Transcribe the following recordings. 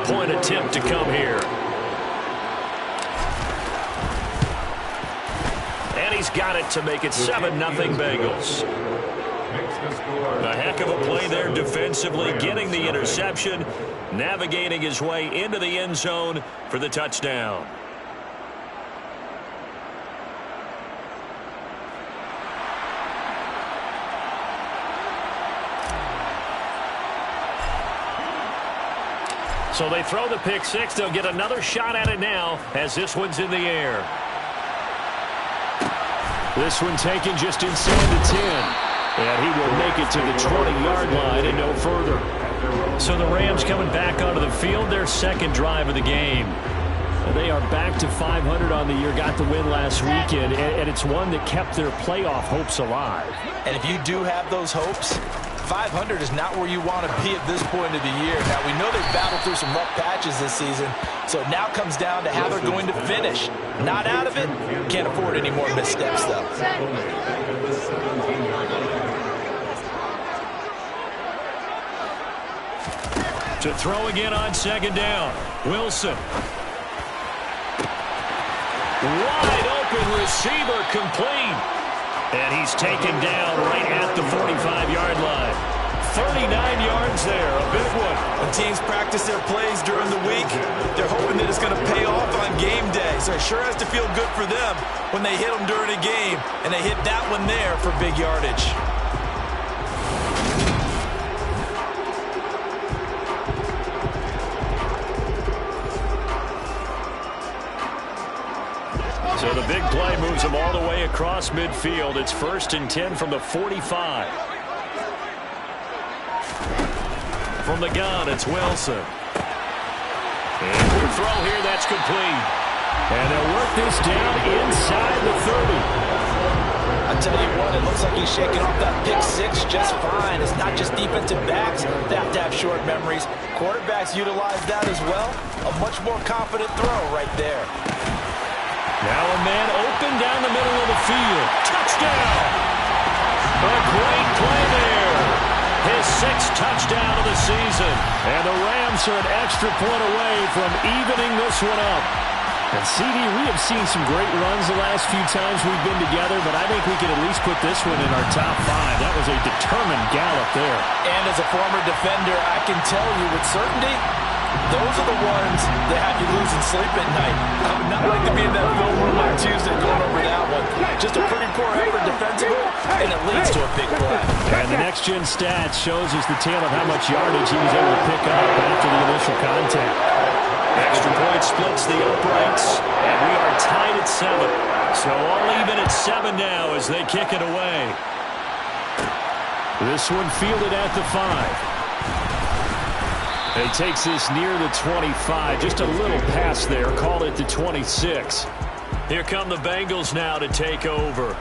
three-point attempt to come here. And he's got it to make it 7-0 Bengals. A heck of a play there defensively, getting the interception, navigating his way into the end zone for the touchdown. So they throw the pick six. They'll get another shot at it now as this one's in the air. This one taken just inside the 10. And he will make it to the 20-yard line and no further. So the Rams coming back onto the field, their second drive of the game. They are back to 500 on the year, got the win last weekend, and it's one that kept their playoff hopes alive. And if you do have those hopes, 500 is not where you want to be at this point of the year. Now, we know they've battled through some rough patches this season, so it now comes down to how they're going to finish. Not out of it, can't afford any more missteps, though. To throw again on second down. Wilson. Wide open receiver complete. And he's taken down right at the 45-yard line. 39 yards there, a big one. When teams practice their plays during the week, they're hoping that it's going to pay off on game day. So it sure has to feel good for them when they hit them during a game, and they hit that one there for big yardage. So the big play moves them all the way across midfield. It's 1st and 10 from the 45. From the gun, it's Wilson. And the throw here, that's complete. And they'll work this down inside the 30. I tell you what, it looks like he's shaking off that pick six just fine. It's not just defensive backs that have to have short memories. Quarterbacks utilize that as well. A much more confident throw right there. Now a man open down the middle of the field. Touchdown! A great play there. His 6th touchdown of the season. And the Rams are an extra point away from evening this one up. And CD, we have seen some great runs the last few times we've been together, but I think we can at least put this one in our top 5. That was a determined gallop there. And as a former defender, I can tell you with certainty, those are the ones that have you losing sleep at night. I would not like to be in that film room on Tuesday going over that one. Just a pretty poor effort defensively, and it leads to a big play. And the next-gen stats shows us the tale of how much yardage he was able to pick up after the initial contact. Extra point splits the uprights, and we are tied at 7. So all even at 7 now as they kick it away. This one fielded at the 5. He takes this near the 25. Just a little pass there. Call it the 26. Here come the Bengals now to take over.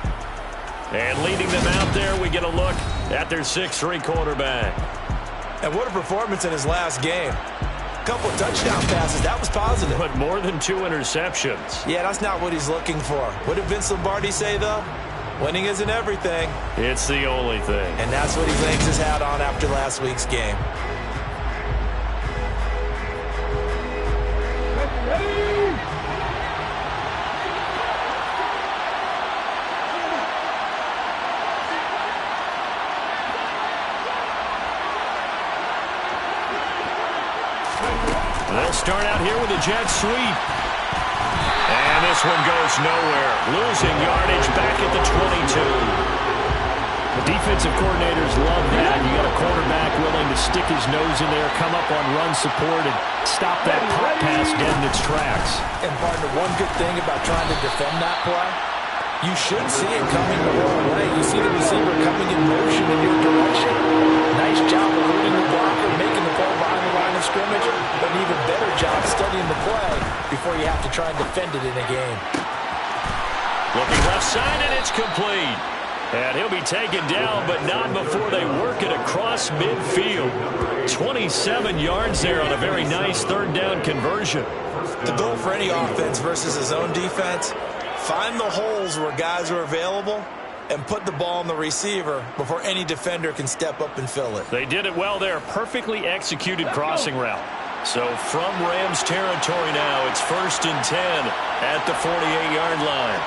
And leading them out there, we get a look at their 6'3" quarterback. And what a performance in his last game. A couple of touchdown passes. That was positive. But more than 2 interceptions. Yeah, that's not what he's looking for. What did Vince Lombardi say, though? Winning isn't everything. It's the only thing. And that's what he hangs his hat on after last week's game. They'll start out here with a jet sweep. And this one goes nowhere. Losing yardage back at the 22. The defensive coordinators love that. You got a quarterback willing to stick his nose in there, come up on run support, and stop that pop pass dead in its tracks. And partner, one good thing about trying to defend that play, you should see it coming the wrong way. You see the receiver coming in motion in your direction. Nice job eluding the blocker, making the ball behind the line of scrimmage, but an even better job studying the play before you have to try and defend it in a game. Looking left side, and it's complete. And he'll be taken down, but not before they work it across midfield. 27 yards there on a very nice 3rd down conversion. The goal for any offense versus his own defense, find the holes where guys are available and put the ball on the receiver before any defender can step up and fill it. They did it well there. Perfectly executed crossing route. So from Rams territory now, it's 1st and 10 at the 48-yard line.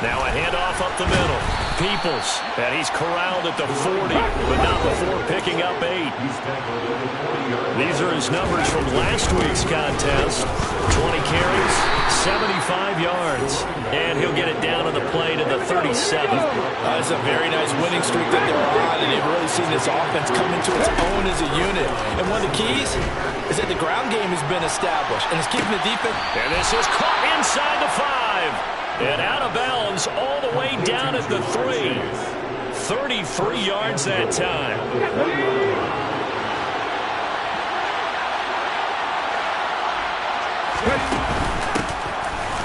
Now a handoff up the middle. Peoples, and he's corralled at the 40, but not before picking up 8. These are his numbers from last week's contest. 20 carries, 75 yards, and he'll get it down to the play to the 37. That's a very nice winning streak that they're on, and they've really seen this offense come into its own as a unit. And one of the keys is that the ground game has been established, and it's keeping the defense. And this is caught inside the 5. And out of bounds all the way down at the 3. 33 yards that time.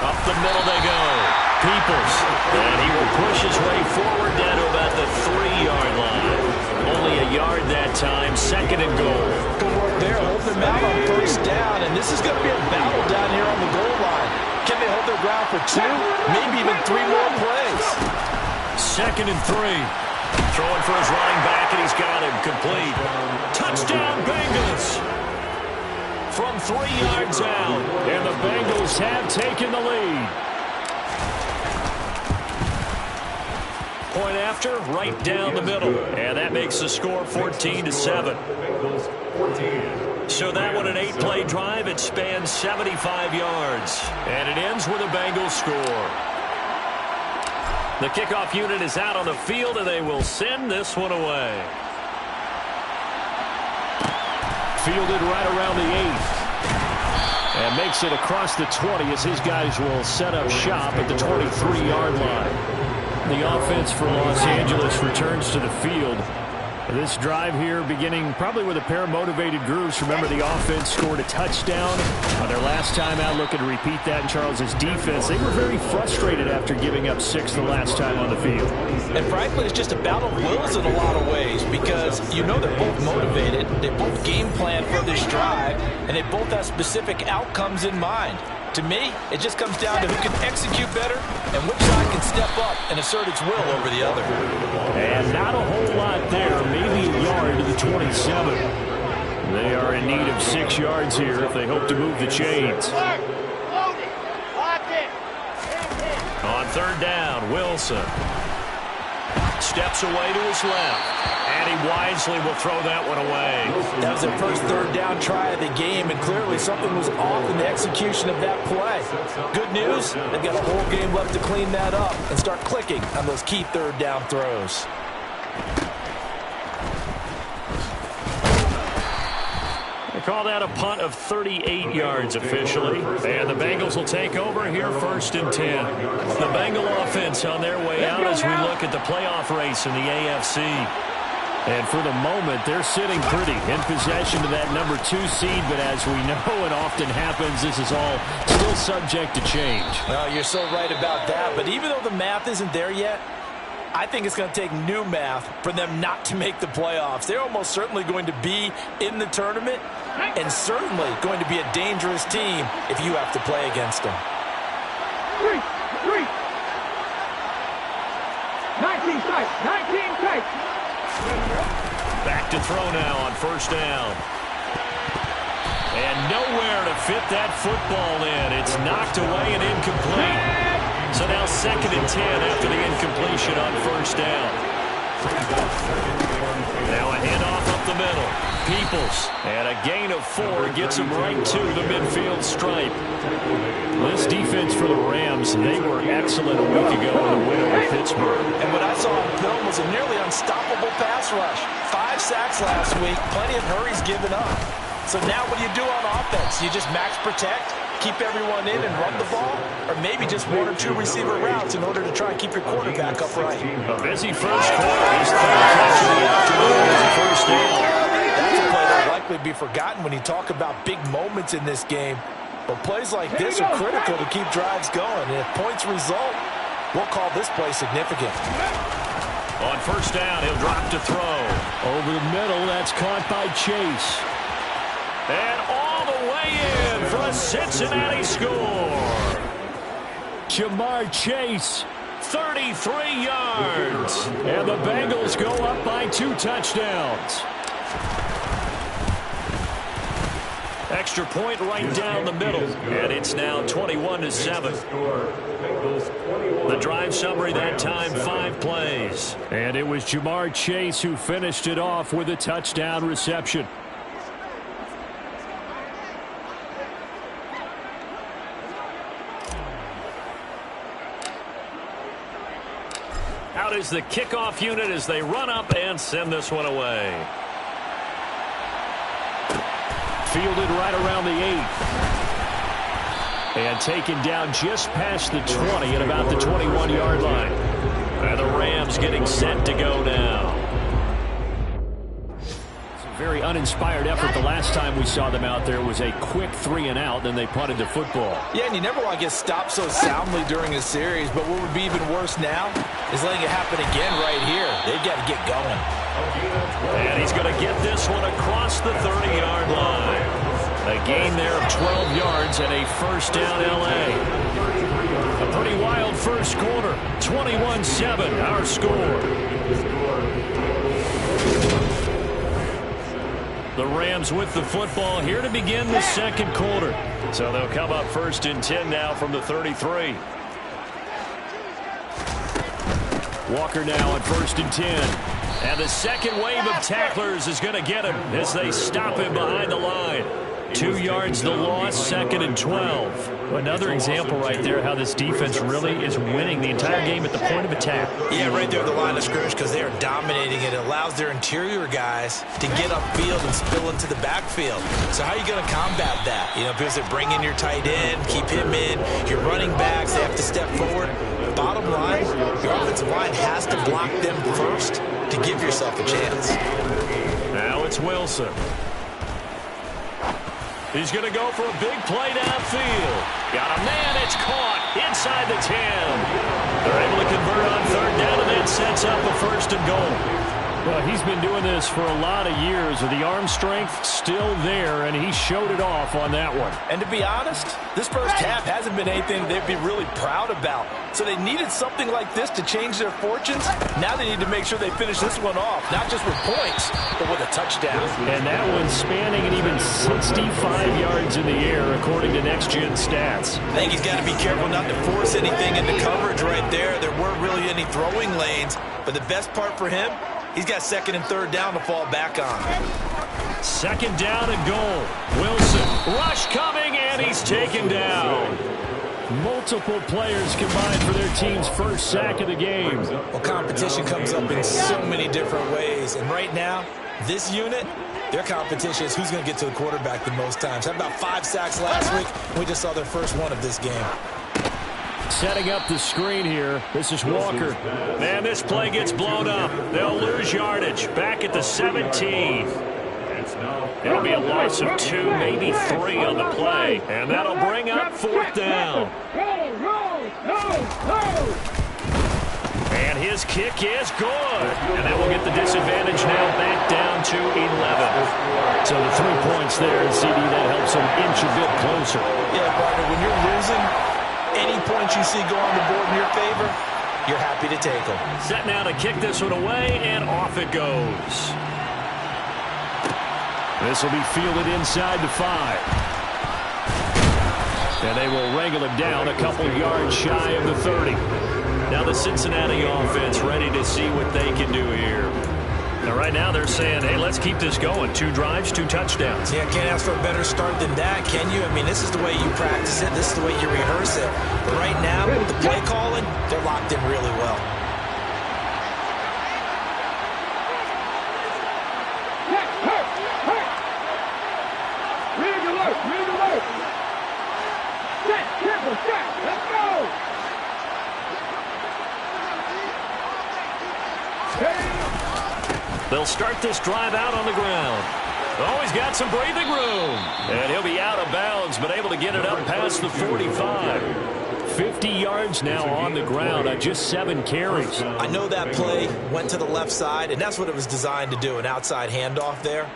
Up the middle they go. Peoples. And he will push his way forward down to about the 3-yard line. Only a yard that time. 2nd and goal. Good work there. Hold them out on 1st down. And this is going to be a battle down here on the goal line. Can they hold their ground for 2? Maybe even 3 more plays. 2nd and 3. Throwing for his running back, and he's got him complete. Touchdown, Bengals. From 3 yards out, and the Bengals have taken the lead. Point after, right down the middle. And that makes the score 14-7. So that one, an 8-play drive. It spans 75 yards. And it ends with a Bengals score. The kickoff unit is out on the field, and they will send this one away. Fielded right around the 8th. And makes it across the 20 as his guys will set up shop at the 23-yard line. The offense for Los Angeles returns to the field. This drive here beginning probably with a pair of motivated groups. Remember, the offense scored a touchdown on their last time out. Looking to repeat that in Charles's defense. They were very frustrated after giving up 6 the last time on the field. And frankly, it's just a battle of wills in a lot of ways because you know they're both motivated. They both game plan for this drive, and they both have specific outcomes in mind. To me, it just comes down to who can execute better and which side can step up and assert its will over the other. And not a whole lot there. Maybe a yard to the 27. They are in need of 6 yards here if they hope to move the chains. On 3rd down, Wilson steps away to his left. And he wisely will throw that one away. That was their first 3rd down try of the game, and clearly something was off in the execution of that play. Good news, they've got a whole game left to clean that up and start clicking on those key 3rd down throws. They call that a punt of 38 yards officially. And the Bengals will take over here 1st and 10. The Bengal offense on their way out as we look at the playoff race in the AFC. And for the moment, they're sitting pretty in possession of that number 2 seed. But as we know it often happens, this is all still subject to change. Well, you're so right about that. But even though the math isn't there yet, I think it's going to take new math for them not to make the playoffs. They're almost certainly going to be in the tournament and certainly going to be a dangerous team if you have to play against them. 19 tight. Back to throw now on 1st down. And nowhere to fit that football in. It's knocked away and incomplete. So now 2nd and 10 after the incompletion on 1st down. Now a handoff up the middle. Peoples. And a gain of 4 gets him right to the midfield stripe. This defense for the Rams, they were excellent a week ago in the win over Pittsburgh. And what I saw on film was a nearly unstoppable pass rush. 5 sacks last week, plenty of hurries given up. So now what do you do on offense? You just max protect, keep everyone in and run the ball, or maybe just 1 or 2 receiver routes in order to try and keep your quarterback upright. A busy first quarter. His 3rd catch of the afternoon is a 1st down. That's a play that'll likely be forgotten when you talk about big moments in this game. But plays like this are critical to keep drives going. And if points result, we'll call this play significant. On 1st down, he'll drop to throw. Over the middle, that's caught by Chase. And all the way in for a Cincinnati score. Jamar Chase, 33 yards. And the Bengals go up by 2 touchdowns. Extra point right down the middle. And it's now 21-7. The drive summary that time, 5 plays. And it was Jamar Chase who finished it off with a touchdown reception. Out is the kickoff unit as they run up and send this one away. Fielded right around the 8. And taken down just past the 20 at about the 21-yard line. And the Rams getting set to go now. Very uninspired effort. The last time we saw them out there was a quick 3-and-out, then they punted the football. Yeah, and you never want to get stopped so soundly during a series, but what would be even worse now is letting it happen again right here. They've got to get going. And he's going to get this one across the 30-yard line. A gain there of 12 yards and a first down L.A. A pretty wild first quarter. 21-7, our score. The Rams with the football here to begin the second quarter. So they'll come up first and 10 now from the 33. Walker now on first and 10. And the second wave of tacklers is going to get him as they stop him behind the line. 2 yards the loss, second and 12. Another example right there how this defense really is winning the entire game at the point of attack. Yeah, right there at the line of scrimmage because they are dominating it. It allows their interior guys to get upfield and spill into the backfield. So how are you going to combat that? You know, because they bring in your tight end, keep him in. Your running backs, they have to step forward. Bottom line, your offensive line has to block them first to give yourself a chance. Now it's Wilson. He's going to go for a big play downfield. Got a man, it's caught inside the 10. They're able to convert on third down, and that sets up a first and goal. Well, he's been doing this for a lot of years with the arm strength still there, and he showed it off on that one. And to be honest, this first half hasn't been anything they'd be really proud about. So they needed something like this to change their fortunes. Now they need to make sure they finish this one off, not just with points, but with a touchdown. And that one spanning an even 65 yards in the air, according to Next Gen Stats. I think he's got to be careful not to force anything into coverage right there. There weren't really any throwing lanes, but the best part for him, he's got second and third down to fall back on. Second down and goal. Wilson, rush coming, and he's taken down. Multiple players combined for their team's first sack of the game. Well, competition comes up in so many different ways. And right now, this unit, their competition is who's going to get to the quarterback the most times. Had about 5 sacks last week. We just saw their first one of this game. Setting up the screen here. This is Walker. Man, this play gets blown up. They'll lose yardage. Back at the 17. It'll be a loss of 2, maybe 3 on the play. And that'll bring up fourth down. And his kick is good. And that will get the disadvantage now back down to 11. So the 3 points there, CD, that helps them inch a bit closer. Yeah, partner, when you're losing, any points you see go on the board in your favor, you're happy to take them. Set now to kick this one away, and off it goes. This will be fielded inside the 5. And they will wrangle him down a couple yards shy of the 30. Now the Cincinnati offense ready to see what they can do here. Now right now they're saying, hey, let's keep this going. 2 drives, 2 touchdowns. Yeah, can't ask for a better start than that, can you? I mean, this is the way you practice it. This is the way you rehearse it. But right now, with the play calling, they're locked in really well. Let's go! They'll start this drive out on the ground. Oh, he's got some breathing room. And he'll be out of bounds, but able to get it up past the 45. 50 yards now on the ground on just 7 carries. I know that play went to the left side, and that's what it was designed to do, an outside handoff there.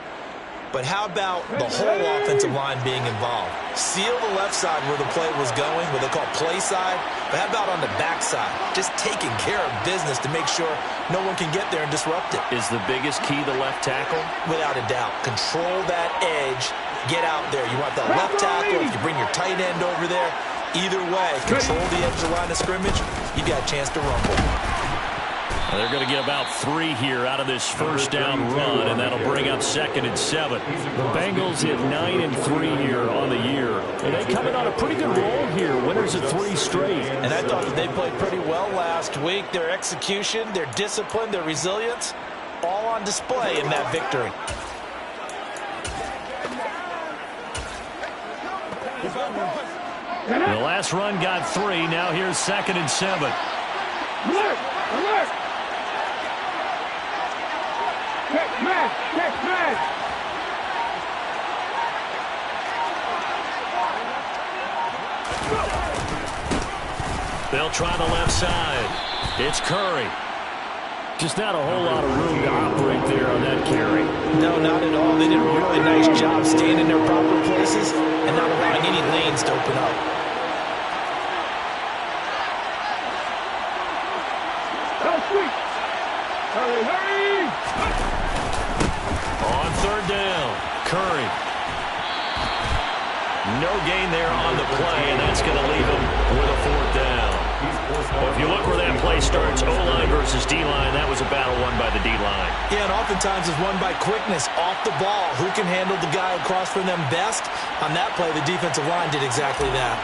But how about the whole offensive line being involved? Seal the left side where the play was going, what they call play side. But how about on the back side? Just taking care of business to make sure no one can get there and disrupt it. Is the biggest key the left tackle? Without a doubt. Control that edge get out there. You want that left tackle, if you bring your tight end over there. Either way, control the edge of the line of scrimmage, you got a chance to rumble. Well, they're going to get about 3 here out of this first down run, and that'll bring up 2nd and 7. The Bengals hit 9-3 here on the year. And they come in on a pretty good roll here. Winners of 3 straight. And I thought that they played pretty well last week. Their execution, their discipline, their resilience, all on display in that victory. The last run got 3. Now here's 2nd and 7. Alert! Alert! Catch man! Catch man! They'll try the left side. It's Curry. Just not a whole lot of room to operate there on that carry. No, not at all. They did a really nice job staying in their proper places and not allowing any lanes to open up. Hurry, hurry! On 3rd down, Curry. No gain there on the play, and that's going to leave him with a 4th down. Well, if you look where that play starts, O-line versus D-line, that was a battle won by the D-line. Yeah, and oftentimes it's won by quickness off the ball. Who can handle the guy across from them best? On that play, the defensive line did exactly that.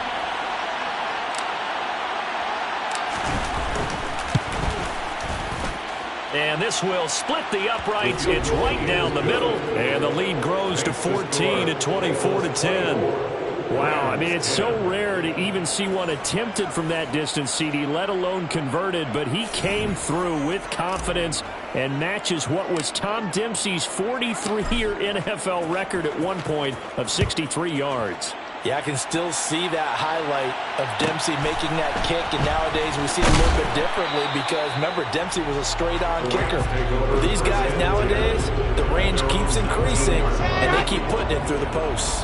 And this will split the uprights. It's right down the middle, and the lead grows to 14 at 24-10. Wow, I mean, it's so rare to even see one attempted from that distance, CD, let alone converted, but he came through with confidence and matches what was Tom Dempsey's 43-year NFL record at one point of 63 yards. Yeah, I can still see that highlight of Dempsey making that kick, and nowadays we see it a little bit differently because, remember, Dempsey was a straight-on kicker. For these guys nowadays, the range keeps increasing, and they keep putting it through the posts.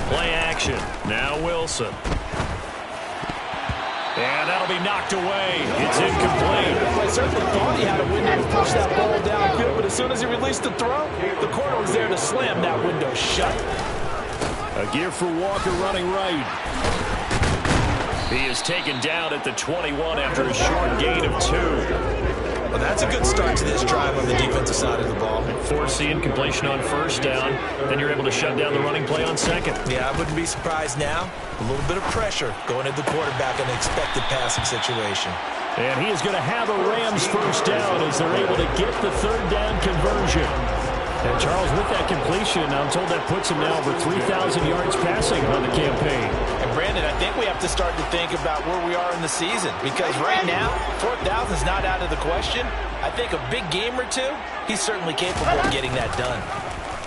Play action. Now Wilson. And that'll be knocked away. It's incomplete. I certainly thought he had a window to push that ball downfield, but as soon as he released the throw, the corner was there to slam that window shut. A gear for Walker running right. He is taken down at the 21 after a short gain of 2. Well, that's a good start to this drive on the defensive side of the ball. Force the incompletion on 1st down. Then you're able to shut down the running play on 2nd. Yeah, I wouldn't be surprised now. A little bit of pressure going at the quarterback in an expected passing situation. And he is going to have a Rams 1st down as they're able to get the 3rd down conversion. And Charles, with that completion, I'm told that puts him now over 3,000 yards passing on the campaign. And Brandon, I think we have to start to think about where we are in the season, because right now, 4,000 is not out of the question. I think a big game or 2, he's certainly capable of getting that done.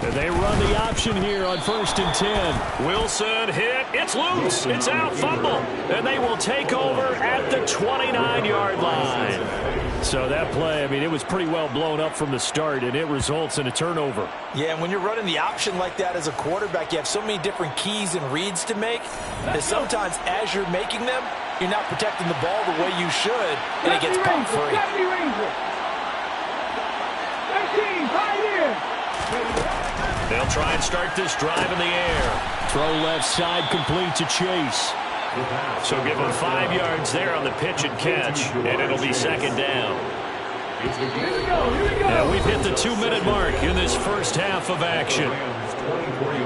And they run the option here on 1st and 10. Wilson hit. It's loose. It's out. Fumble. And they will take over at the 29-yard line. So that play, I mean, it was pretty well blown up from the start, and it results in a turnover. Yeah, and when you're running the option like that as a quarterback, you have so many different keys and reads to make that sometimes as you're making them, you're not protecting the ball the way you should, and it gets pumped free. They'll try and start this drive in the air. Throw left side complete to Chase. So give him 5 yards there on the pitch and catch, and it'll be 2nd down. And we've hit the 2-minute mark in this first half of action.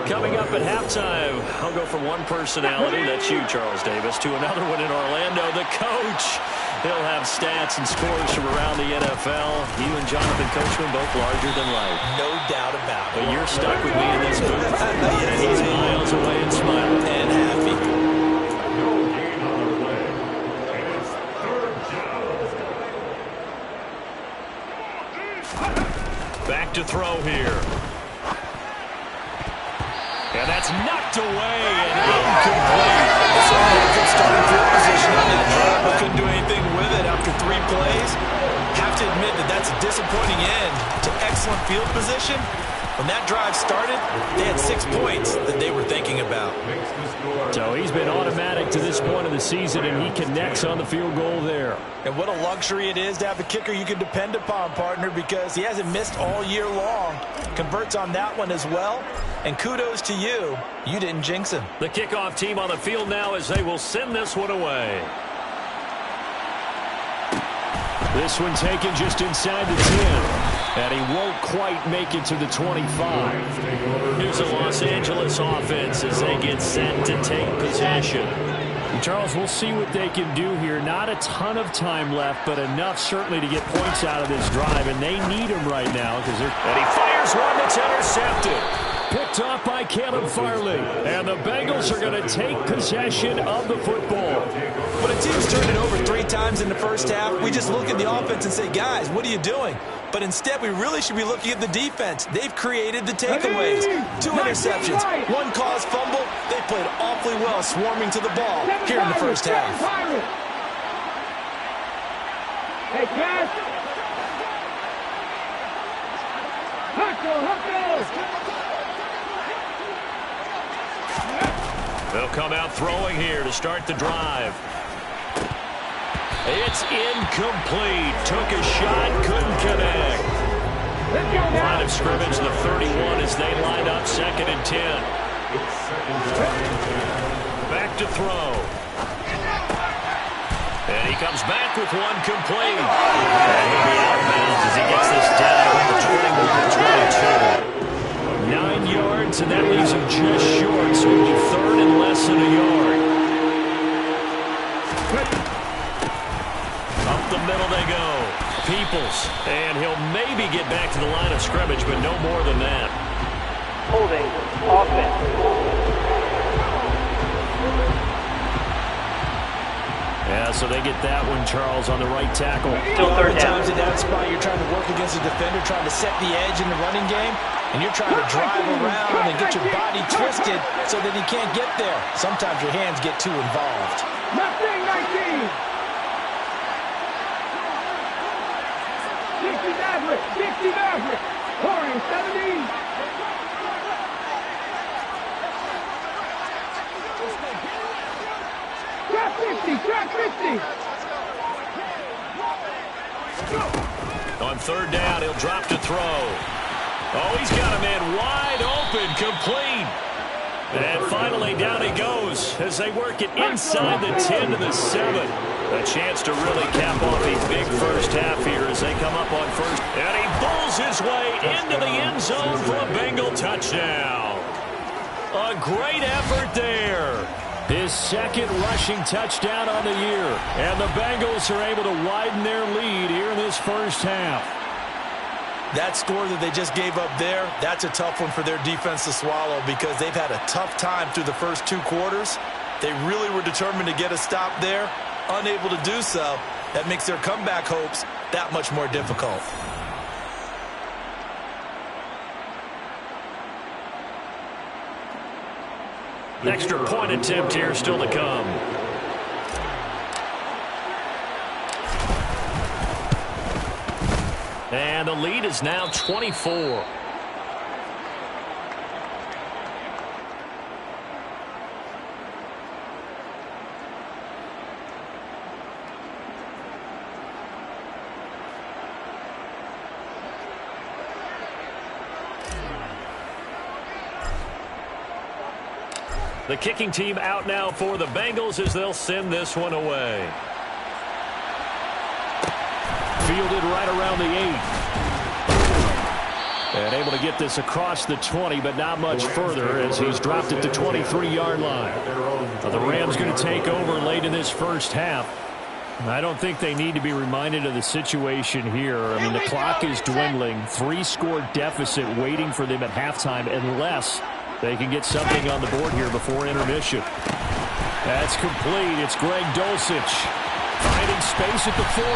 Coming up at halftime, I'll go from one personality, that's you, Charles Davis, to another one in Orlando, the coach. He'll have stats and scores from around the NFL. You and Jonathan Coachman both larger than life. No doubt about it. But you're stuck with me in this booth. Yes, He's miles away and smiling. And happy. Back to throw here. And that's knocked away and incomplete. So a good starting field position on that drive, but couldn't do anything with it after 3 plays. Have to admit that that's a disappointing end to excellent field position, When that drive started, they had 6 points that they were thinking about. So he's been automatic to this point of the season, and he connects on the field goal there. And what a luxury it is to have a kicker you can depend upon, partner, because he hasn't missed all year long. Converts on that one as well. And kudos to you. You didn't jinx him. The kickoff team on the field now as they will send this one away. This one taken just inside the 10. And he won't quite make it to the 25. Here's a Los Angeles offense as they get set to take possession. Charles, we'll see what they can do here. Not a ton of time left, but enough certainly to get points out of this drive, and they need him right now because they're... And he fires one that's intercepted. Picked off by Caleb Farley. And the Bengals are going to take possession of the football. When a team's turned it over 3 times in the first half, we just look at the offense and say, guys, what are you doing? But instead, we really should be looking at the defense. They've created the takeaways. 2 interceptions, 1 caused fumble. They played awfully well swarming to the ball here in the first half. Hey, Cash. Huckle. They'll come out throwing here to start the drive. It's incomplete. Took a shot, couldn't connect. Line of scrimmage, the 31 as they line up 2nd and 10. Back to throw. And he comes back with one complete. And he'll be out of bounds as he gets this down at the 21-22. 9 yards, and that leaves him just short, so he'll be 3rd and less than a yard. Up the middle they go. Peoples, and he'll maybe get back to the line of scrimmage, but no more than that. Holding offense. Yeah, so they get that one, Charles, on the right tackle. Still 3rd down. Times in that spot, you're trying to work against a defender, trying to set the edge in the running game, and you're trying to drive around and get your body twisted so that he can't get there. Sometimes your hands get too involved. Nothing, 19. 60 Maverick. Pouring 70. Trap 50. On 3rd down, he'll drop to throw. Oh, he's got a man wide open, complete. And finally, down he goes as they work it inside the 10 to the 7. A chance to really cap off a big first half here as they come up on first. And he pulls his way into the end zone for a Bengal touchdown. A great effort there. His 2nd rushing touchdown on the year. And the Bengals are able to widen their lead here in this first half. That score that they just gave up there, that's a tough one for their defense to swallow because they've had a tough time through the first 2 quarters. They really were determined to get a stop there, unable to do so. That makes their comeback hopes that much more difficult. Extra point attempt here still to come. And the lead is now 24. The kicking team out now for the Bengals as they'll send this one away. Fielded right around the 8. And able to get this across the 20, but not much further as he's dropped at the 23-yard line. The Rams going to take over late in this first half. I don't think they need to be reminded of the situation here. I mean, the clock is dwindling. 3-score deficit waiting for them at halftime unless they can get something on the board here before intermission. That's complete. It's Greg Dulcich finding space at the 40.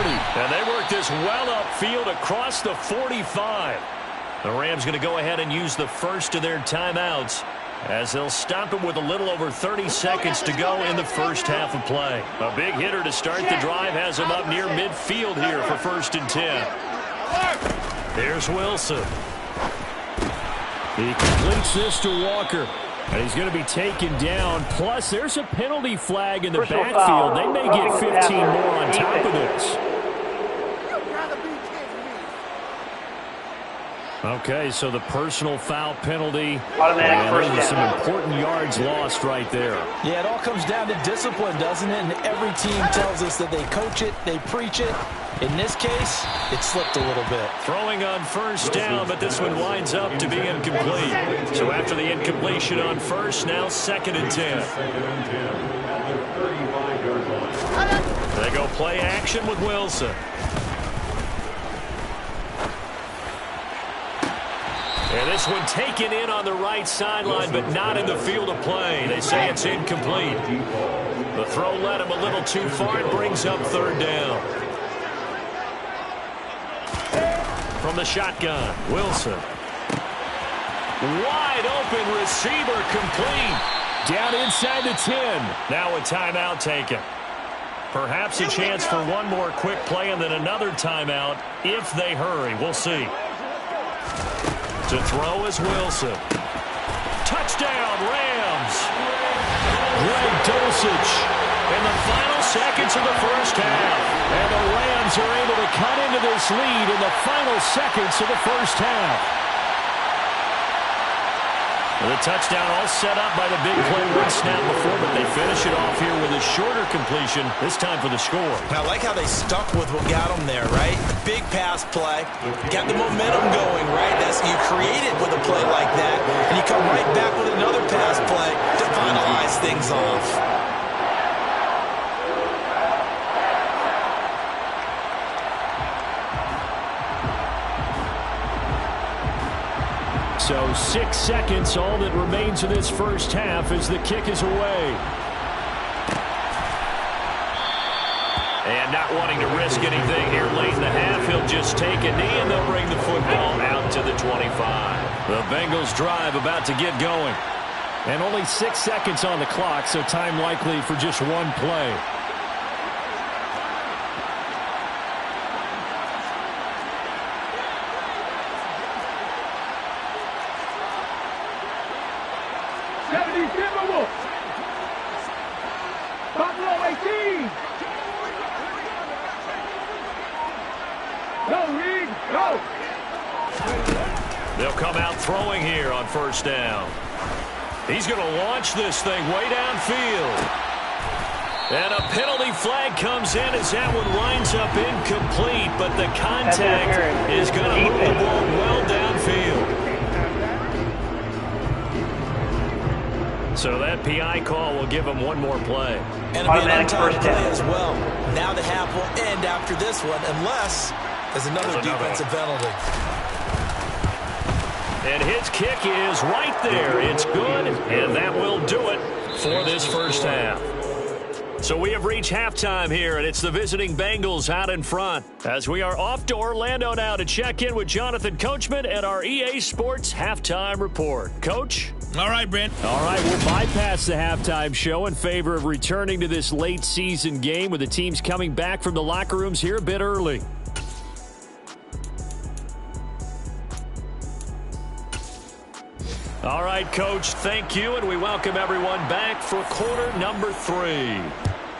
And they work this well upfield across the 45. The Rams going to go ahead and use the first of their timeouts as they'll stop it with a little over 30 seconds to go in the first half of play. A big hitter to start the drive has him up near midfield here for 1st and 10. Here's Wilson. He completes this to Walker. And he's going to be taken down. Plus, there's a penalty flag in the Personal backfield. foul. They may get 15 more on top of Defense. this. Okay, so the personal foul penalty. Automatic first Those are some down. important yards lost right there. Yeah, it all comes down to discipline, doesn't it? And every team tells us that they coach it, they preach it. In this case, it slipped a little bit. Throwing on first down, but this one winds up to be incomplete. So after the incompletion on first, now 2nd and 10. They go play action with Wilson. And this one taken in on the right sideline, but not in the field of play. They say it's incomplete. The throw led him a little too far. It brings up 3rd down. From the shotgun, Wilson. Wide open receiver complete. Down inside the 10. Now a timeout taken. Perhaps a chance for one more quick play and then another timeout if they hurry. We'll see. To throw is Wilson. Touchdown, Rams. Greg Dulcich in the final seconds of the first half. And the Rams are able to cut into this lead in the final seconds of the first half. The touchdown all set up by the big play one snap before, but they finish it off here with a shorter completion, this time for the score. I like how they stuck with what got them there, right? Big pass play. Got the momentum going, right? That's you create it with a play like that, and you come right back with another pass play to finalize things off. So 6 seconds, all that remains of this first half as the kick is away. And not wanting to risk anything here late in the half, he'll just take a knee and they'll bring the football out to the 25. The Bengals drive about to get going. And only 6 seconds on the clock, so time likely for just one play. Buffalo 18. Go, Reed, go. They'll come out throwing here on first down. He's going to launch this thing way downfield. And a penalty flag comes in as that one winds up incomplete, but the contact is going to move the ball well downfield. So that PI call will give him one more play. And it'll be an on-time play as well. Now the half will end after this one, unless there's another defensive penalty. And his kick is right there. It's good, and that will do it for this first half. So we have reached halftime here, and it's the visiting Bengals out in front. As we are off to Orlando now to check in with Jonathan Coachman and our EA Sports Halftime Report. Coach? All right, Brent. All right, we'll bypass the halftime show in favor of returning to this late season game with the teams coming back from the locker rooms here a bit early. All right, Coach, thank you, and we welcome everyone back for quarter number 3.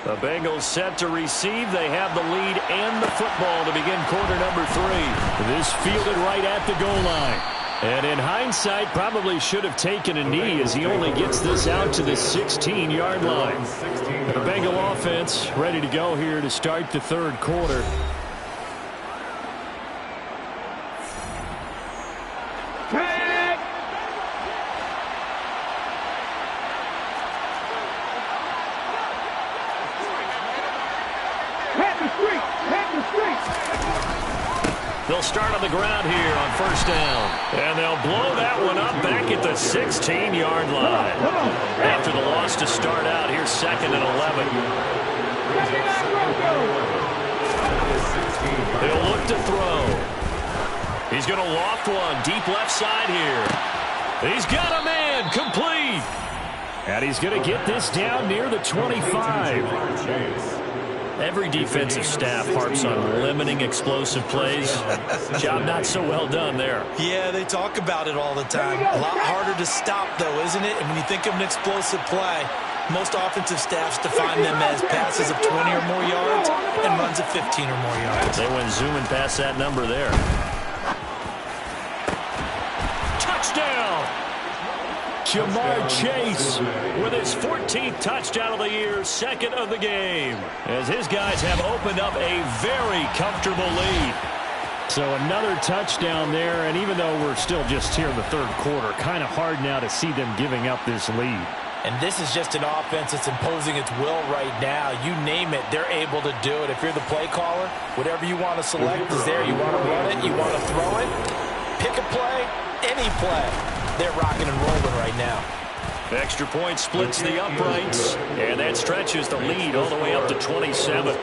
The Bengals set to receive. They have the lead and the football to begin quarter number 3. This fielded right at the goal line. And in hindsight, probably should have taken a knee as he only gets this out to the 16-yard line. The Bengal offense ready to go here to start the third quarter. They'll start on the ground here on first down. And they'll blow that one up back at the 16-yard line. After the loss to start out, here's 2nd and 11. He'll look to throw. He's going to loft one deep left side here. He's got a man complete. And he's going to get this down near the 25. Every defensive staff harps on limiting explosive plays. Job not so well done there. Yeah, they talk about it all the time. A lot harder to stop, though, isn't it? And when you think of an explosive play, most offensive staffs define them as passes of 20 or more yards and runs of 15 or more yards. They went zooming past that number there. Touchdown! Jamar Chase with his 14th touchdown of the year, second of the game, as his guys have opened up a very comfortable lead. So another touchdown there, and even though we're still just here in the third quarter, kind of hard now to see them giving up this lead. And this is just an offense that's imposing its will right now. You name it, they're able to do it. If you're the play caller, whatever you want to select is there. You want to run it, you want to throw it, pick a play, any play. They're rocking and rolling right now. Extra point splits the uprights, and that stretches the lead all the way up to 27.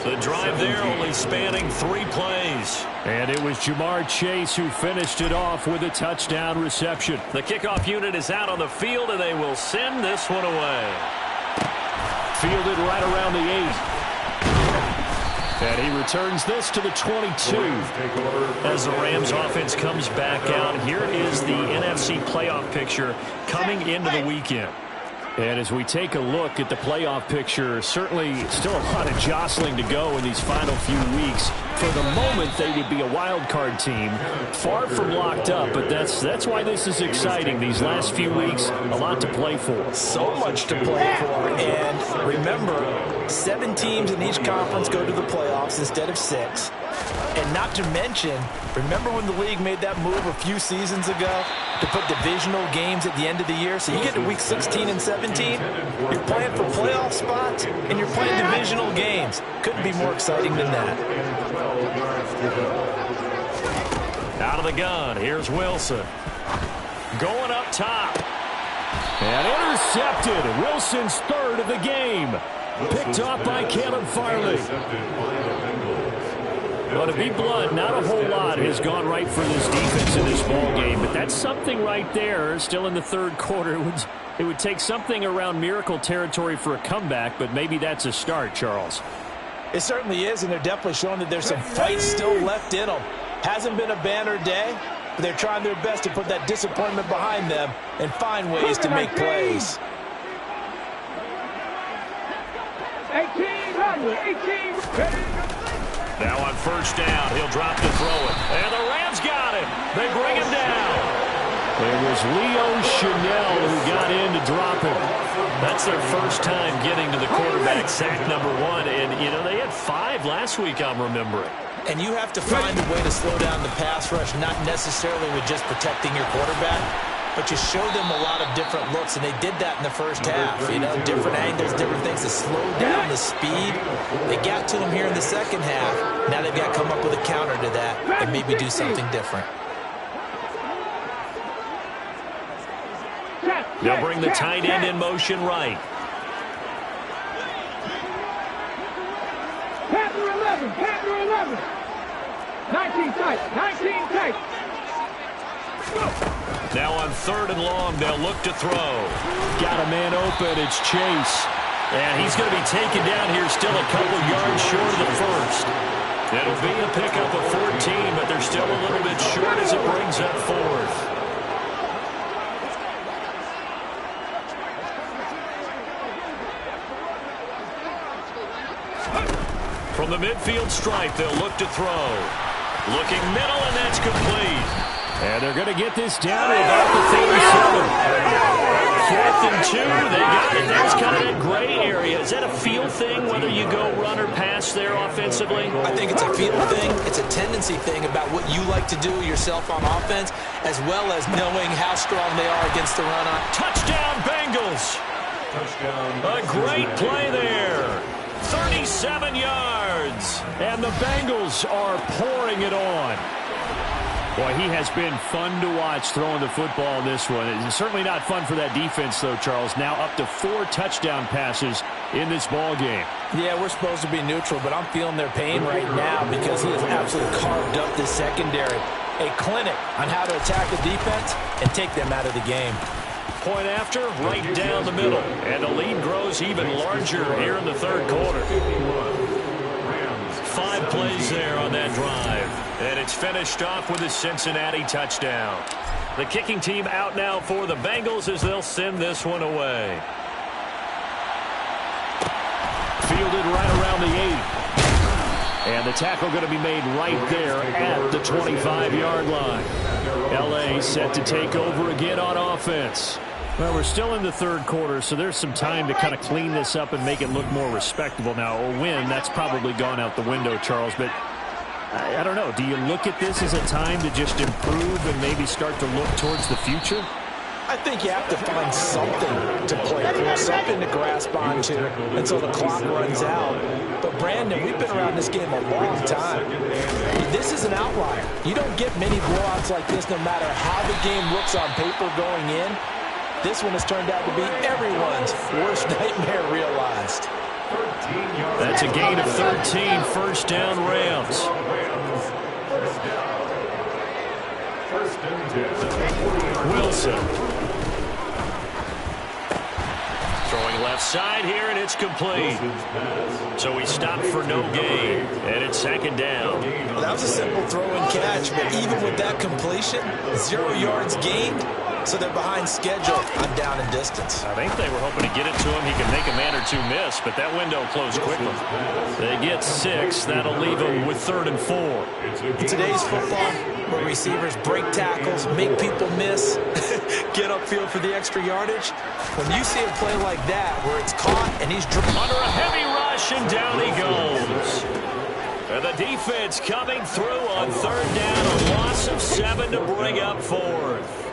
The drive there only spanning 3 plays. And it was Jamar Chase who finished it off with a touchdown reception. The kickoff unit is out on the field, and they will send this one away. Fielded right around the 8. And he returns this to the 22. As the Rams offense comes back out, here is the NFC playoff picture coming into the weekend. And as we take a look at the playoff picture, certainly still a lot of jostling to go in these final few weeks. For the moment, they would be a wild card team, far from locked up, but that's why this is exciting. These last few weeks, a lot to play for. So much to play for, and remember, 7 teams in each conference go to the playoffs instead of 6. And not to mention, remember when the league made that move a few seasons ago to put divisional games at the end of the year? So you get to week 16 and 17, you're playing for playoff spots, and you're playing divisional games. Couldn't be more exciting than that. Out of the gun, here's Wilson. Going up top. And intercepted. Wilson's third of the game. Picked off by Caleb Farley. Well, to be blunt, not a whole lot has gone right for this defense in this ball game, but that's something right there. Still in the third quarter, it would take something around miracle territory for a comeback, but maybe that's a start, Charles. It certainly is, and they're definitely showing that there's some fight still left in them. Hasn't been a banner day, but they're trying their best to put that disappointment behind them and find ways to make plays. 18. Now on first down, he'll drop to throw it. And the Rams got it. They bring him down. It was Leo Chanel who got in to drop him. That's their first time getting to the quarterback, sack number 1. And, you know, they had 5 last week, I'm remembering. And you have to find a way to slow down the pass rush, not necessarily with just protecting your quarterback, but you show them a lot of different looks, and they did that in the first half. You know, different angles, different things to slow down the speed. They got to him here in the second half. Now they've got to come up with a counter to that and maybe do something different. They'll bring the tight end in motion right. Panther 11. 19 tight. Now on third and long, they'll look to throw. Got a man open. It's Chase. And he's going to be taken down here still a couple yards short of the first. It'll be a pickup of 14, but they're still a little bit short as it brings up fourth. From the midfield stripe, they'll look to throw. Looking middle, and that's complete. And they're going to get this down to about the 37. 4th and 2. They got it. There's kind of that gray area. Is that a feel thing, whether you go run or pass there offensively? I think it's a feel thing. It's a tendency thing about what you like to do yourself on offense, as well as knowing how strong they are against the run. Touchdown, Bengals. A great play there. 37 yards. And the Bengals are pouring it on. Boy, he has been fun to watch throwing the football in this one. It's certainly not fun for that defense, though, Charles. Now up to 4 touchdown passes in this ball game. Yeah, we're supposed to be neutral, but I'm feeling their pain right now because he has absolutely carved up this secondary. A clinic on how to attack the defense and take them out of the game. Point after, right down the middle. And the lead grows even larger here in the third quarter. 5 plays there on that drive. And it's finished off with a Cincinnati touchdown. The kicking team out now for the Bengals as they'll send this one away. Fielded right around the 8. And the tackle going to be made right there at the 25-yard line. L.A. set to take over again on offense. Well, we're still in the third quarter, so there's some time to kind of clean this up and make it look more respectable. Now, a win, that's probably gone out the window, Charles, but I don't know. Do you look at this as a time to just improve and maybe start to look towards the future? I think you have to find something to play for, something to grasp onto until the clock runs out. But, Brandon, we've been around this game a long time. This is an outlier. You don't get many blowouts like this no matter how the game looks on paper going in. This one has turned out to be everyone's worst nightmare realized. That's a gain of 13, first down Rams. Wilson. Throwing left side here, and it's complete. So we stopped for no gain, and it's second down. Well, that was a simple throw and catch, but even with that completion, 0 yards gained. So they're behind schedule on down and distance. I think they were hoping to get it to him. He can make a man or two miss, but that window closed quickly. They get 6. That'll leave them with 3rd and 4. In today's football, where receivers break tackles, make people miss, get upfield for the extra yardage, when you see a play like that where it's caught and he's under a heavy rush, and down he goes. And the defense coming through on 3rd down, a loss of 7 to bring up 4th.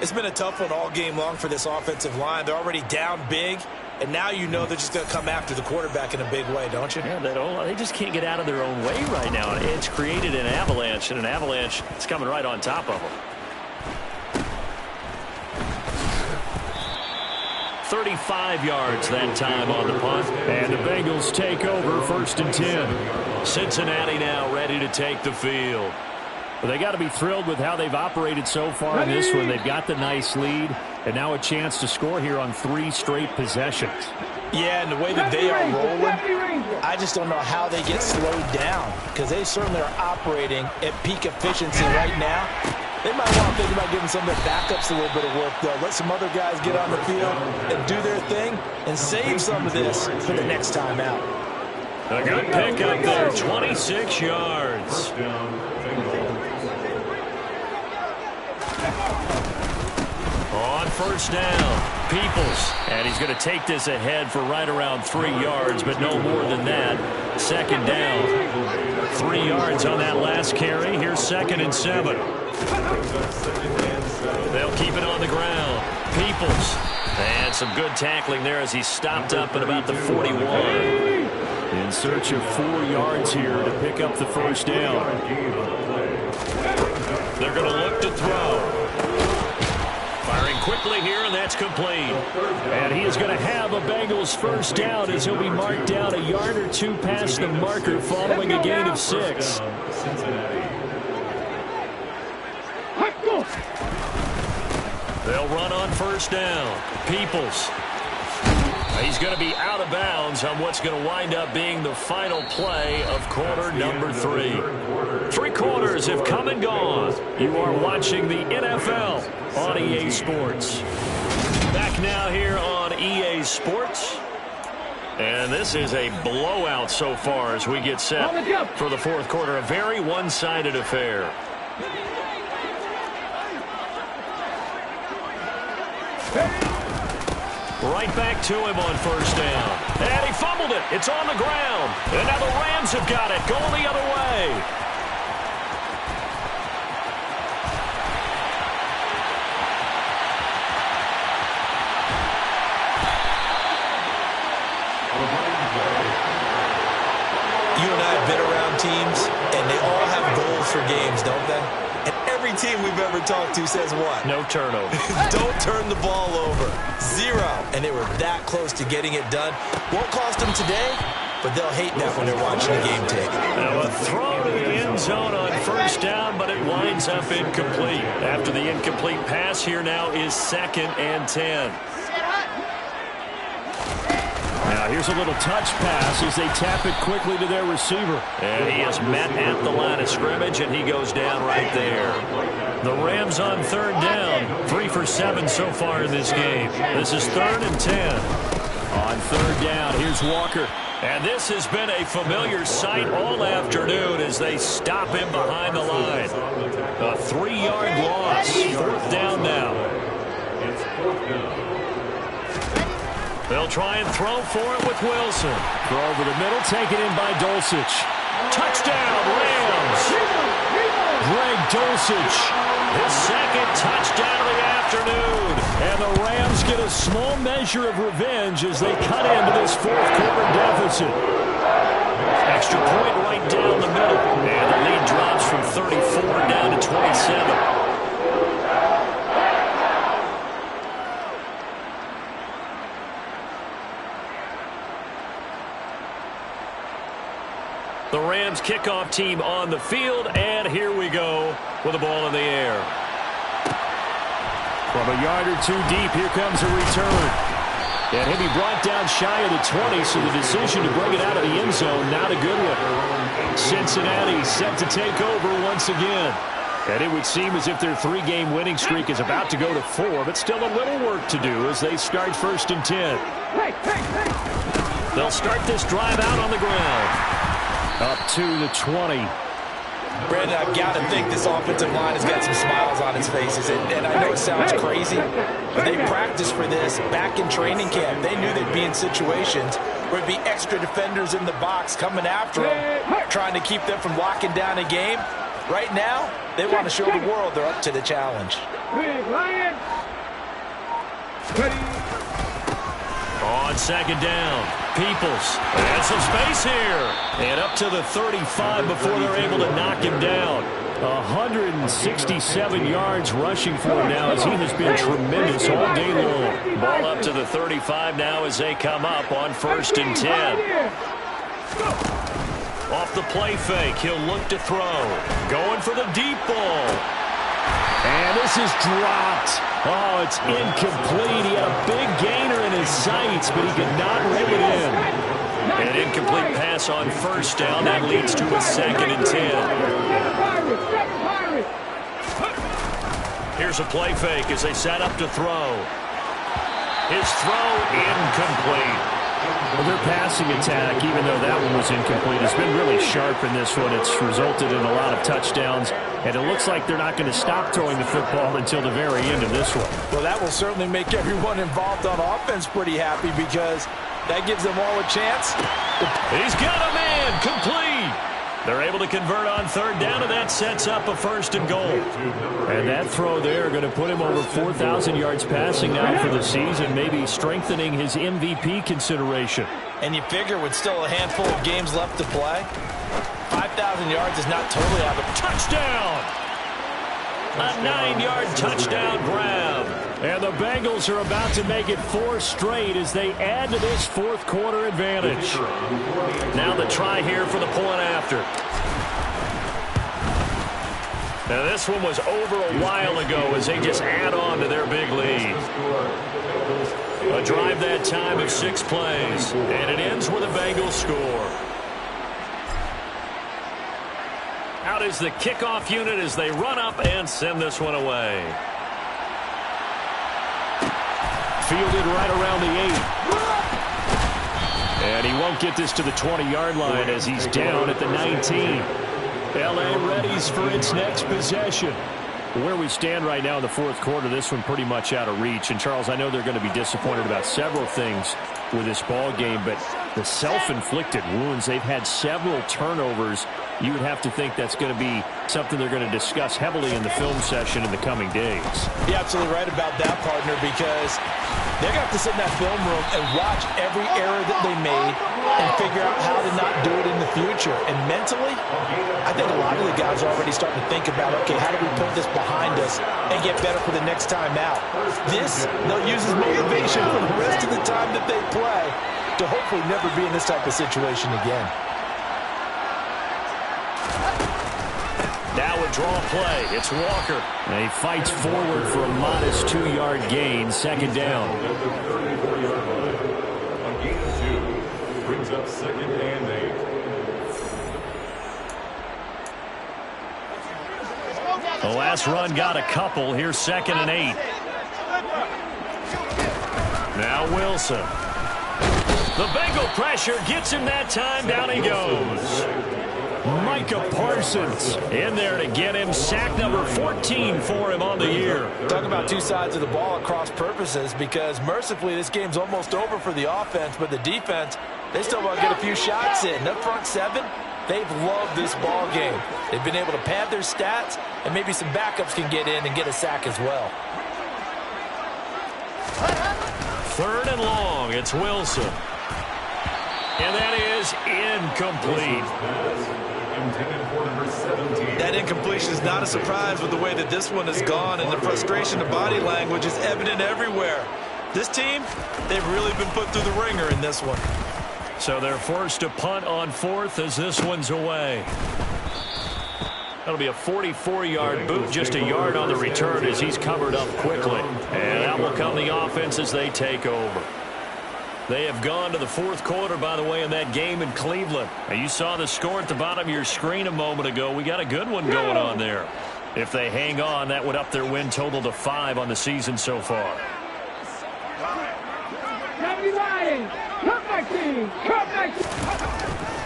It's been a tough one all game long for this offensive line. They're already down big, and now you know they're just going to come after the quarterback in a big way, don't you? Yeah, they just can't get out of their own way right now. It's created an avalanche, and an avalanche is coming right on top of them. 35 yards that time on the punt. And the Bengals take over 1st and 10. Cincinnati now ready to take the field. Well, they got to be thrilled with how they've operated so far in this one. They've got the nice lead, and now a chance to score here on 3 straight possessions. Yeah, and the way that they are rolling, I just don't know how they get slowed down, because they certainly are operating at peak efficiency right now. They might want to think about giving some of their backups a little bit of work, though. Let some other guys get on the field and do their thing and save some of this for the next time out. A good pick up there, 26 yards. On 1st down, Peoples. And he's going to take this ahead for right around 3 yards, but no more than that. 2nd down. 3 yards on that last carry. Here's 2nd and 7. They'll keep it on the ground. Peoples. And some good tackling there as he stopped up at about the 41. In search of 4 yards here to pick up the 1st down. They're going to look to throw. Firing quickly here, and that's complete. And he is going to have a Bengals 1st down as he'll be marked down a yard or 2 past the marker following a gain of 6. They'll run on 1st down. Peoples. He's going to be out of bounds on what's going to wind up being the final play of quarter number 3. 3 quarters have come and gone. You are watching the NFL on EA Sports. Back now here on EA Sports. And this is a blowout so far as we get set for the 4th quarter. A very one-sided affair. Right back to him on 1st down. And he fumbled it. It's on the ground. And now the Rams have got it. Going the other way. You and I have been around teams, and they all have goals for games, don't they? And every team we've ever talked to says what? No turnover. Don't turn the ball over. 0. And they were that close to getting it done. Won't cost them today, but they'll hate that when they're watching the game tape. Now a throw to the end zone on first down, but it winds up incomplete. After the incomplete pass, here now is 2nd and 10. Now here's a little touch pass as they tap it quickly to their receiver. And he is met at the line of scrimmage, and he goes down right there. The Rams on 3rd down, 3 for 7 so far in this game. This is 3rd and 10. On 3rd down, here's Walker. And this has been a familiar sight all afternoon as they stop him behind the line. A 3-yard loss, 4th down now. They'll try and throw for it with Wilson. Throw over the middle, taken in by Dulcich. Touchdown, Rams! Greg Dulcich, his 2nd touchdown of the afternoon. And the Rams get a small measure of revenge as they cut into this 4th quarter deficit. Extra point right down the middle. And the lead drops from 34 down to 27. The Rams kickoff team on the field, and here we go with the ball in the air. From a yard or 2 deep, here comes a return. And he'll be brought down shy of the 20, so the decision to bring it out of the end zone, not a good one. Cincinnati set to take over once again. And it would seem as if their 3-game winning streak is about to go to 4, but still a little work to do as they start 1st and 10. They'll start this drive out on the ground. Up to the 20. Brandon, I've got to think this offensive line has got some smiles on its faces. And I know it sounds crazy, but they practiced for this back in training camp. They knew they'd be in situations where it'd be extra defenders in the box coming after them, trying to keep them from locking down a game. Right now, they want to show the world they're up to the challenge. On 2nd down, Peoples, and some space here. And up to the 35 before they're able to knock him down. 167 yards rushing for him now as he has been tremendous all day long. Ball up to the 35 now as they come up on 1st and 10. Off the play fake, he'll look to throw. Going for the deep ball. And this is dropped. Oh, it's incomplete. He had a big gainer in his sights, but he could not reel it in. An incomplete pass on 1st down. That leads to a 2nd and 10. Here's a play fake as they set up to throw. His throw incomplete. Well, their passing attack, even though that one was incomplete, has been really sharp in this one. It's resulted in a lot of touchdowns, and it looks like they're not going to stop throwing the football until the very end of this one. Well, that will certainly make everyone involved on offense pretty happy because that gives them all a chance. He's got a man, complete. They're able to convert on 3rd down, and that sets up a 1st and goal. And that throw there going to put him over 4,000 yards passing now for the season, maybe strengthening his MVP consideration. And you figure with still a handful of games left to play, 5,000 yards is not totally out of it. Touchdown! A 9-yard touchdown grab. And the Bengals are about to make it 4 straight as they add to this 4th quarter advantage. Now the try here for the point after. Now this one was over a while ago as they just add on to their big lead. A drive that time of 6 plays. And it ends with a Bengals score. Out is the kickoff unit as they run up and send this one away. Fielded right around the 8. And he won't get this to the 20-yard line as he's down at the 19. L.A. readies for its next possession. Where we stand right now in the 4th quarter, this one pretty much out of reach. And, Charles, I know they're going to be disappointed about several things with this ball game, but the self-inflicted wounds, they've had several turnovers. You would have to think that's going to be something they're going to discuss heavily in the film session in the coming days. You're absolutely right about that, partner, because they're going to have to sit in that film room and watch every error that they made and figure out how to not do it in the future. And mentally, I think a lot of the guys are already starting to think about, okay, how do we put this behind us and get better for the next time out? This, they'll use as motivation for the rest of the time that they play. to hopefully never be in this type of situation again. Now a draw play. It's Walker. And he fights forward for a modest 2-yard gain. Second down. Brings up 2nd and 8. The last run got a couple. Here's 2nd and 8. Now Wilson. The Bengal pressure gets him that time. Down he goes. Micah Parsons in there to get him. Sack number 14 for him on the year. Talk about two sides of the ball at cross purposes, because mercifully this game's almost over for the offense, but the defense, they still want to get a few shots in. That front seven, they've loved this ball game. They've been able to pad their stats, and maybe some backups can get in and get a sack as well. 3rd and long. It's Wilson. And that is incomplete. That incompletion is not a surprise with the way that this one has gone, and the frustration of body language is evident everywhere. This team, they've really been put through the ringer in this one. So they're forced to punt on 4th as this one's away. That'll be a 44-yard boot, just a yard on the return as he's covered up quickly. And out will come the offense as they take over. They have gone to the 4th quarter, by the way, in that game in Cleveland. And you saw the score at the bottom of your screen a moment ago. We got a good one going on there. If they hang on, that would up their win total to 5 on the season so far.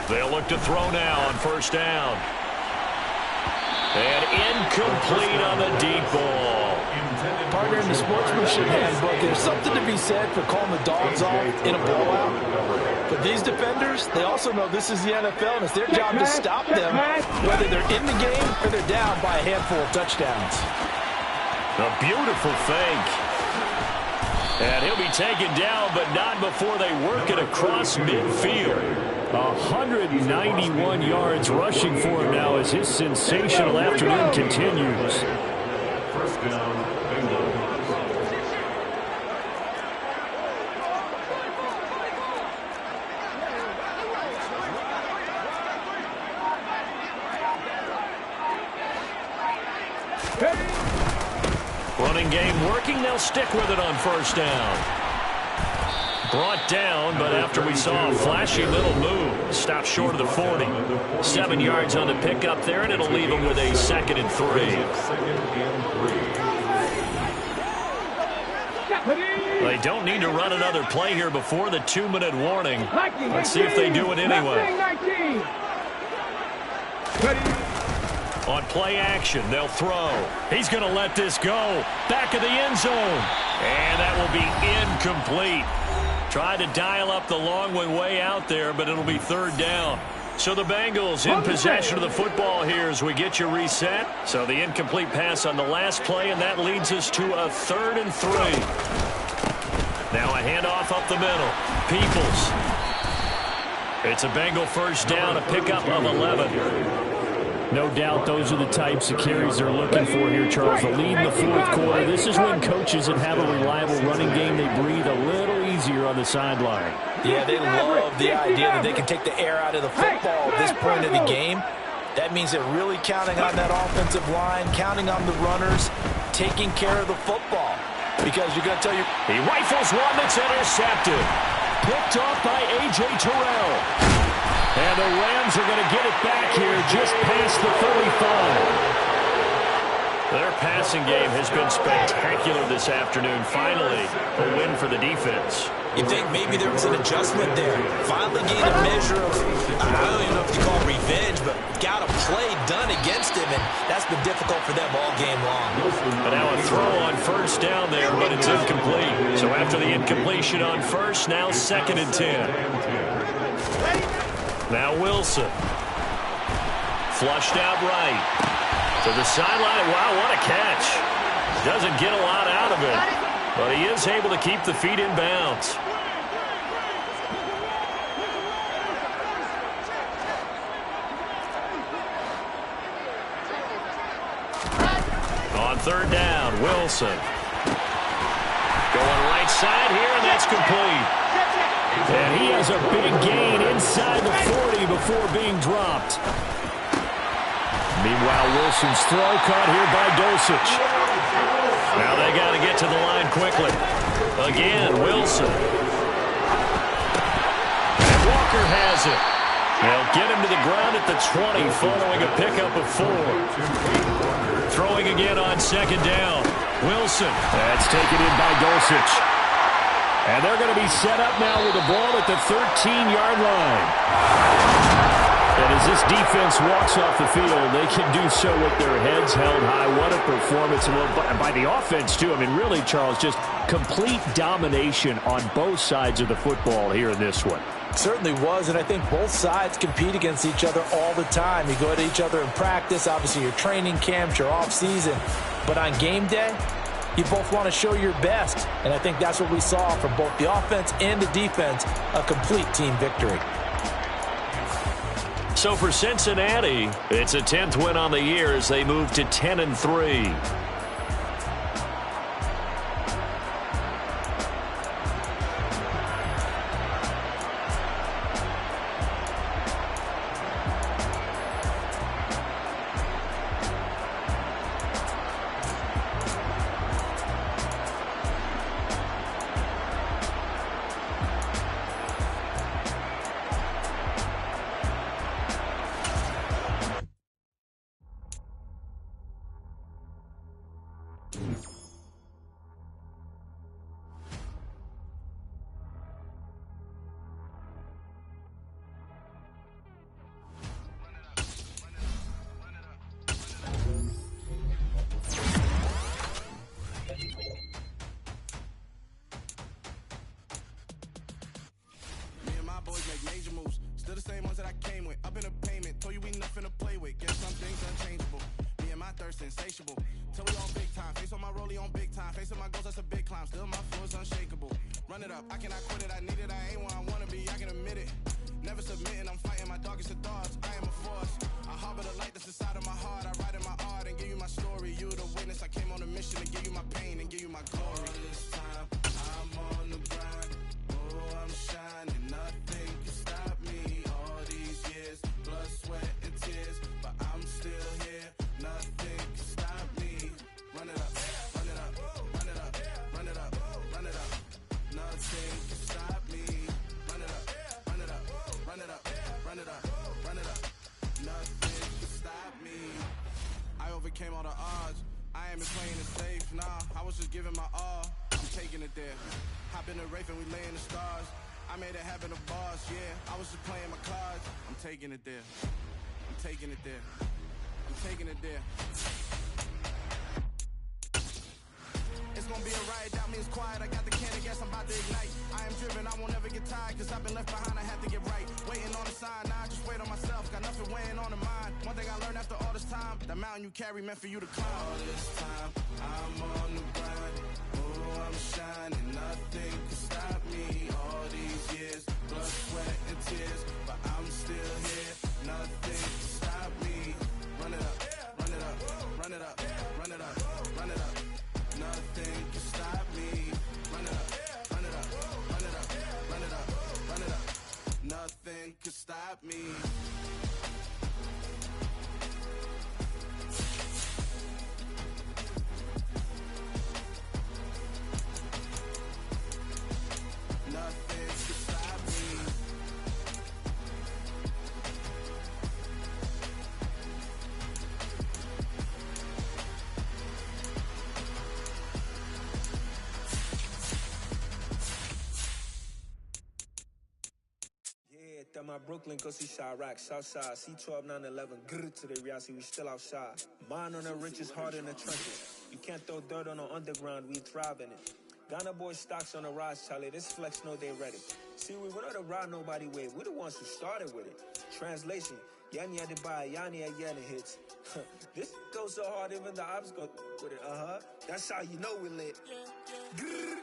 They'll look to throw now on 1st down. And incomplete on the deep ball. Partner, in the sportsmanship handbook, there's something to be said for calling the dogs off in a blowout. But these defenders, they also know this is the NFL, and it's their job to stop them, whether they're in the game or they're down by a handful of touchdowns. A beautiful fake. And he'll be taken down, but not before they work it across midfield. 191 yards rushing for him now as his sensational afternoon continues. 1st down, Bengals. Running game working. They'll stick with it on 1st down. Brought down, but after we saw a flashy little move, stopped short of the 40. 7 yards on the pickup there, and it'll leave him with a 2nd and 3. They don't need to run another play here before the 2-minute warning. Let's see if they do it anyway. On play action, they'll throw. He's going to let this go. Back of the end zone. And that will be incomplete. Tried to dial up the long one way out there, but it'll be 3rd down. So the Bengals in possession of the football here as we get you reset. So the incomplete pass on the last play, and that leads us to a 3rd and 3. Now a handoff up the middle. Peoples. It's a Bengal 1st down, a pickup of 11. No doubt those are the types of carries they're looking for here, Charles. The lead in the 4th quarter. This is when coaches that have a reliable running game, they breathe a little easier on the sideline. Yeah, they love the idea that they can take the air out of the football at this point of the game. That means they're really counting on that offensive line, counting on the runners, taking care of the football. Because you're going to tell you... He rifles one that's intercepted. Picked off by A.J. Terrell. And the Rams are going to get it back here just past the 35. Their passing game has been spectacular this afternoon. Finally, a win for the defense. You think maybe there was an adjustment there. Finally gained a measure of, I don't even know if you call it revenge, but got a play done against him, and that's been difficult for them all game long. But now a throw on 1st down there, but it's incomplete. So after the incompletion on 1st, now 2nd and 10. Now Wilson. Flushed out right. To the sideline. Wow, what a catch. Doesn't get a lot out of it, but he is able to keep the feet in bounds. On 3rd down, Wilson. Going right side here, and that's complete. And he has a big gain inside the 40 before being dropped. Meanwhile, Wilson's throw caught here by Dulcich. Now they got to get to the line quickly. Again, Wilson. And Walker has it. They'll get him to the ground at the 20 following a pickup of 4. Throwing again on second down. Wilson. That's taken in by Dulcich. And they're going to be set up now with the ball at the 13-yard line. And as this defense walks off the field, they can do so with their heads held high. What a performance. And by the offense, too. I mean, really, Charles, just complete domination on both sides of the football here in this one. Certainly was, and I think both sides compete against each other all the time. You go at each other in practice, obviously your training camps, your off-season. But on game day, you both want to show your best. And I think that's what we saw for both the offense and the defense, a complete team victory. So for Cincinnati, it's a 10th win on the year as they move to 10-3. Insatiable. Till we on big time. Face on my rollie on big time. Facing my goals, that's a big climb. Still my flow is unshakable. Run it up, I cannot quit it. I need it, I ain't where I wanna be, I can admit it. Never submitting, I'm fighting my darkest of thoughts. I am a force. I harbor the light that's inside of my heart. I write in my art and give you my story. You the witness, I came on a mission to give you my pain and give you my glory. All this time, I'm on the grind. Oh, I'm shining, nothing can stop me. All these years, blood, sweat, and tears. But I'm still here, nothing can stop me. Run it up, run it up, run it up, run it up, run it up. Nothing can stop me. Run it up, run it up, run it up, run it up, run it up. Nothing can stop me. I overcame all the odds. I ain't been playing it safe, nah. I was just giving my all. I'm taking it there. Hop in the Wraith and we lay in the stars. I made it happen, the boss, yeah. I was just playing my cards. I'm taking it there. I'm taking it there. I'm taking it there. It's gonna be a riot, doubt me it's quiet. I got the can of gas, I'm about to ignite. I am driven, I won't ever get tired. Cause I've been left behind, I have to get right. Waiting on the sign, now I just wait on myself. Got nothing weighing on the mind. One thing I learned after all this time, the mountain you carry meant for you to climb. All this time, I'm on the grind. Oh, I'm shining, nothing can stop me. All these years, blood, sweat, and tears. But I'm still here, nothing can stop me. Run it up, run it up, run it up, run it up, run it up. Nothing can stop me. Run it up, run it up, run it up, run it up, run it up. Nothing can stop me. Nothing can stop me. That my Brooklyn, go see Chirac, Southside, C12, 911, grrr to the reality, we still outside. Mine on the richest, heart in the trenches. You can't throw dirt on the underground, we thrive in it. Ghana boy stocks on the rise, Charlie, this flex know they ready. See, we were not the ride nobody with, we the ones who started with it. Translation, Yani had to buy, Yani had Yana hits. This goes so hard, even the ops go with it, That's how you know we lit. Grrr,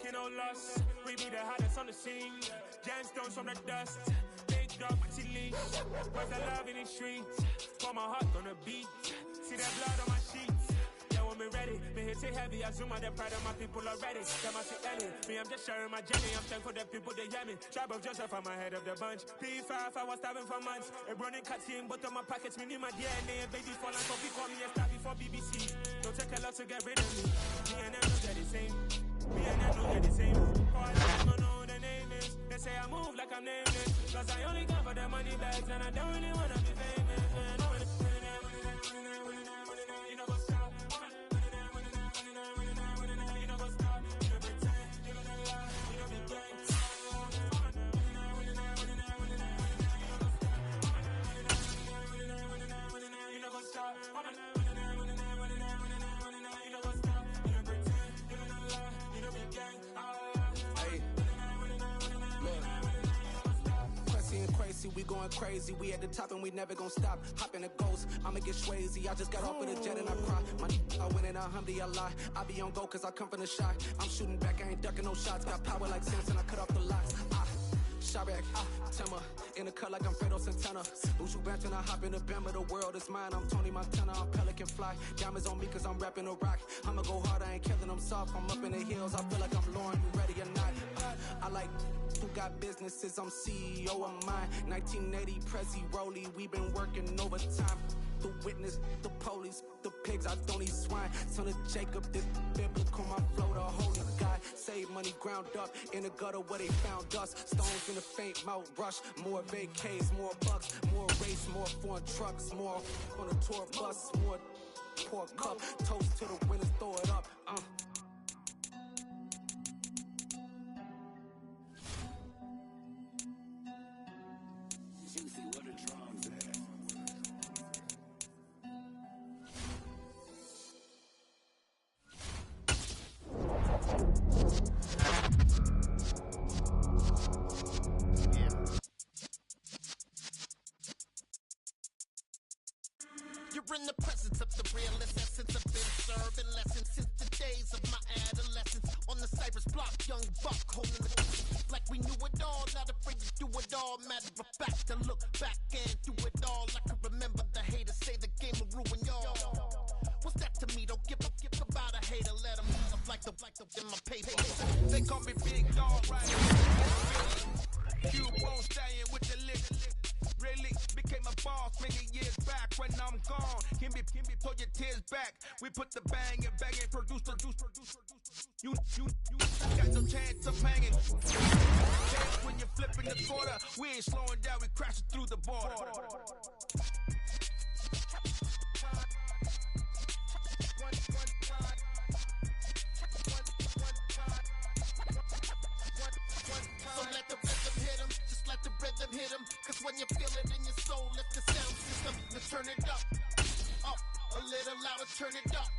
taking no loss. We be the hottest on the scene. Gemstones from the dust. Big dog, but she leash. Where's the love in the streets? Pour my heart on the beat. See that blood on my sheets. Yeah, when me ready, me hit it heavy. I zoom out the pride of my people already. Them I see Ellie. Me, I'm just sharing my journey. I'm thankful for the people they hear me. Tribe of Joseph, I'm ahead of the bunch. P5, I was starving for months. A running cut team, but on my pockets, me need my DNA. Baby fall like coffee, call me a star before BBC. Don't take a lot to get rid of me. Me and them know they're the same. Me and them know they're the same. For I don't know who the name is. They say I move like I'm nameless. Cause I only come for the money bags and I don't really wanna be famous. You know what's up? You know what's up? You know pretend. You know the lie. You know the game. You know what's up? Crazy, we going crazy. We at the top and we never gonna stop. Hop in a ghost, I'ma get swayzy. I just got off with a jet and I cry. I went in a Humvee, I lie. I be on go cause I come from the shot. I'm shooting back, I ain't ducking no shots. Got power like Samson, I cut off the locks. Sharek, Timmer, in the cut like I'm Fredo Santana. Uju Banton, I hop in the Bama, the world is mine. I'm Tony Montana, I'm Pelican Fly. Diamonds on me cause I'm rapping a rock. I'ma go hard, I ain't killing them soft. I'm up in the hills, I feel like I'm Lauren, you ready or not? I like who got businesses, I'm CEO of mine. 1980 Prezi Rolly, we been working overtime. The witness, the police, the pigs, I don't eat swine. Son of Jacob, this biblical, my flow, the holy God. Save money ground up in the gutter where they found us. Stones in the faint mouth rush. More vacays, more bucks, more race, more foreign trucks, more on a tour bus, more pork cup. Toast to the winners, throw it up. Juicy, what a drums at. You're in the presence of the realest essence. I've been serving lessons since the days of my adolescence. On the Cypress block, young buck holding the like we knew it all, not afraid to do it all. Matter of fact, to look back and do it all. I can remember the haters say the game will ruin y'all. What's that to me? Don't give about a hater. Let them up like the in my paper. They call me Big Dog, right? You won't stay in with the lick. Really became a boss many years back. When I'm gone, can be pull your tears back. We put the bang and produce. You got no chance of hanging. When you're flipping the quarter, we ain't slowing down, we crashing through the border. So let the rhythm hit him, just let the rhythm hit him. Cause when you feel it in your soul, let the sound system, let's turn it up, a little louder, turn it up,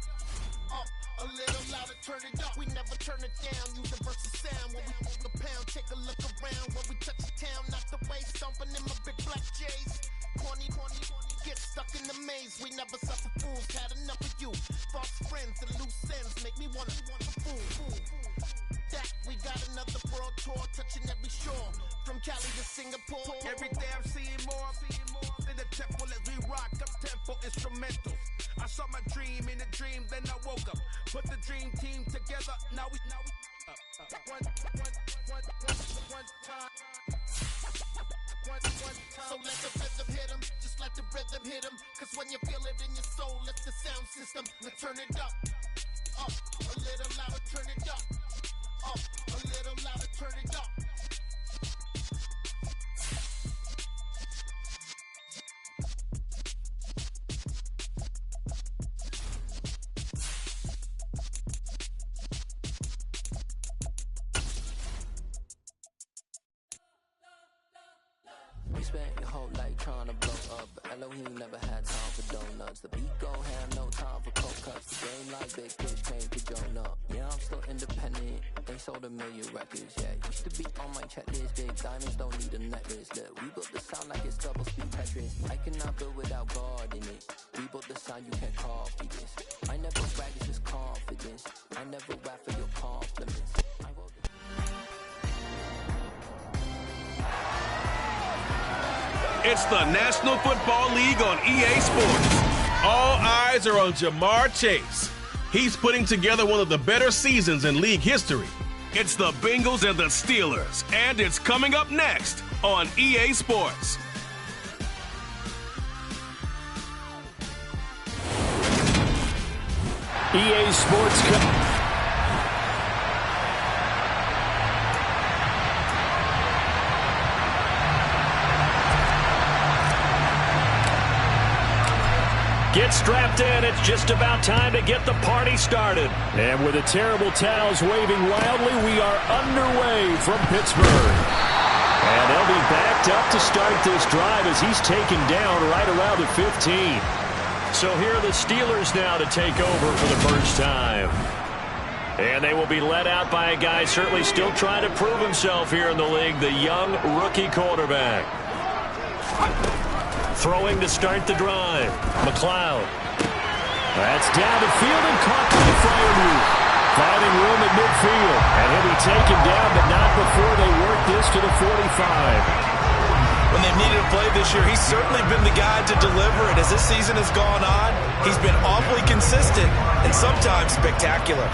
a little louder, turn it up. We never turn it down, universal sound. When we move the pound, take a look around. When we touch the town, not the way, stomping in my big black J's. Corny, get stuck in the maze. We never suffer fools, had enough of you. False friends and loose ends make me wanna fool. That we got another world tour, touching every shore, from Cali to Singapore. Every day I'm seeing more in the temple as we rock up tempo instrumentals. I saw my dream in a dream, then I woke up. Put the dream team together. Now we one time. So let the rhythm hit him, just let the rhythm hit him. Cause when you feel it in your soul, it's the sound system. Let's turn it up, a little louder, turn it up, a little louder, turn it up. You spent your whole life trying to blow up, but Elohim never had time for donuts. The beat gon' have no time for cold cuts. The game like Big Fish came to join up. Yeah, I'm still independent. They sold 1 million records, yeah. Used to be on my checklist. Big diamonds don't need a necklace. Look, we built the sound like it's double speed Tetris. I cannot build without God in it. We built the sound, you can't copy this. I never brag, it's just confidence. I never rap for your compliments. I wrote It's the National Football League on EA Sports. All eyes are on Jamar Chase. He's putting together one of the better seasons in league history. It's the Bengals and the Steelers, and it's coming up next on EA Sports. EA Sports. Get strapped in. It's just about time to get the party started. And with the terrible towels waving wildly, we are underway from Pittsburgh. And they'll be backed up to start this drive as he's taken down right around the 15. So here are the Steelers now to take over for the first time. And they will be led out by a guy certainly still trying to prove himself here in the league, the young rookie quarterback. Throwing to start the drive. McLeod. That's down the field and caught by Freiermuth. Finding room at midfield. And he'll be taken down, but not before they work this to the 45. When they've needed a play this year, he's certainly been the guy to deliver it. As this season has gone on, he's been awfully consistent and sometimes spectacular.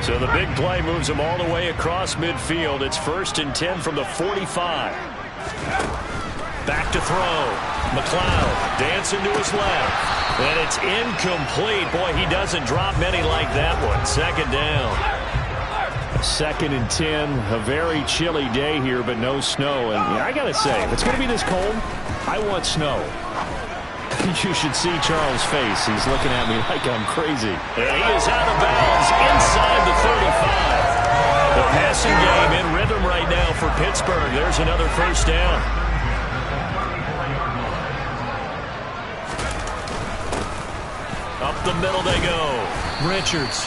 So the big play moves him all the way across midfield. It's 1st and 10 from the 45. Back to throw. McLeod dancing to his left. And it's incomplete. Boy, he doesn't drop many like that one. 2nd down. 2nd and 10. A very chilly day here, but no snow. And I got to say, if it's going to be this cold, I want snow. You should see Charles' face. He's looking at me like I'm crazy. And he is out of bounds inside the 35. The passing game in rhythm right now for Pittsburgh. There's another 1st down. Up the middle they go. Richards.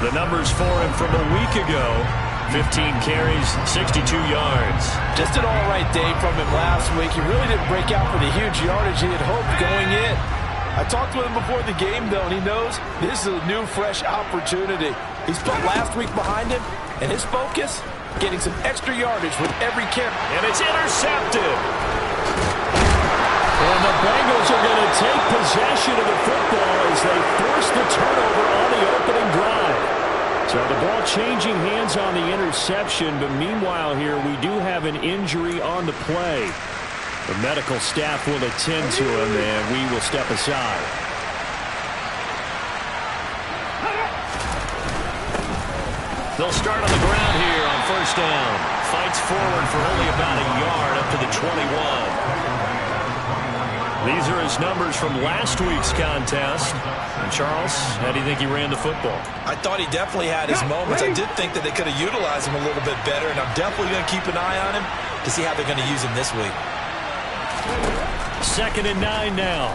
The numbers for him from a week ago. 15 carries, 62 yards. Just an all-right day from him last week. He really didn't break out for the huge yardage he had hoped going in. I talked with him before the game, though, and he knows this is a new, fresh opportunity. He's put last week behind him, and his focus, getting some extra yardage with every carry. And it's intercepted. And the Bengals are going to take possession of the football as they force the turnover on the opening drive. So the ball changing hands on the interception, but meanwhile here we do have an injury on the play. The medical staff will attend to him, and we will step aside. They'll start on the ground here on 1st down. Fights forward for only about a yard up to the 21. These are his numbers from last week's contest. And Charles, how do you think he ran the football? I thought he definitely had his moments. I did think that they could have utilized him a little bit better, and I'm definitely going to keep an eye on him to see how they're going to use him this week. 2nd and 9 now.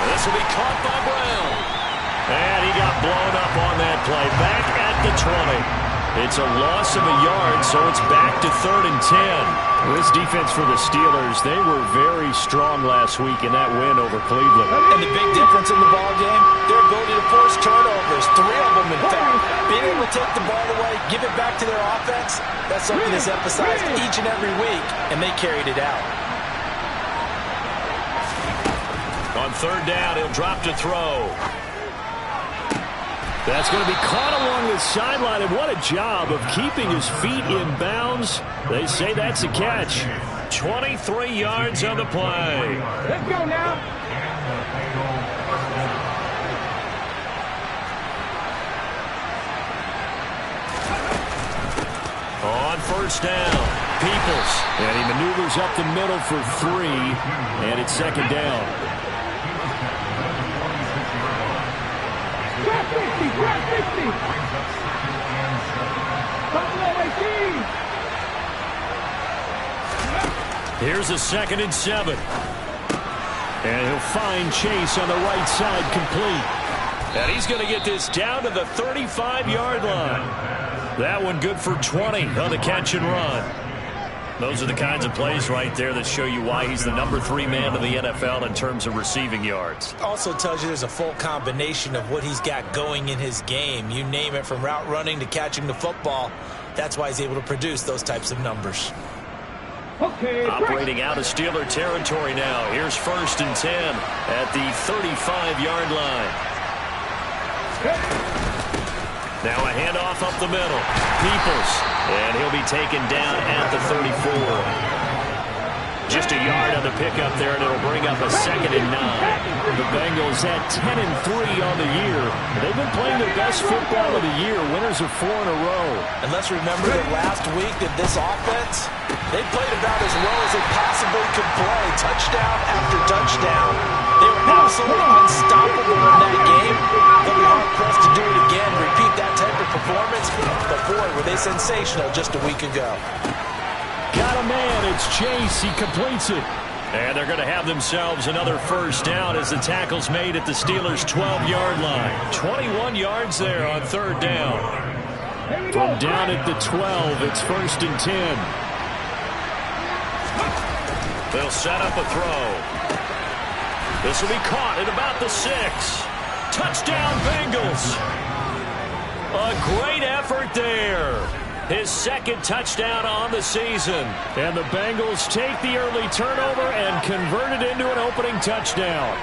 This will be caught by Brown. And he got blown up on that play. Back at the 20. It's a loss of a yard, so it's back to 3rd and 10. This defense for the Steelers, they were very strong last week in that win over Cleveland. And the big difference in the ball game, their ability to force turnovers, 3 of them in fact. Being able to take the ball away, give it back to their offense, that's something that's emphasized each and every week, and they carried it out. On 3rd down, he'll drop to throw. That's going to be caught along the sideline, and what a job of keeping his feet in bounds. They say that's a catch. 23 yards on the play. Let's go now. On 1st down, Peoples. And he maneuvers up the middle for 3, and it's 2nd down. Grab 60, grab 60. Here's a 2nd and 7. And he'll find Chase on the right side complete. And he's going to get this down to the 35-yard line. That one good for 20 on the catch and run. Those are the kinds of plays right there that show you why he's the number 3 man in the NFL in terms of receiving yards. Also tells you there's a full combination of what he's got going in his game. You name it, from route running to catching the football. That's why he's able to produce those types of numbers. Okay, operating out of Steeler territory now. Here's 1st and 10 at the 35-yard line. Now a handoff up the middle. Peoples. And he'll be taken down at the 34. Just a yard on the pickup there, and it'll bring up a 2nd and 9. The Bengals at 10-3 on the year. They've been playing their best football of the year. Winners of 4 in a row. And let's remember that last week that this offense, they played about as well as they possibly could play. Touchdown after touchdown. They were absolutely unstoppable in that game. They'll be hard-pressed to do it again, repeat that type of performance. But boy, were they sensational just a week ago. Got a man. It's Chase. He completes it. And they're going to have themselves another 1st down as the tackle's made at the Steelers' 12-yard line. 21 yards there on 3rd down. From down at the 12, it's 1st and 10. They'll set up a throw. This will be caught at about the 6. Touchdown, Bengals. A great effort there. His 2nd touchdown on the season. And the Bengals take the early turnover and convert it into an opening touchdown.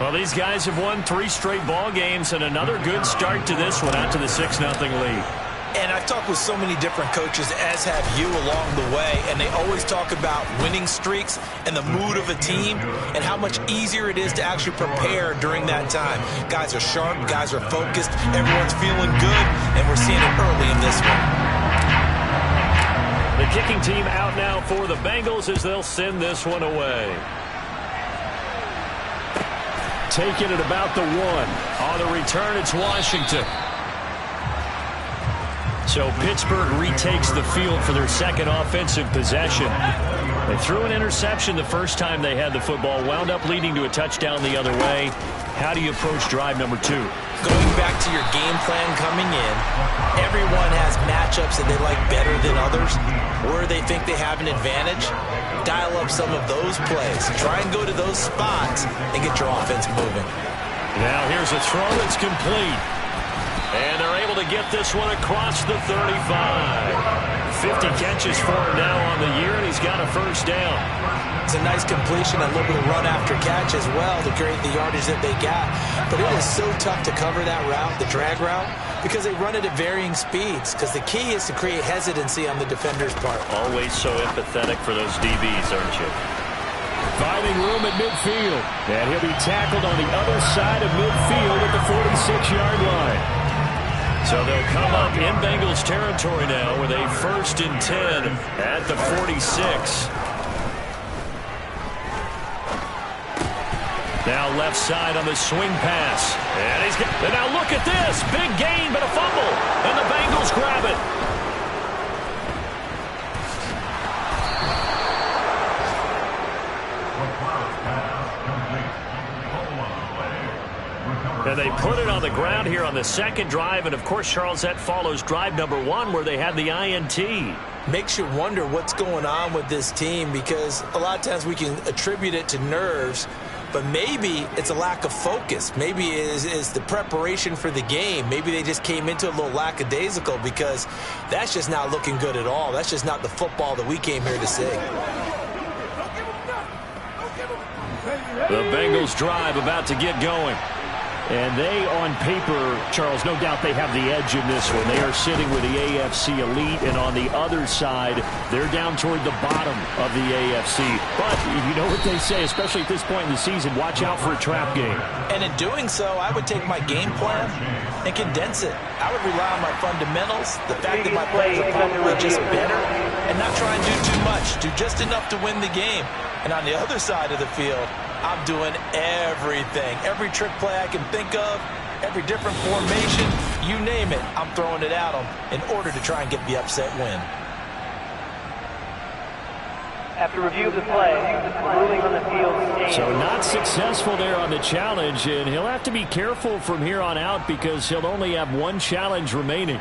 Well, these guys have won 3 straight ball games, and another good start to this one out to the 6-0 lead. And I've talked with so many different coaches, as have you, along the way, and they always talk about winning streaks and the mood of a team and how much easier it is to actually prepare during that time. Guys are sharp, guys are focused, everyone's feeling good, and we're seeing it early in this one. The kicking team out now for the Bengals as they'll send this one away. Taking it about the 1. On the return, it's Washington. So Pittsburgh retakes the field for their 2nd offensive possession. They threw an interception the first time they had the football, wound up leading to a touchdown the other way. How do you approach drive number 2? Going back to your game plan coming in, everyone has matchups that they like better than others, where they think they have an advantage. Dial up some of those plays. Try and go to those spots and get your offense moving. Now here's a throw that's complete. And they're able to get this one across the 35. 50 catches for him now on the year, and he's got a 1st down. It's a nice completion, a little bit of run after catch as well to create the yardage that they got. But it is so tough to cover that route, the drag route, because they run it at varying speeds. Because the key is to create hesitancy on the defender's part. Always so empathetic for those DBs, aren't you? Finding room at midfield. And he'll be tackled on the other side of midfield at the 46-yard line. So they'll come up in Bengals territory now with a 1st and 10 at the 46. Now left side on the swing pass. And now look at this. Big gain, but a fumble. And the Bengals grab it. And they put it on the ground here on the 2nd drive. And, of course, Charles, that follows drive number 1 where they had the INT. Makes you wonder what's going on with this team, because a lot of times we can attribute it to nerves, but maybe it's a lack of focus. Maybe it is the preparation for the game. Maybe they just came into a little lackadaisical, because that's just not looking good at all. That's just not the football that we came here to see. The Bengals drive about to get going. And they, on paper, Charles, no doubt they have the edge in this one. They are sitting with the AFC elite, and on the other side, they're down toward the bottom of the AFC. But you know what they say, especially at this point in the season, watch out for a trap game. And in doing so, I would take my game plan and condense it. I would rely on my fundamentals, the fact that my players are probably just better, and not try and do too much. Do just enough to win the game. And on the other side of the field, I'm doing everything. Every trick play I can think of, every different formation, you name it, I'm throwing it at them in order to try and get the upset win. After review of the play, the ruling on the field stands. So not successful there on the challenge, and he'll have to be careful from here on out because he'll only have one challenge remaining.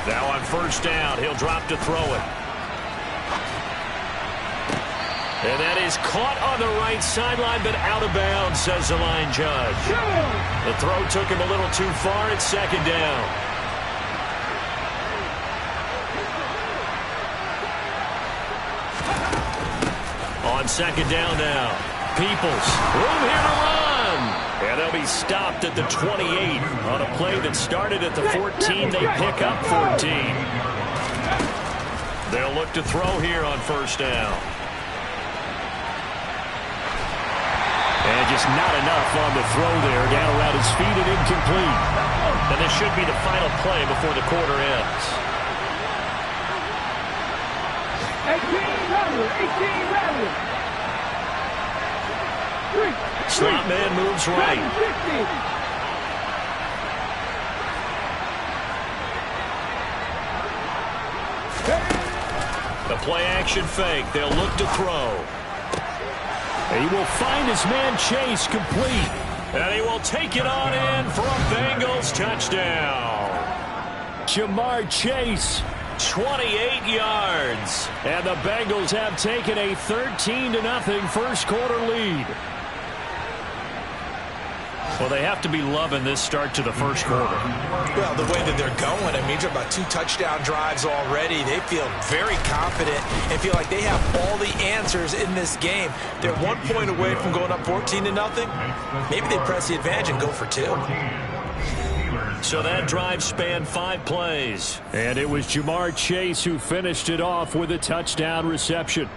Now on first down, he'll drop to throw it. And that is caught on the right sideline, but out of bounds, says the line judge. The throw took him a little too far. It's second down. On second down now. Peoples, room here to run. And they'll be stopped at the 28 on a play that started at the 14. They pick up 14. They'll look to throw here on first down. And just not enough on the throw there. Down around his feet and incomplete. And this should be the final play before the quarter ends. 18 rather. Slot man moves right. The play action fake. They'll look to throw. And he will find his man Chase complete. And he will take it on in for a Bengals touchdown. Jamar Chase, 28 yards. And the Bengals have taken a 13-0 first quarter lead. Well, they have to be loving this start to the first quarter. Well, the way that they're going, I mean, you're about 2 touchdown drives already. They feel very confident and feel like they have all the answers in this game. They're 1 point away from going up 14-0. Maybe they press the advantage and go for 2. So that drive spanned 5 plays. And it was Jamar Chase who finished it off with a touchdown reception.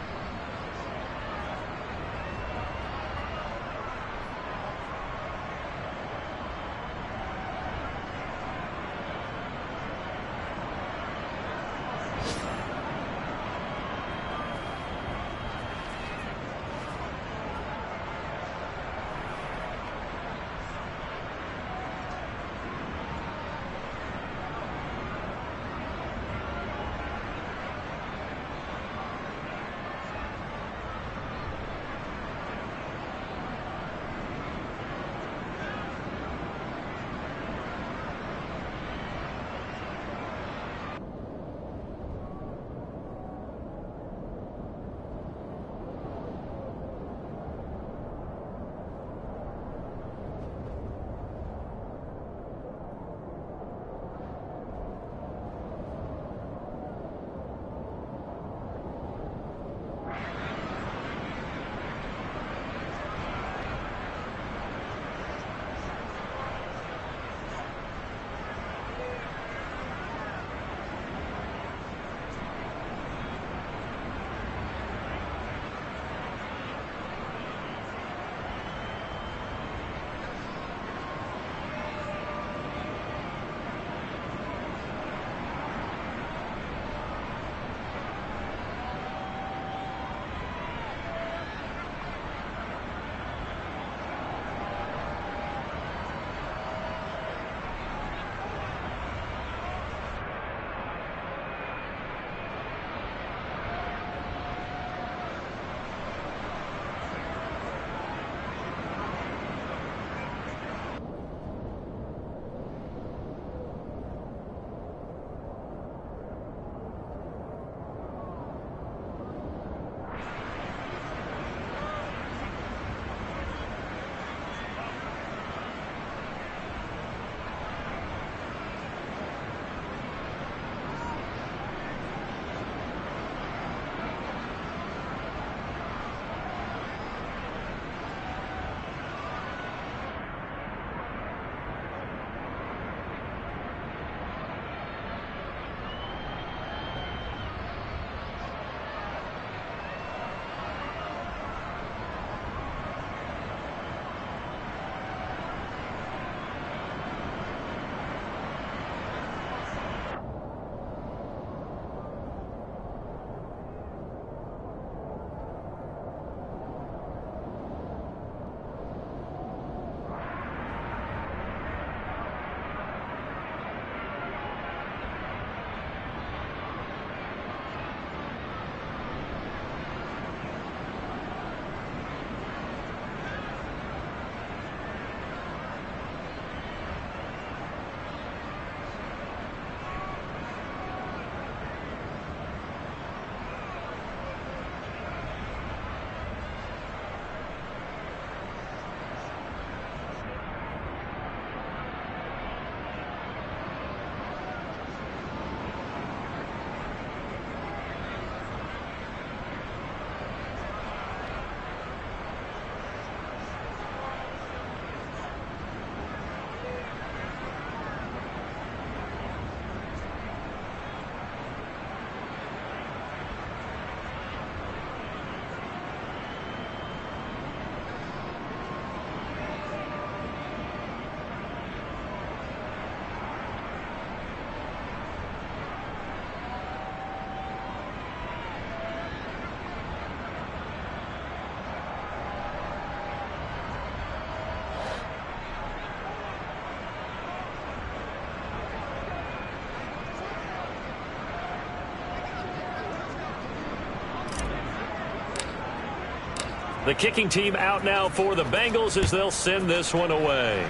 The kicking team out now for the Bengals as they'll send this one away.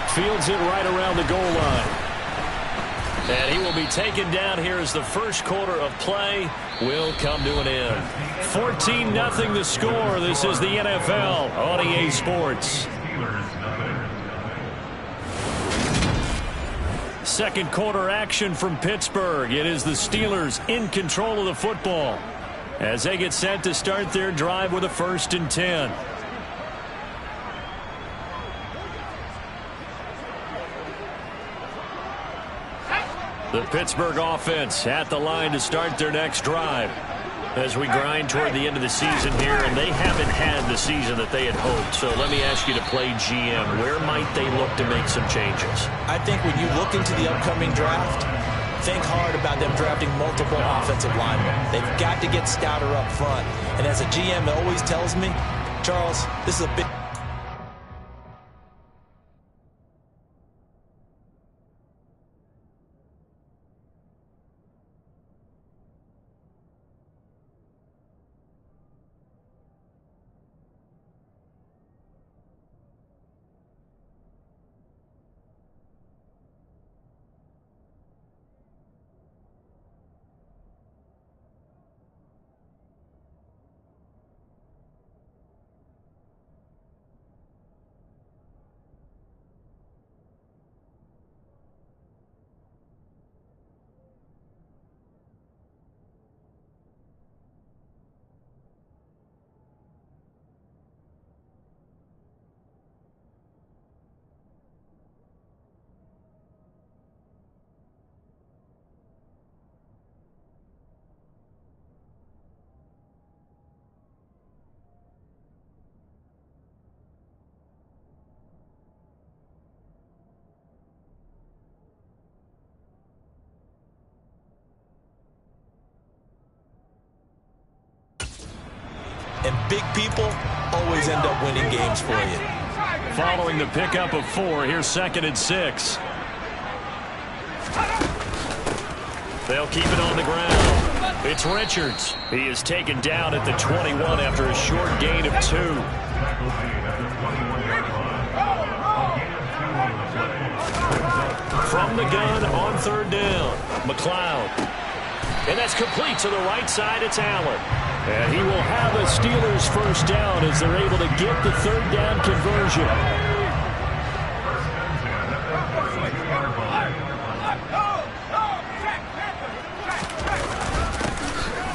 Fields it right around the goal line. And he will be taken down here as the first quarter of play will come to an end. 14-0 the score. This is the NFL on EA Sports. Second quarter action from Pittsburgh. It is the Steelers in control of the football as they get set to start their drive with a 1st and 10. The Pittsburgh offense at the line to start their next drive as we grind toward the end of the season here, and they haven't had the season that they had hoped. So let me ask you to play GM. Where might they look to make some changes? I think when you look into the upcoming draft, think hard about them drafting multiple offensive linemen. They've got to get stouter up front. And as a GM, it always tells me, Charles, this is a big... And big people always end up winning games for you. Following the pickup of 4, here's 2nd and 6. They'll keep it on the ground. It's Richards. He is taken down at the 21 after a short gain of 2. From the gun on 3rd down, McLeod. And that's complete to the right side. It's Allen. And he will have a Steelers 1st down as they're able to get the 3rd down conversion.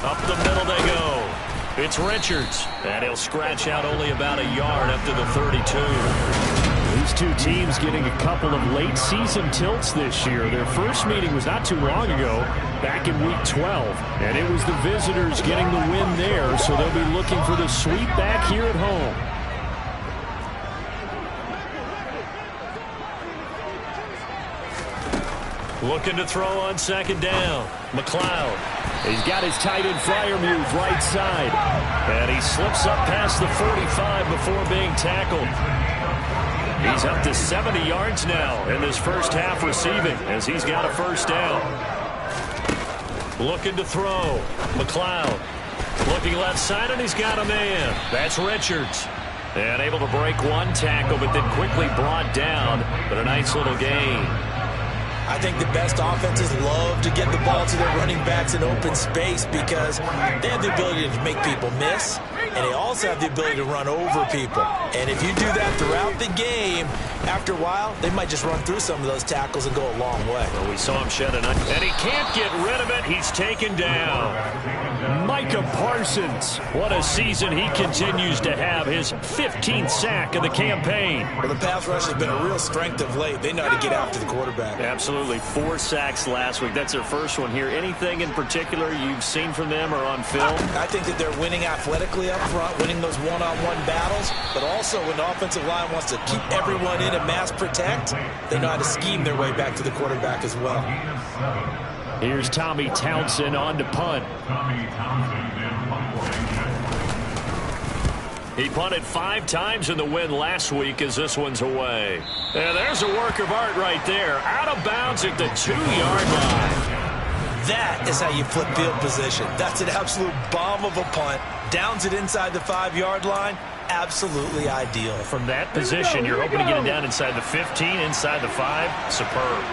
Up the middle they go. It's Richards. And he'll scratch out only about a yard up to the 32. These two teams getting a couple of late season tilts this year. Their first meeting was not too long ago, back in week 12. And it was the visitors getting the win there, so they'll be looking for the sweep back here at home. Looking to throw on 2nd down. McLeod. He's got his tight end flyer move right side. And he slips up past the 45 before being tackled. He's up to 70 yards now in this first half receiving as he's got a 1st down. Looking to throw. McLeod. Looking left side, and he's got a man. That's Richards. And able to break one tackle, but then quickly brought down. But a nice little gain. I think the best offenses love to get the ball to their running backs in open space because they have the ability to make people miss, and they also have the ability to run over people. And if you do that throughout the game, after a while, they might just run through some of those tackles and go a long way. Well, we saw him shed an eye, and he can't get rid of it. He's taken down. Micah Parsons. What a season he continues to have. His 15th sack of the campaign. Well, the pass rush has been a real strength of late. They know how to get after the quarterback. Absolutely. 4 sacks last week. That's their first one here. Anything in particular you've seen from them or on film? I think that they're winning athletically up front, winning those one-on-one battles, but also when the offensive line wants to keep everyone in and mass protect, they know how to scheme their way back to the quarterback as well. Here's Tommy Townsend on to punt. He punted 5 times in the win last week as this one's away. And there's a work of art right there. Out of bounds at the 2-yard line. That is how you flip field position. That's an absolute bomb of a punt. Downs it inside the 5-yard line. Absolutely ideal. From that position, you're hoping to get it down inside the 15, inside the 5. Superb.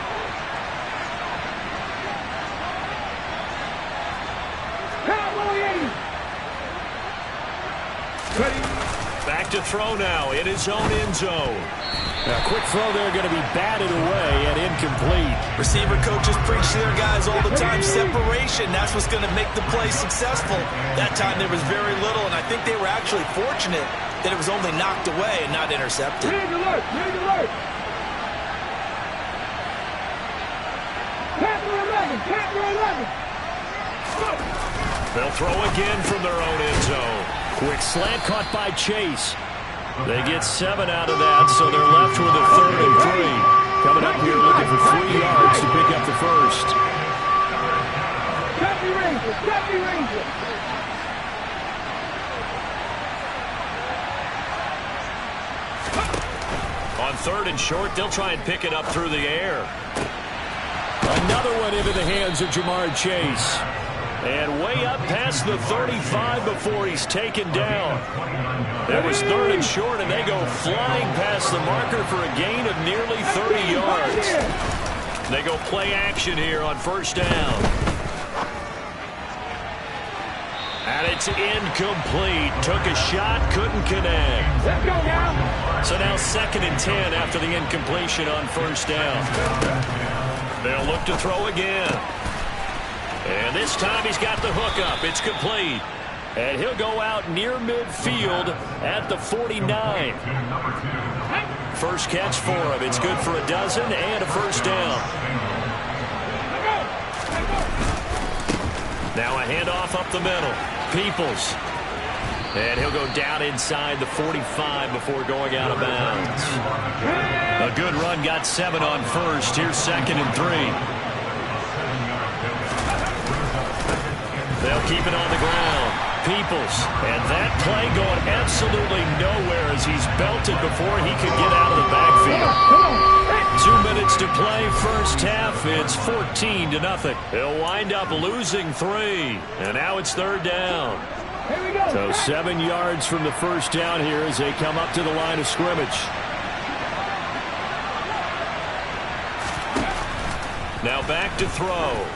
Back to throw now in his own end zone. Now, quick throw there, going to be batted away and incomplete. Receiver coaches preach to their guys all the time. Separation, that's what's going to make the play successful. That time there was very little, and I think they were actually fortunate that it was only knocked away and not intercepted. Rig alert! Rig alert! Panther 11! Panther 11! They'll throw again from their own end zone. Quick slant caught by Chase. They get 7 out of that, so they're left with a 3rd and 3. Coming up here looking for 3 yards to pick up the first. Copy Ranger! Copy Ranger! On 3rd and short, they'll try and pick it up through the air. Another one into the hands of Jamar Chase. And way up past the 35 before he's taken down. That was 3rd and short, and they go flying past the marker for a gain of nearly 30 yards. They go play action here on 1st down. And it's incomplete. Took a shot, couldn't connect. Let's go now. So now 2nd and 10 after the incompletion on 1st down. They'll look to throw again. And this time he's got the hook up. It's complete. And he'll go out near midfield at the 49. First catch for him. It's good for a dozen and a 1st down. Now a handoff up the middle. Peoples. And he'll go down inside the 45 before going out of bounds. A good run, got 7 on 1st. Here's 2nd and 3. They'll keep it on the ground. Peoples. And that play going absolutely nowhere as he's belted before he could get out of the backfield. 2 minutes to play, 1st half. It's 14-0. He'll wind up losing 3. And now it's 3rd down. So 7 yards from the 1st down here as they come up to the line of scrimmage. Now back to throw.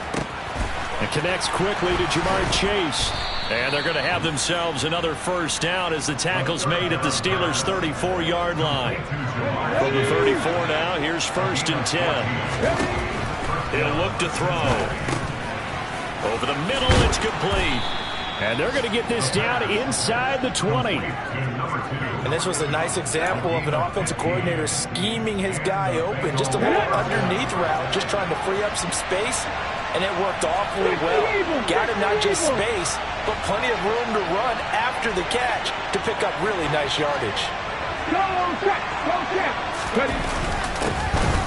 It connects quickly to Jamar Chase. And they're going to have themselves another 1st down as the tackle's made at the Steelers' 34-yard line. From the 34 now, here's 1st and 10. He'll look to throw. Over the middle, it's complete. And they're going to get this down inside the 20. And this was a nice example of an offensive coordinator scheming his guy open. Just a little underneath route, just trying to free up some space. And it worked awfully well. Got him not just space, but plenty of room to run after the catch to pick up really nice yardage. Go, check! Go, check!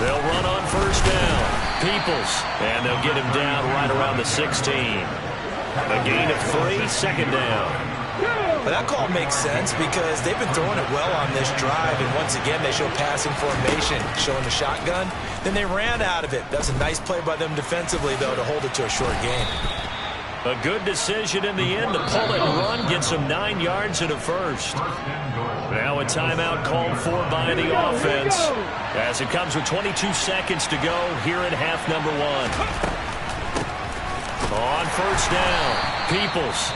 They'll run on 1st down. Peoples. And they'll get him down right around the 16. A gain of 3, 2nd down. But that call makes sense because they've been throwing it well on this drive, and once again they show passing formation, showing the shotgun. Then they ran out of it. That's a nice play by them defensively, though, to hold it to a short gain. A good decision in the end to pull it and run, gets them 9 yards and a 1st. Now a timeout called for by the offense as it comes with 22 seconds to go here in half number 1. On 1st down, Peoples.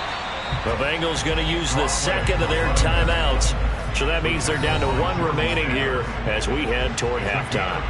The Bengals going to use the 2nd of their timeouts. So that means they're down to 1 remaining here as we head toward halftime.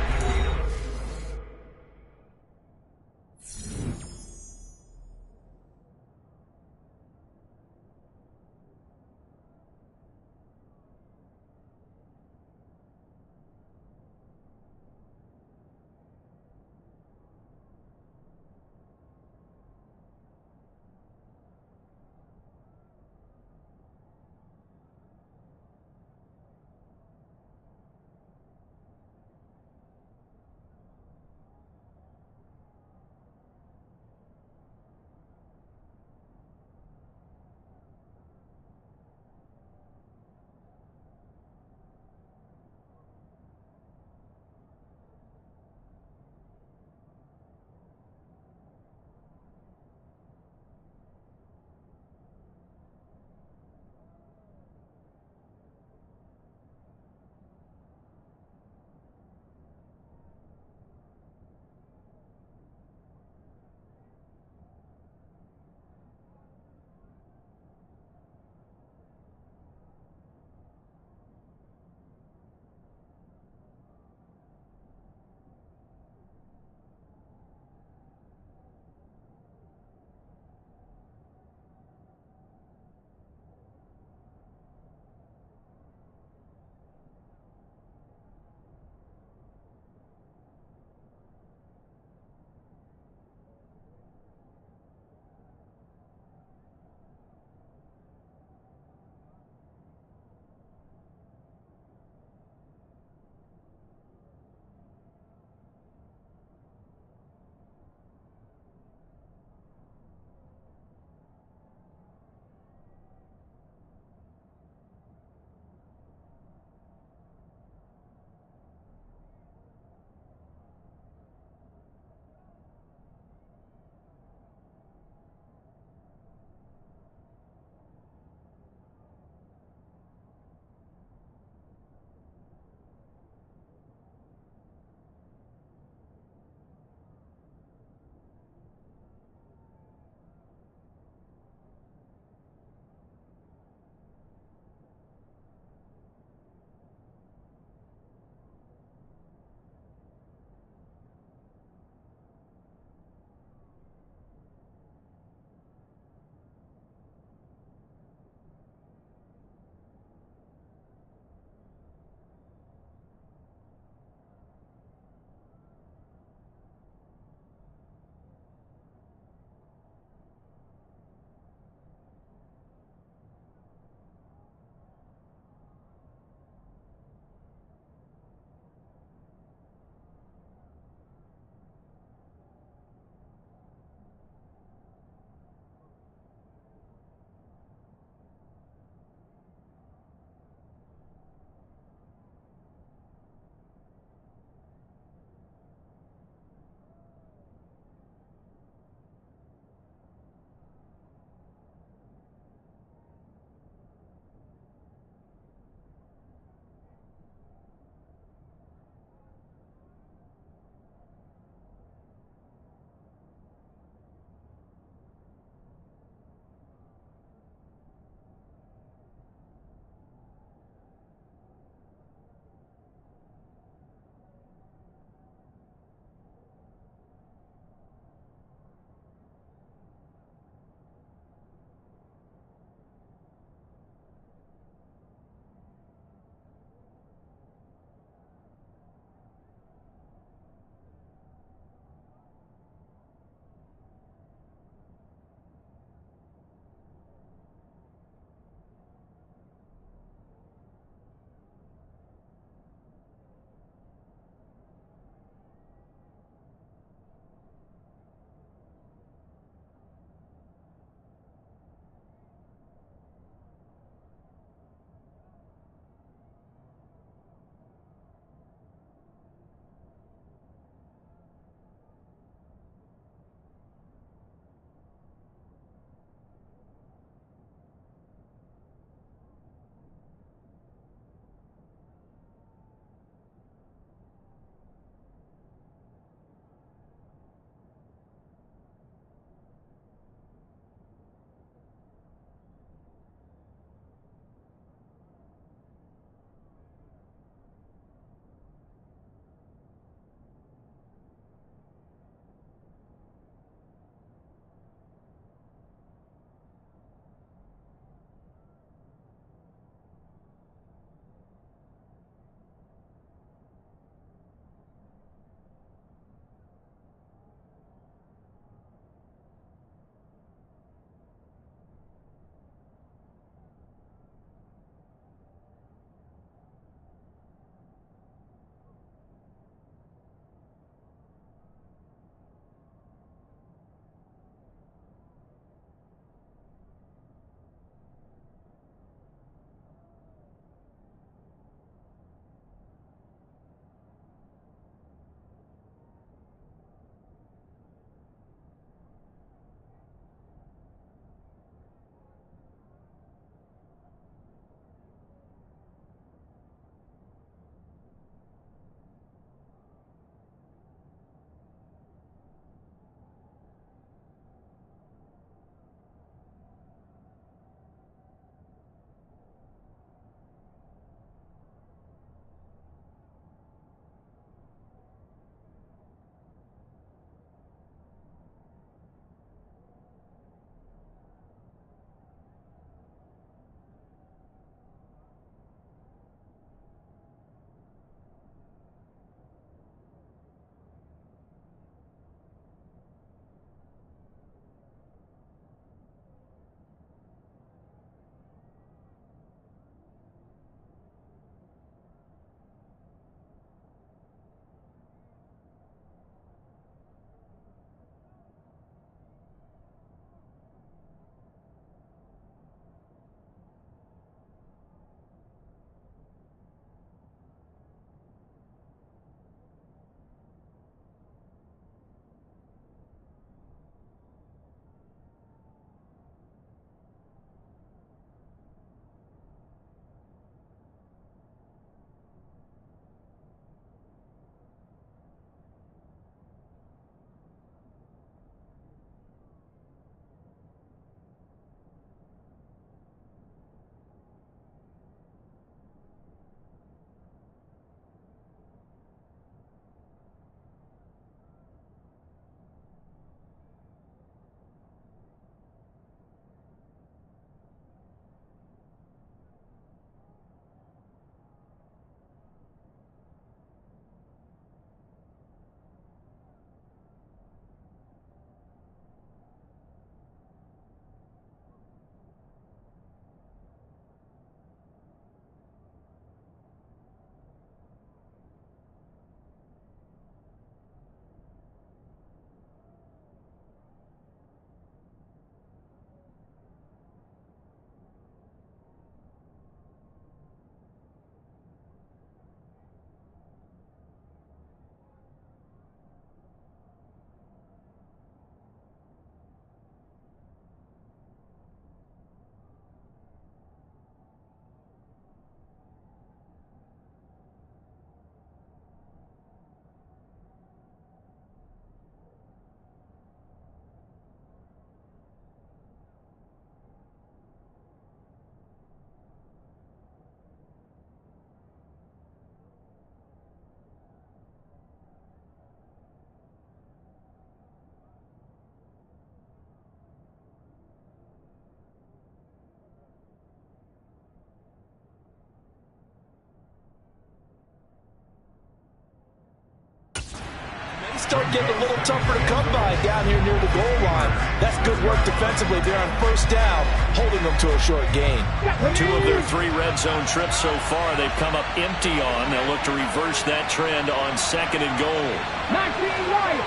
start getting a little tougher to come by down here near the goal line. That's good work defensively there on first down, holding them to a short gain. 2 of their 3 red zone trips so far they've come up empty on. They'll look to reverse that trend on 2nd and goal. 19 right.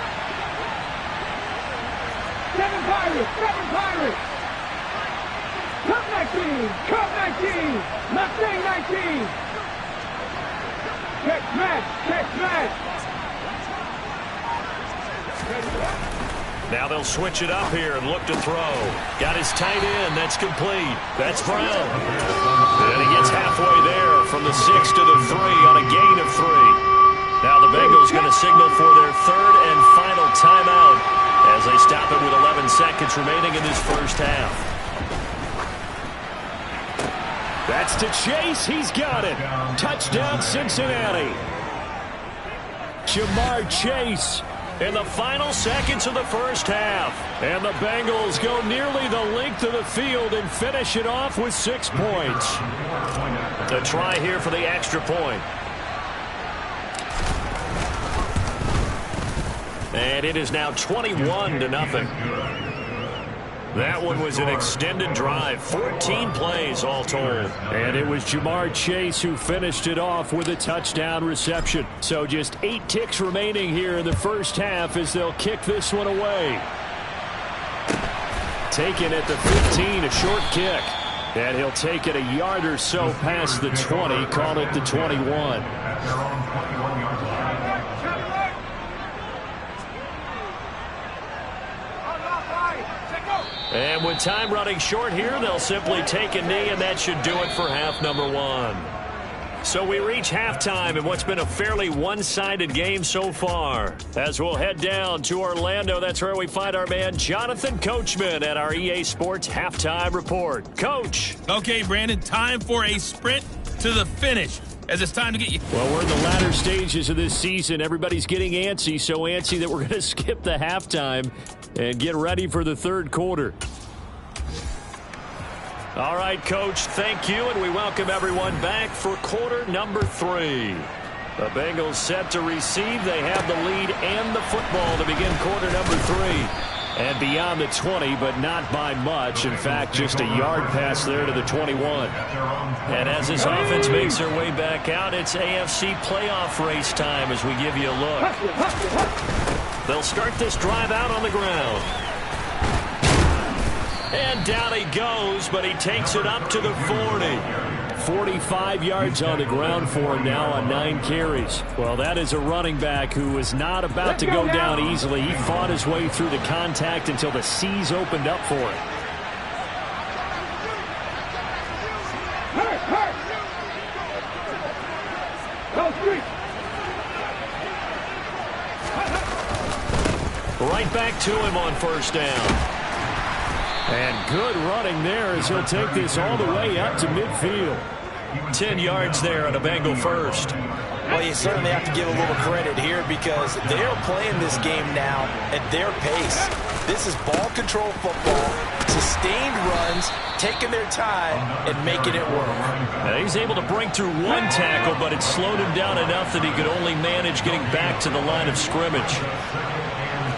7 Pirates. 7 Pirates. Cup 19. Cup 19. Mustang 19. Check match. Check match. Now they'll switch it up here and look to throw. Got his tight end. That's complete. That's Brown. And he gets halfway there from the 6 to the 3 on a gain of 3. Now the Bengals going to signal for their 3rd and final timeout as they stop it with 11 seconds remaining in this first half. That's to Chase. He's got it. Touchdown, Cincinnati. Jamar Chase in the final seconds of the first half. And the Bengals go nearly the length of the field and finish it off with 6 points. The try here for the extra point. And it is now 21-0. That one was an extended drive, 14 plays all told. And it was Jamar Chase who finished it off with a touchdown reception. So just 8 ticks remaining here in the first half as they'll kick this one away. Taken at the 15, a short kick. And he'll take it a yard or so past the 20, call it the 21. And with time running short here, they'll simply take a knee, and that should do it for half number 1. So we reach halftime in what's been a fairly one-sided game so far. As we'll head down to Orlando, that's where we find our man Jonathan Coachman at our EA Sports Halftime Report. Coach. Okay, Brandon, time for a sprint to the finish, as it's time to get you. Well, we're in the latter stages of this season. Everybody's getting antsy, so antsy that we're going to skip the halftime and get ready for the third quarter. All right, Coach, thank you, and we welcome everyone back for quarter number 3. The Bengals set to receive. They have the lead and the football to begin quarter number 3. And beyond the 20, but not by much. In fact, just a yard pass there to the 21. And as this offense makes their way back out, it's AFC playoff race time as we give you a look. They'll start this drive out on the ground. And down he goes, but he takes it up to the 40. 45 yards on the ground for him now on 9 carries. Well, that is a running back who is not about to go down easily. He fought his way through the contact until the seas opened up for him. Right back to him on first down. And good running there as he'll take this all the way up to midfield. 10 yards there on a Bengal first. Well, you certainly have to give a little credit here because they're playing this game now at their pace. This is ball control football, sustained runs, taking their time, and making it work. Now, he's able to break through 1 tackle, but it slowed him down enough that he could only manage getting back to the line of scrimmage.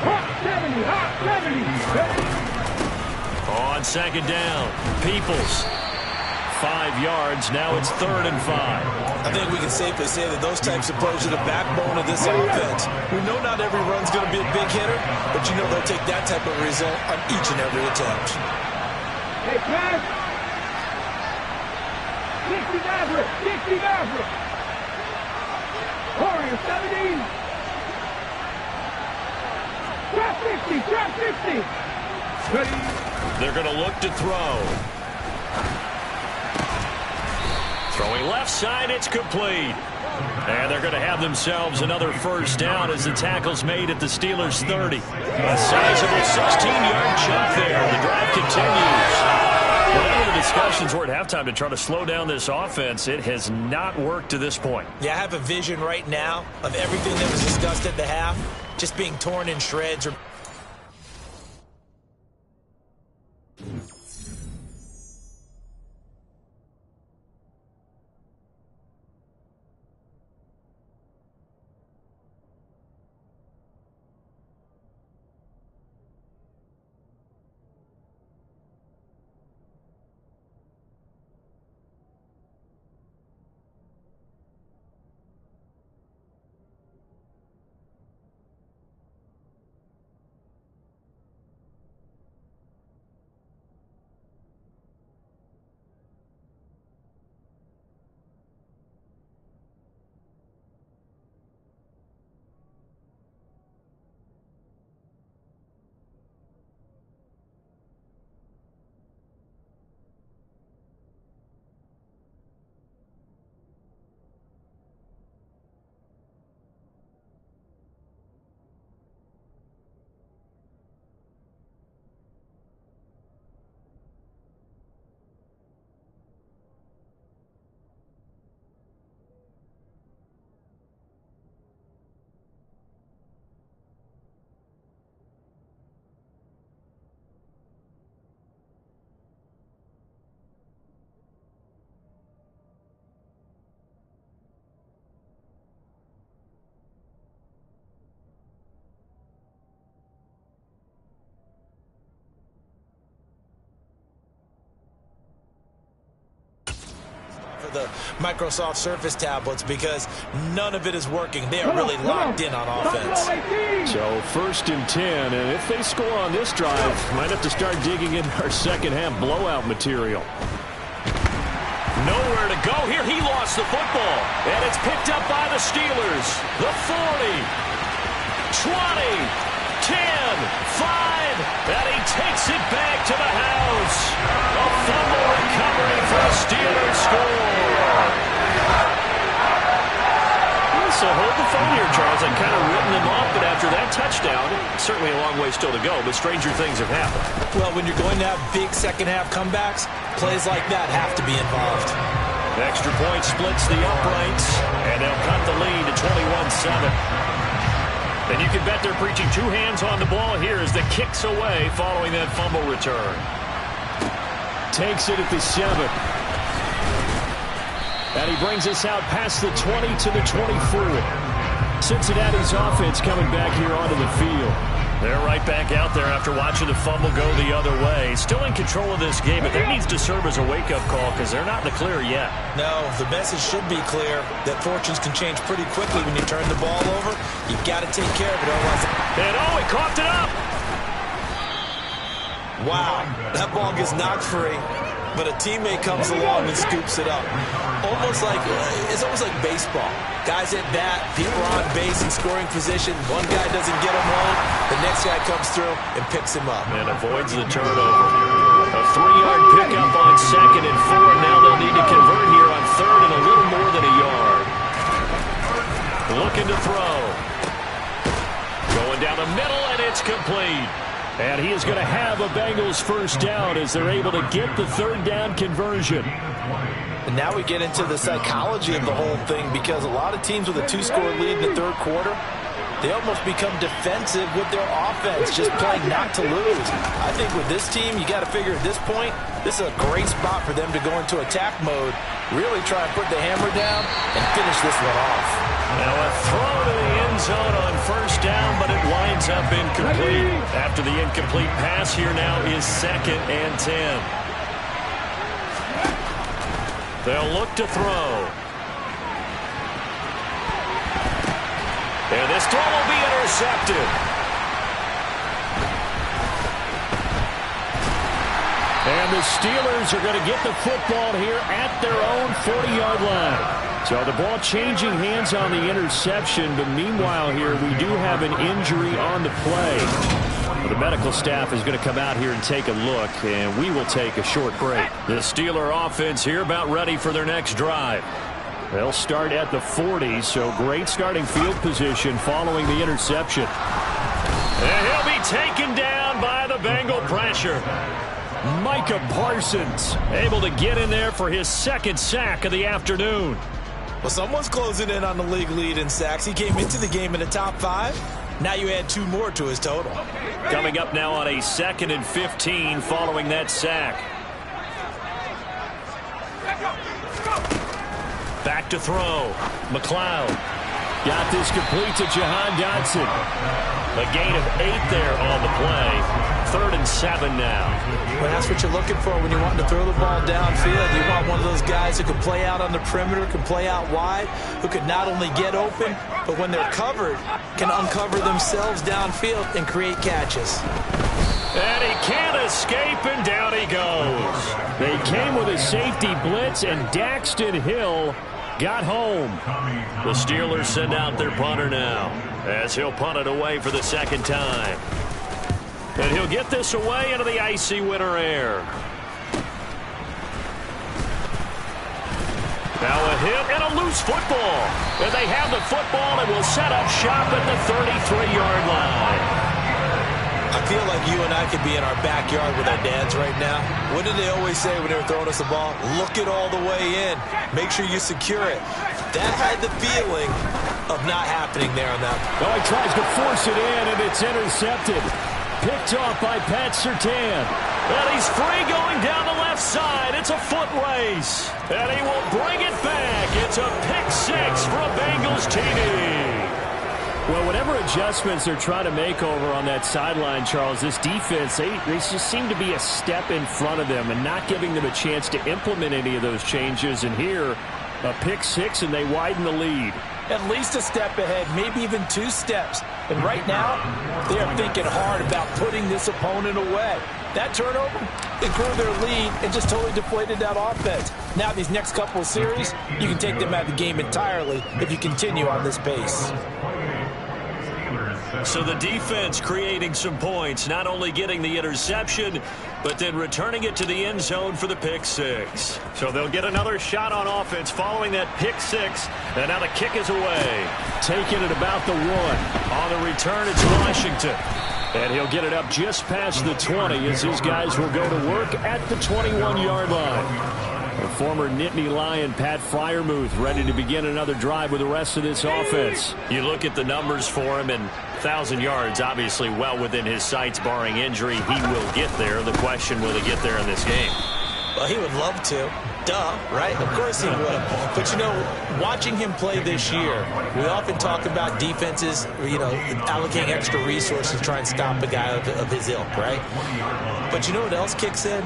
Hot 70, hot 70. On second down, Peoples. 5 yards, now it's 3rd and 5. I think we can safely say that those types of plays are the backbone of this offense. We know not every run's going to be a big hitter, but you know they'll take that type of result on each and every attempt. Hey, pass. 60 Maverick, 60 Maverick. Warrior 70. Trap 50, trap 50. They're going to look to throw. Throwing left side, it's complete. And they're going to have themselves another first down as the tackle's made at the Steelers' 30. A sizable 16-yard jump there. The drive continues. Whatever the discussions were at halftime to try to slow down this offense, it has not worked to this point. Yeah, I have a vision right now of everything that was discussed at the half just being torn in shreds. the Microsoft Surface tablets because none of it is working. They are really locked in on offense. So 1st and 10, and if they score on this drive, might have to start digging in our second half blowout material. Nowhere to go here. He lost the football. And it's picked up by the Steelers. The 40, 20, 10, 5, and he takes it back to the house. A fumble recovery for a Steelers score. So hold the phone here, Charles. I've kind of written them off, but after that touchdown, certainly a long way still to go, but stranger things have happened. Well, when you're going to have big second-half comebacks, plays like that have to be involved. Extra point splits the uprights, and they'll cut the lead to 21-7. And you can bet they're preaching 2 hands on the ball here as the kick's away following that fumble return. Takes it at the 7. And he brings us out past the 20 to the 24. Cincinnati's offense coming back here onto the field. They're right back out there after watching the fumble go the other way. Still in control of this game, but that needs to serve as a wake-up call because they're not in the clear yet. No, the message should be clear that fortunes can change pretty quickly when you turn the ball over. You've got to take care of it, otherwise. And he coughed it up. Wow, that ball gets knocked free, but a teammate comes along and scoops it up. It's almost like baseball. Guys at bat, people are on base in scoring position. One guy doesn't get him home. The next guy comes through and picks him up. And avoids the turnover. A 3-yard pickup on 2nd and 4. Now they'll need to convert here on 3rd and a little more than a yard. Looking to throw. Going down the middle, and it's complete. And he is going to have a Bengals first down as they're able to get the 3rd down conversion. And now we get into the psychology of the whole thing because a lot of teams with a 2-score lead in the 3rd quarter, they almost become defensive with their offense, just playing not to lose. I think with this team, you got to figure at this point, this is a great spot for them to go into attack mode, really try and put the hammer down and finish this one off. Now a throw to the end zone on 1st down, but it winds up incomplete. After the incomplete pass, here now is 2nd and 10. They'll look to throw. And this throw will be intercepted. And the Steelers are going to get the football here at their own 40-yard line. So the ball changing hands on the interception, but meanwhile here we do have an injury on the play. The medical staff is going to come out here and take a look, and we will take a short break. The Steeler offense here about ready for their next drive. They'll start at the 40, so great starting field position following the interception. And he'll be taken down by the Bengal pressure. Micah Parsons able to get in there for his 2nd sack of the afternoon. Well, someone's closing in on the league lead in sacks. He came into the game in the top 5. Now you add 2 more to his total. Coming up now on a 2nd and 15 following that sack. Back to throw. McLeod. Got this complete to Jahan Dotson. A gain of 8 there on the play. 3rd and 7 now. Well, that's what you're looking for when you want to throw the ball downfield. You want one of those guys who can play out on the perimeter, can play out wide, who can not only get open, but when they're covered, can uncover themselves downfield and create catches. And he can't escape, and down he goes. They came with a safety blitz, and Daxton Hill got home. The Steelers send out their punter now, as he'll punt it away for the 2nd time. And he'll get this away into the icy winter air. Now a hit and a loose football. And they have the football and will set up shop at the 33-yard line. I feel like you and I could be in our backyard with our dads right now. What did they always say when they were throwing us the ball? Look it all the way in. Make sure you secure it. That had the feeling of not happening there on that. Oh, he tries to force it in, and it's intercepted. Picked off by Pat Surtain. And he's free going down the left side. It's a foot race. And he will bring it back. It's a pick 6 for a Bengals TD. Well, whatever adjustments they're trying to make over on that sideline, Charles, this defense, they just seem to be a step in front of them and not giving them a chance to implement any of those changes. And here, a pick six, and they widen the lead. At least a step ahead, maybe even 2 steps. And right now, they are thinking hard about putting this opponent away. That turnover, it grew their lead and just totally deflated that offense. Now these next couple of series, you can take them out of the game entirely if you continue on this pace. So the defense creating some points, not only getting the interception, but then returning it to the end zone for the pick six. So they'll get another shot on offense following that pick six, and now the kick is away. Taking it about the 1. On the return, it's Washington. And he'll get it up just past the 20 as his guys will go to work at the 21-yard line. The former Nittany Lion, Pat Freiermuth, ready to begin another drive with the rest of this offense. You look at the numbers for him, and 1,000 yards, obviously well within his sights, barring injury. He will get there. The question, will he get there in this game? Well, he would love to. Duh, right? Of course he would. But, you know, watching him play this year, we often talk about defenses, you know, allocating extra resources to try and stop a guy of his ilk, right? But you know what else kicks in?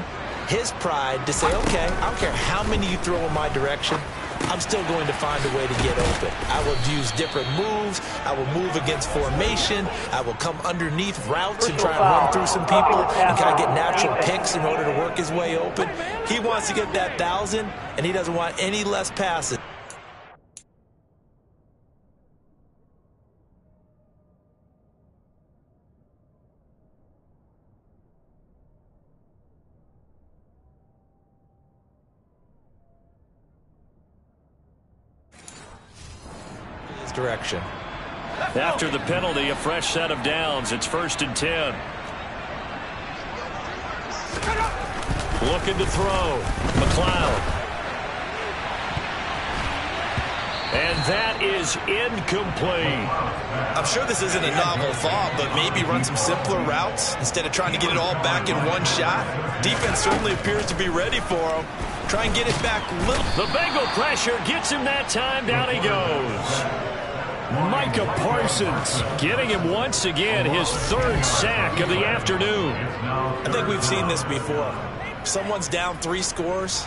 His pride to say, okay, I don't care how many you throw in my direction, I'm still going to find a way to get open. I will use different moves. I will move against formation. I will come underneath routes and try and run through some people and kind of get natural picks in order to work his way open. He wants to get that 1,000, and he doesn't want any less passes. Direction. After the penalty, a fresh set of downs. It's 1st and 10. Looking to throw. McLeod. And that is incomplete. I'm sure this isn't a novel thought, but maybe run some simpler routes instead of trying to get it all back in one shot. Defense certainly appears to be ready for him. Try and get it back little. The Bengal pressure gets him that time. Down he goes. Micah Parsons getting him once again, his 3rd sack of the afternoon. I think we've seen this before. Someone's down 3 scores.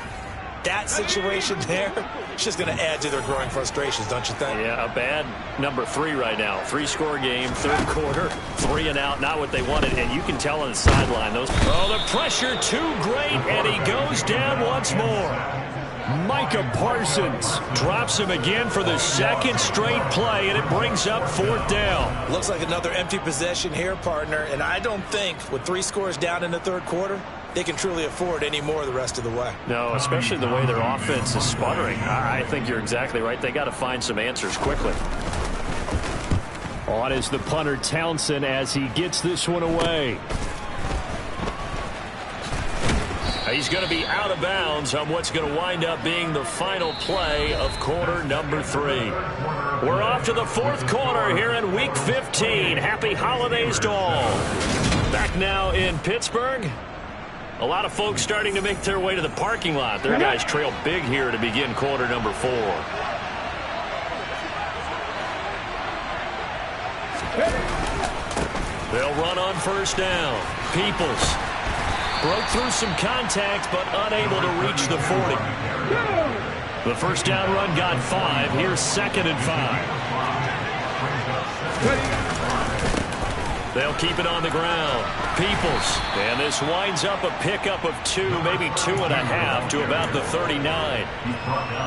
That situation there, it's just going to add to their growing frustrations, don't you think? Yeah, a bad number 3 right now. 3-score game, 3rd quarter, 3 and out, not what they wanted. And you can tell on the sideline, those. Oh, the pressure too great, and he goes down once more. Micah Parsons drops him again for the 2nd straight play, and it brings up 4th down. Looks like another empty possession here, partner, and I don't think with 3 scores down in the 3rd quarter, they can truly afford any more the rest of the way. No, especially the way their offense is sputtering. I think you're exactly right. They got to find some answers quickly. On is the punter Townsend as he gets this one away. He's going to be out of bounds on what's going to wind up being the final play of quarter number 3. We're off to the 4th quarter here in Week 15. Happy holidays to all. Back now in Pittsburgh. A lot of folks starting to make their way to the parking lot. Their guys trail big here to begin quarter number 4. They'll run on 1st down. Peoples. Broke through some contact, but unable to reach the 40. The 1st down run got 5. Here's 2nd and 5. They'll keep it on the ground. Peoples. And this winds up a pickup of 2, maybe 2.5 to about the 39.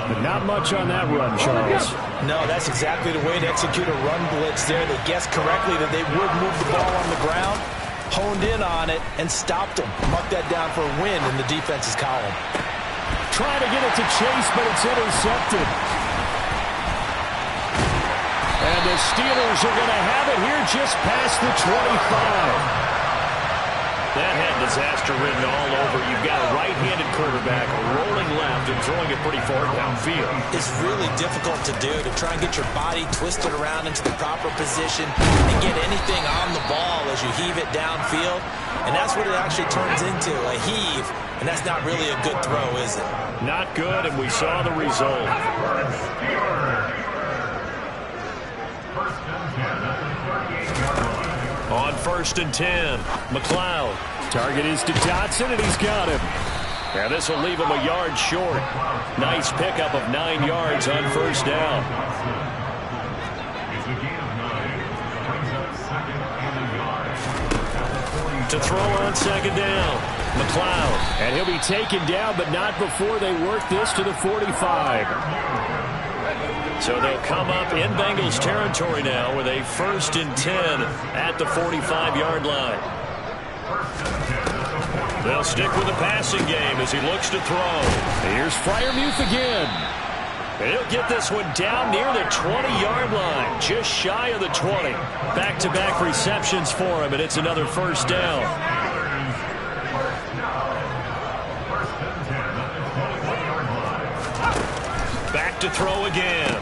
But not much on that run, Charles. No, that's exactly the way to execute a run blitz there. They guessed correctly that they would move the ball on the ground. Honed in on it and stopped him. Mark that down for a win in the defense's column. Trying to get it to Chase, but it's intercepted. And the Steelers are going to have it here just past the 25. That had disaster written all over. You've got a right-handed quarterback rolling left and throwing it pretty far downfield. It's really difficult to do, to try and get your body twisted around into the proper position and get anything on the ball as you heave it downfield. And that's what it actually turns into, a heave. And that's not really a good throw, is it? Not good, and we saw the result. First and 10 at the On 1st and 10, McLeod. Target is to Dotson, and he's got him. And this will leave him a yard short. Nice pickup of 9 yards on 1st down. To throw on 2nd down, McLeod. And he'll be taken down, but not before they work this to the 45. So they'll come up in Bengals territory now with a 1st and 10 at the 45-yard line. They'll stick with the passing game as he looks to throw. Here's Freiermuth again. He'll get this one down near the 20-yard line, just shy of the 20. Back-to-back receptions for him, and it's another 1st down. Back to throw again.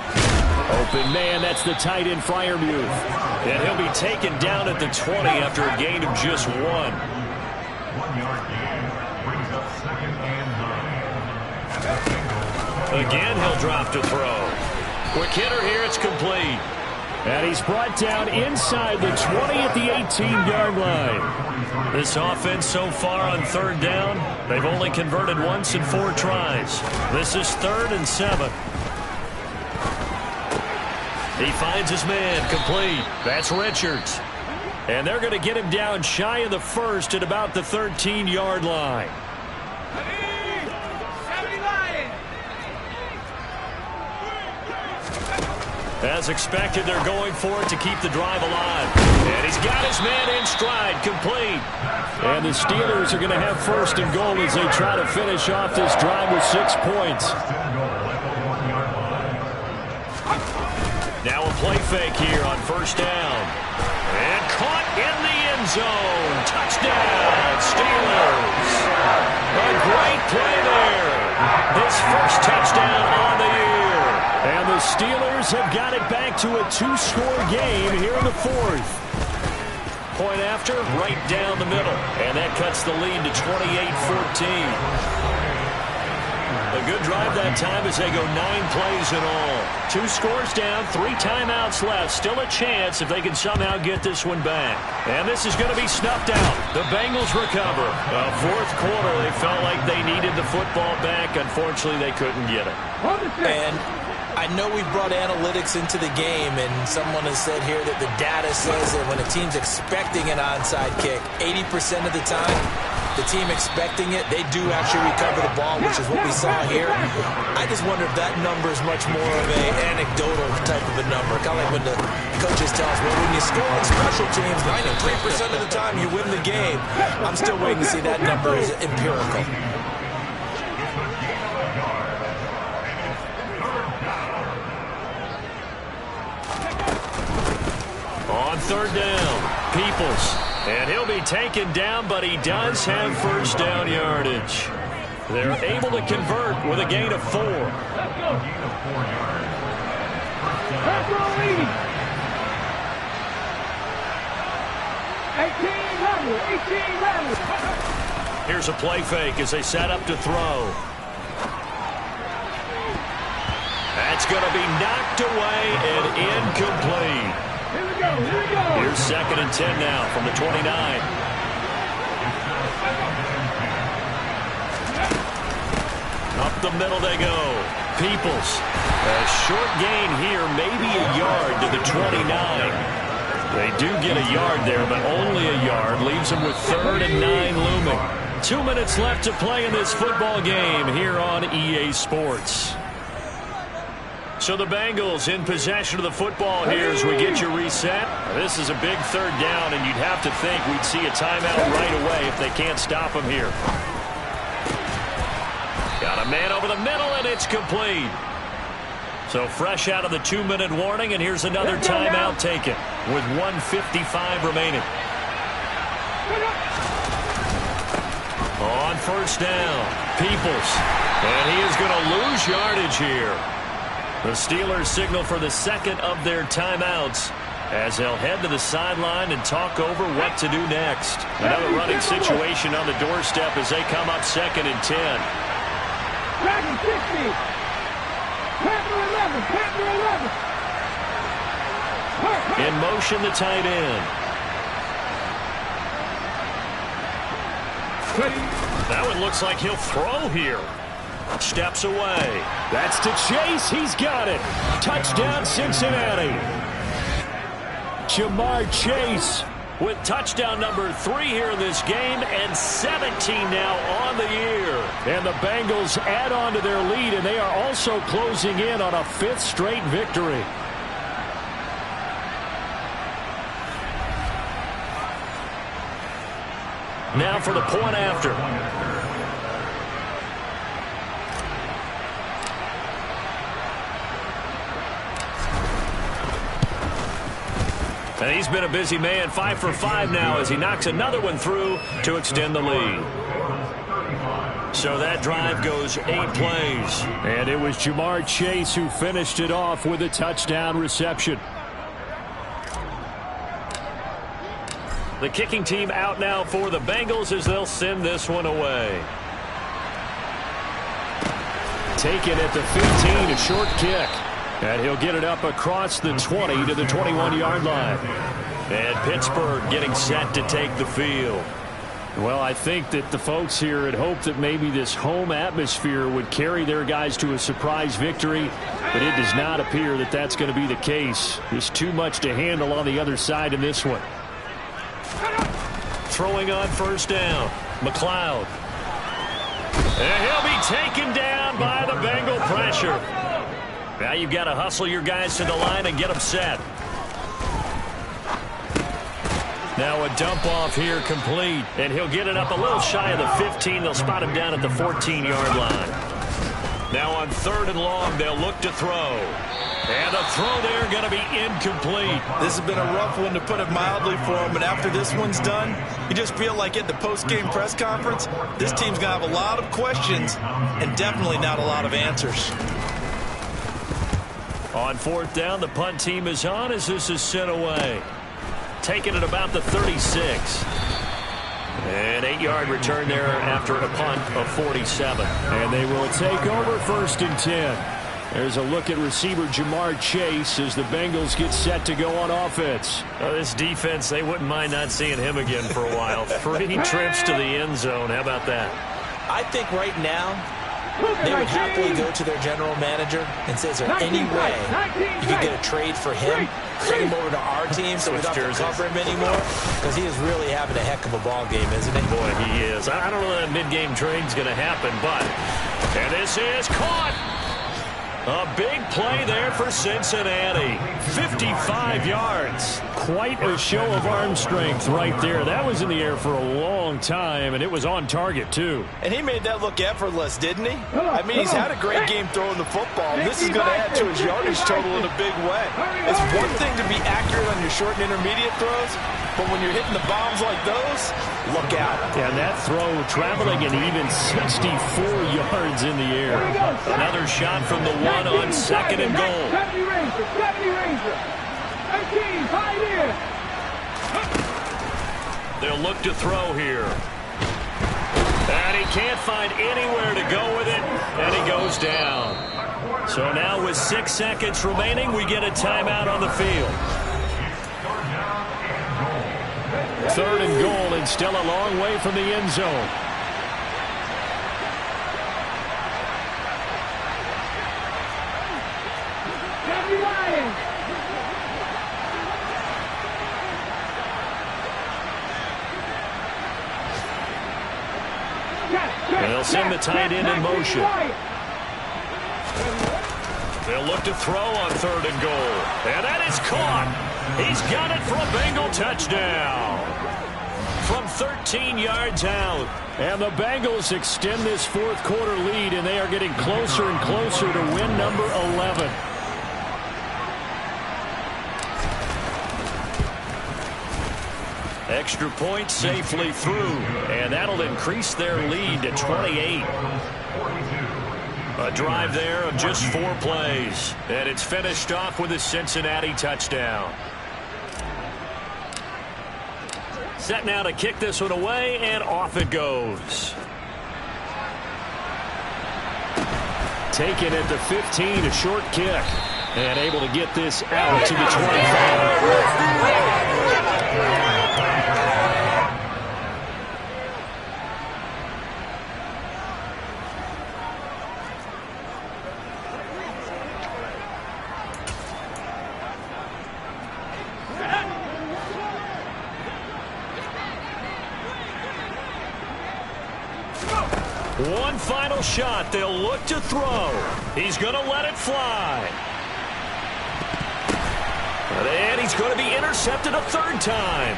Open man, that's the tight end Freiermuth. And he'll be taken down at the 20 after a gain of just 1. 1-yard gain brings up 2nd and 9. Again, he'll drop to throw. Quick hitter here, it's complete. And he's brought down inside the 20 at the 18-yard line. This offense so far on 3rd down, they've only converted once in 4 tries. This is 3rd and 7. He finds his man, complete. That's Richards. And they're going to get him down shy of the 1st at about the 13-yard line. As expected, they're going for it to keep the drive alive. And he's got his man in stride, complete. And the Steelers are going to have 1st and goal as they try to finish off this drive with 6 points. Now a play fake here on 1st down. And caught in the end zone. Touchdown, Steelers. A great play there. His 1st touchdown on the year. And the Steelers have got it back to a 2-score game here in the 4th. Point after, right down the middle. And that cuts the lead to 28-14. A good drive that time as they go 9 plays in all. 2 scores down, 3 timeouts left. Still a chance if they can somehow get this one back. And this is going to be snuffed out. The Bengals recover. 4th quarter, they felt like they needed the football back. Unfortunately, they couldn't get it. And I know we brought analytics into the game, and someone has said here that the data says that when a team's expecting an onside kick, 80% of the time, the team expecting it, they do actually recover the ball, which is what we saw here. I just wonder if that number is much more of an anecdotal type of a number. Kind of like when the coaches tell us, well, when you score on special teams, 93% of the time you win the game. I'm still waiting to see that number is empirical. On 3rd down, Peoples. And he'll be taken down, but he does have 1st down yardage. They're able to convert with a gain of 4. Here's a play fake as they set up to throw. That's going to be knocked away and incomplete. Here's 2nd and 10 now from the 29. Up the middle they go. Peoples. A short gain here, maybe a yard to the 29. They do get a yard there, but only a yard. Leaves them with 3rd and 9 looming. 2 minutes left to play in this football game here on EA Sports. So the Bengals in possession of the football here as we get you reset. This is a big 3rd down, and you'd have to think we'd see a timeout right away if they can't stop him here. Got a man over the middle, and it's complete. So fresh out of the 2-minute warning, and here's another timeout taken with 1:55 remaining. On 1st down, Peoples. And he is going to lose yardage here. The Steelers signal for the 2nd of their timeouts as they'll head to the sideline and talk over what to do next. Another running situation on the doorstep as they come up 2nd and 10. Dragon 60. Panther 11. Panther 11. In motion, the tight end. That one looks like he'll throw here. Steps away. That's to Chase. He's got it. Touchdown, Cincinnati. Jamar Chase with touchdown number 3 here in this game, and 17 now on the year. And the Bengals add on to their lead, and they are also closing in on a 5th straight victory. Now for the point after. And he's been a busy man, 5 for 5 now as he knocks another one through to extend the lead. So that drive goes 8 plays. And it was Jamar Chase who finished it off with a touchdown reception. The kicking team out now for the Bengals as they'll send this one away. Taken at the 15, a short kick. And he'll get it up across the 20 to the 21-yard line. And Pittsburgh getting set to take the field. Well, I think that the folks here had hoped that maybe this home atmosphere would carry their guys to a surprise victory, but it does not appear that that's going to be the case. There's too much to handle on the other side in this one. Throwing on first down, McLeod. And he'll be taken down by the Bengal pressure. Now you've got to hustle your guys to the line and get them set. Now a dump off here complete. And he'll get it up a little shy of the 15. They'll spot him down at the 14-yard line. Now on 3rd and long, they'll look to throw. And the throw there going to be incomplete. This has been a rough one, to put it mildly, for him. But after this one's done, you just feel like at the post-game press conference, this team's going to have a lot of questions and definitely not a lot of answers. On 4th down, the punt team is on as this is sent away. Taking it about the 36. An 8-yard return there after a punt of 47. And they will take over 1st and 10. There's a look at receiver Jamar Chase as the Bengals get set to go on offense. This defense, they wouldn't mind not seeing him again for a while. 3 trips to the end zone. How about that? I think right now they would happily go to their general manager and say, is there any way you could get a trade for him, trade him over to our team so we don't have to cover him anymore? Because he is really having a heck of a ball game, isn't he? Boy, he is. I don't know that mid-game trade's going to happen, but and this is caught. A big play there for Cincinnati. 55 yards. Quite a show of arm strength right there. That was in the air for a long time, and it was on target, too. And he made that look effortless, didn't he? I mean, he's had a great game throwing the football. This is going to add to his yardage total in a big way. It's one thing to be accurate on your short and intermediate throws, but when you're hitting the bombs like those, look out. And that throw traveling an even 64 yards in the air. Another shot from the one on 2nd and goal. 70 Ranger. 18, high here. They'll look to throw here. And he can't find anywhere to go with it, and he goes down. So now with 6 seconds remaining, we get a timeout on the field. 3rd and goal, and still a long way from the end zone. And they'll send the tight end in motion. They'll look to throw on 3rd and goal. And that is caught. He's got it for a Bengal touchdown. From 13 yards out. And the Bengals extend this 4th quarter lead, and they are getting closer and closer to win number 11. Extra point safely through, and that'll increase their lead to 28. A drive there of just 4 plays, and it's finished off with a Cincinnati touchdown. Set now to kick this one away, and off it goes. Taken at the 15, a short kick, and able to get this out to the 25. One final shot. They'll look to throw. He's going to let it fly. And he's going to be intercepted a third time.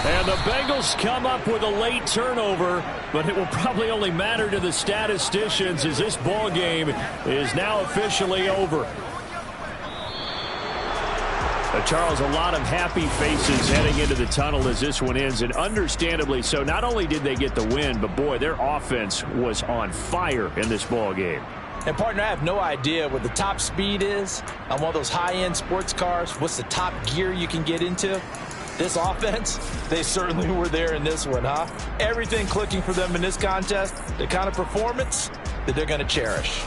And the Bengals come up with a late turnover, but it will probably only matter to the statisticians as this ball game is now officially over. Charles, a lot of happy faces heading into the tunnel as this one ends, and understandably so. Not only did they get the win, but boy, their offense was on fire in this ball game. And, partner, I have no idea what the top speed is on one of those high-end sports cars. What's the top gear you can get into? This offense, they certainly were there in this one, huh? Everything clicking for them in this contest, the kind of performance that they're going to cherish.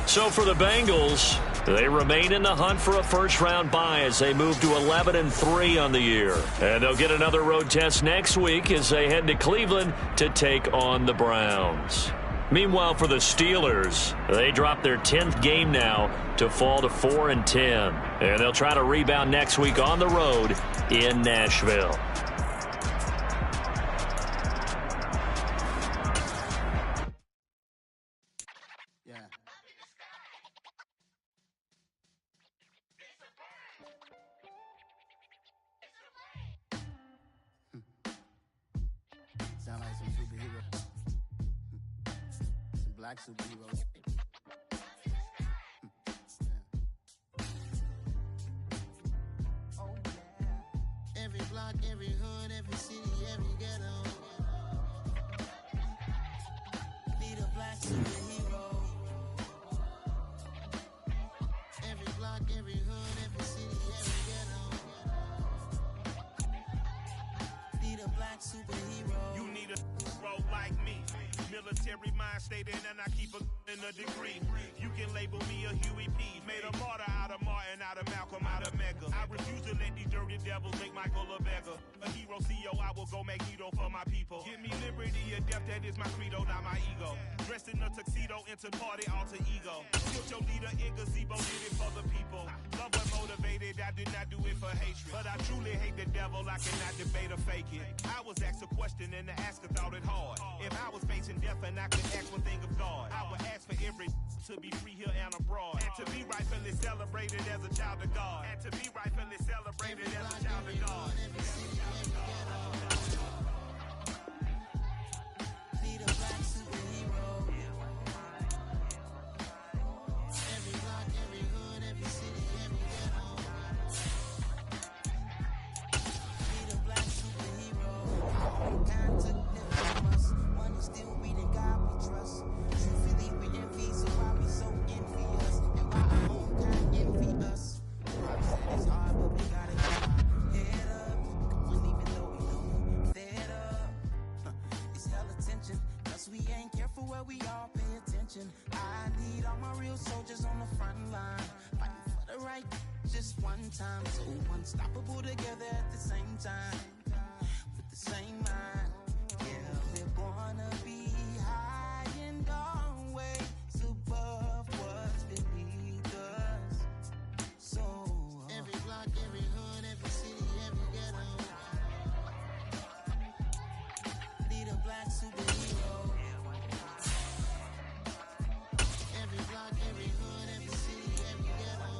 So for the Bengals, they remain in the hunt for a first-round bye as they move to 11-3 on the year. And they'll get another road test next week as they head to Cleveland to take on the Browns. Meanwhile, for the Steelers, they drop their 10th game now to fall to 4-10. And they'll try to rebound next week on the road in Nashville. Sound like some superheroes. Some black superheroes. Oh yeah. Every block, every hood, every city, every ghetto. Need a black superhero. Every block, every hood, every city, every ghetto. Need a black superhero. You need a hero like me. Military mind stated, and I keep in a degree. You can label me a Huey P. Made a martyr out of Martin, out of Malcolm, out of Mega. I refuse to let these dirty devils make Michael a beggar. A hero CEO, I will go Magneto for my people. Give me liberty or death, that is my credo, not my ego. Dressed in a tuxedo, into party, alter ego. Killed your leader in gazebo, did it for the people. Love was motivated, I did not do it for hatred. But I truly hate the devil, I cannot debate or fake it. I was asked a question and the asker thought it hard. If I was facing death and I could ask one thing of God, I would ask for every to be free here and abroad. And to be rightfully celebrated as a child of God. And to be rightfully celebrated as a child of God. Need a black superhero. Every block, every hood, every city, every ghetto. Need a black superhero. Time took live from us. Money still reading God we trust. Truthfully we envy, so why we so envious? And why our own kind envy us? It's hard, but we gotta get our head up. Wouldn't even though we know fed up. It's hella tension, cause we ain't careful where we all pay attention. I need all my real soldiers on the front line, fighting for the right just one time. So unstoppable together at the same time, with the same mind. Yeah, we're gonna be high and always above what's beneath us. So every block, every hood, every city, every ghetto. Need a black superhero. Every block, every hood, every city, every ghetto.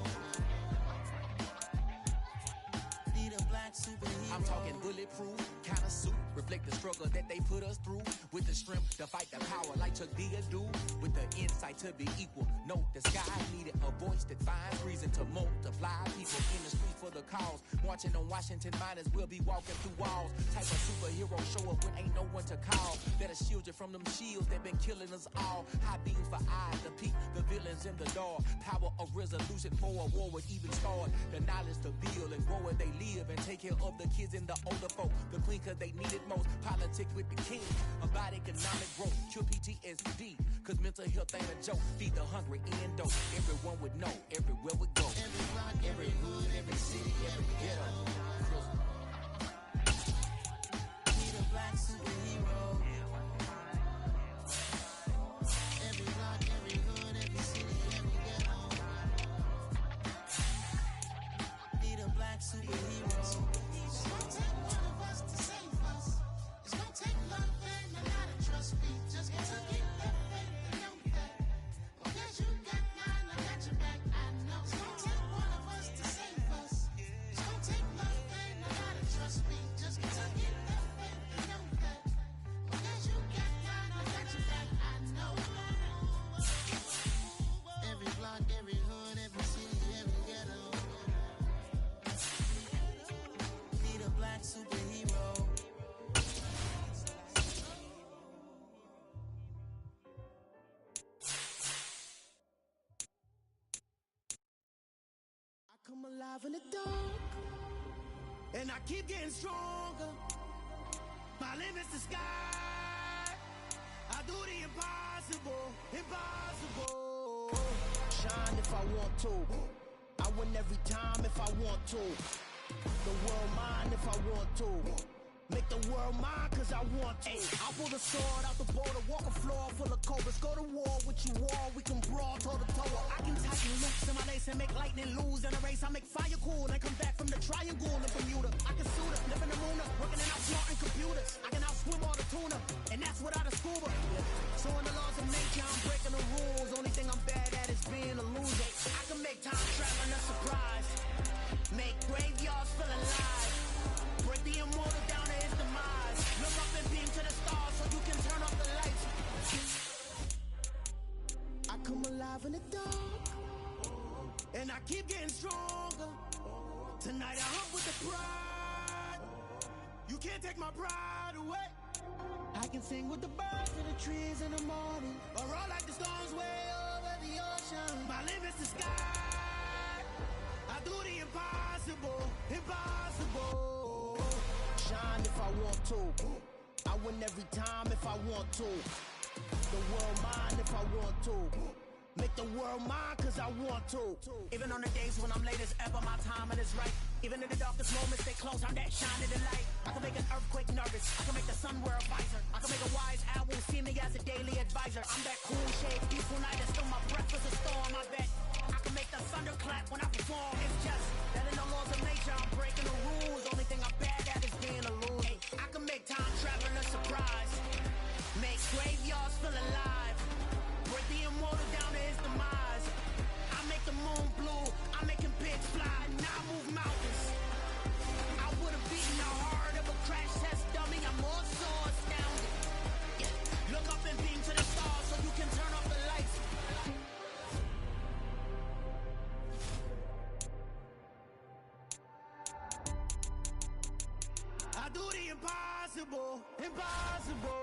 Need a black superhero. I'm talking bulletproof, kind of suit, reflect the struggle that they put us through. With the strength to fight the power like Chuck D do. With the insight to be equal. Note the sky needed a voice that finds reason to multiply people in the street for the cause. Marching on Washington miners, we'll be walking through walls. Type of superhero show up when ain't no one to call. Better shield you from them shields that been killing us all. High beams for eyes to peek the villains in the door. Power of resolution for a war would even start. The knowledge to build and grow where they live and take care of the kids and the older folk. The queen cause they need it most. Politics with the king. About economic growth. Cure PTSD. Cause mental health ain't a joke. Feed the hungry and dope. Everyone would know. Everywhere we go. Every block, every hood, every city, every ghetto. Need a black superhero. Every block, every hood, every city, every ghetto. Need a black superhero. It won't take one of us to alive in the dark, and I keep getting stronger. My limit's the sky. I do the impossible, impossible. Shine if I want to. I win every time if I want to. The world mine if I want to. Make the world mine cause I want to. I'll pull the sword out the border, walk a floor full of cobras. Go to war with you all, we can brawl toe to toe. I can tighten loops in my lace and make lightning lose in a race. I make fire cool and come back from the triangle in Bermuda. I can suit up, live in the moon, working and outsmarting computers. I can outswim all the tuna, and that's without a scuba. So in the laws of nature, I'm breaking the rules. Only thing I'm bad at is being a loser. I can make time traveling a surprise, make graveyards feel alive, break the immortal down to his demise. Look up and beam to the stars so you can turn off the lights. I come alive in the dark, and I keep getting stronger. Tonight I hunt with the pride. You can't take my pride away. I can sing with the birds in the trees in the morning, or roll like the storms way over the ocean. My limit's the sky. I do the impossible, impossible. Shine if I want to. I win every time if I want to. The world mine if I want to. Make the world mine cause I want to. Even on the days when I'm late as ever, my timing is right. Even in the darkest moments, stay close, I'm that shine of the light. I can make an earthquake nervous, I can make the sun wear a visor. I can make a wise owl see me as a daily advisor. I'm that cool shade, peaceful night, and still my breath is a storm, I bet. I can make the thunder clap when I perform. It's just that in the laws of nature, I'm breaking the rules. Only thing I'm bad at is being a loser. I can make time traveling a surprise, make graveyards feel alive, break the immortal down to his demise. I make the moon blue, I'm making pigs fly, now I move mountains. I would have beaten the heart of a crash test dummy. I'm more so astounded. Yeah. Look up and beam to the stars so you can turn off the lights. I do the impossible, impossible.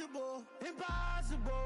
Impossible, impossible.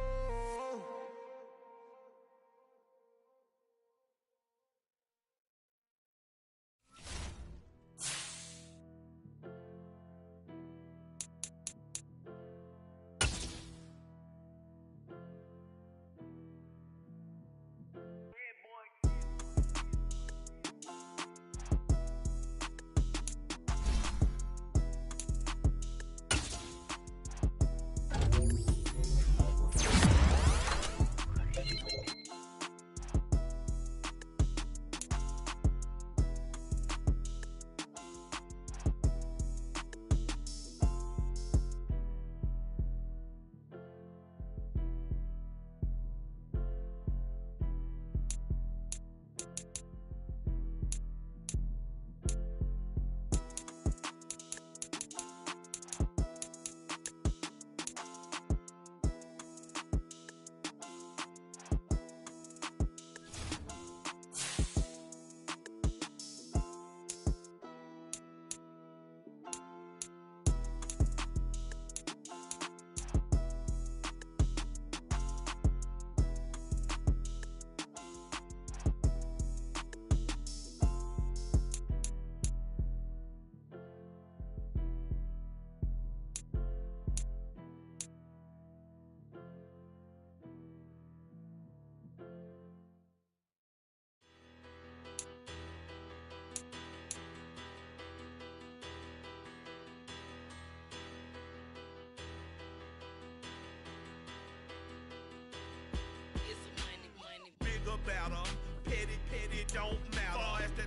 Better. Petty, petty don't matter. Far as the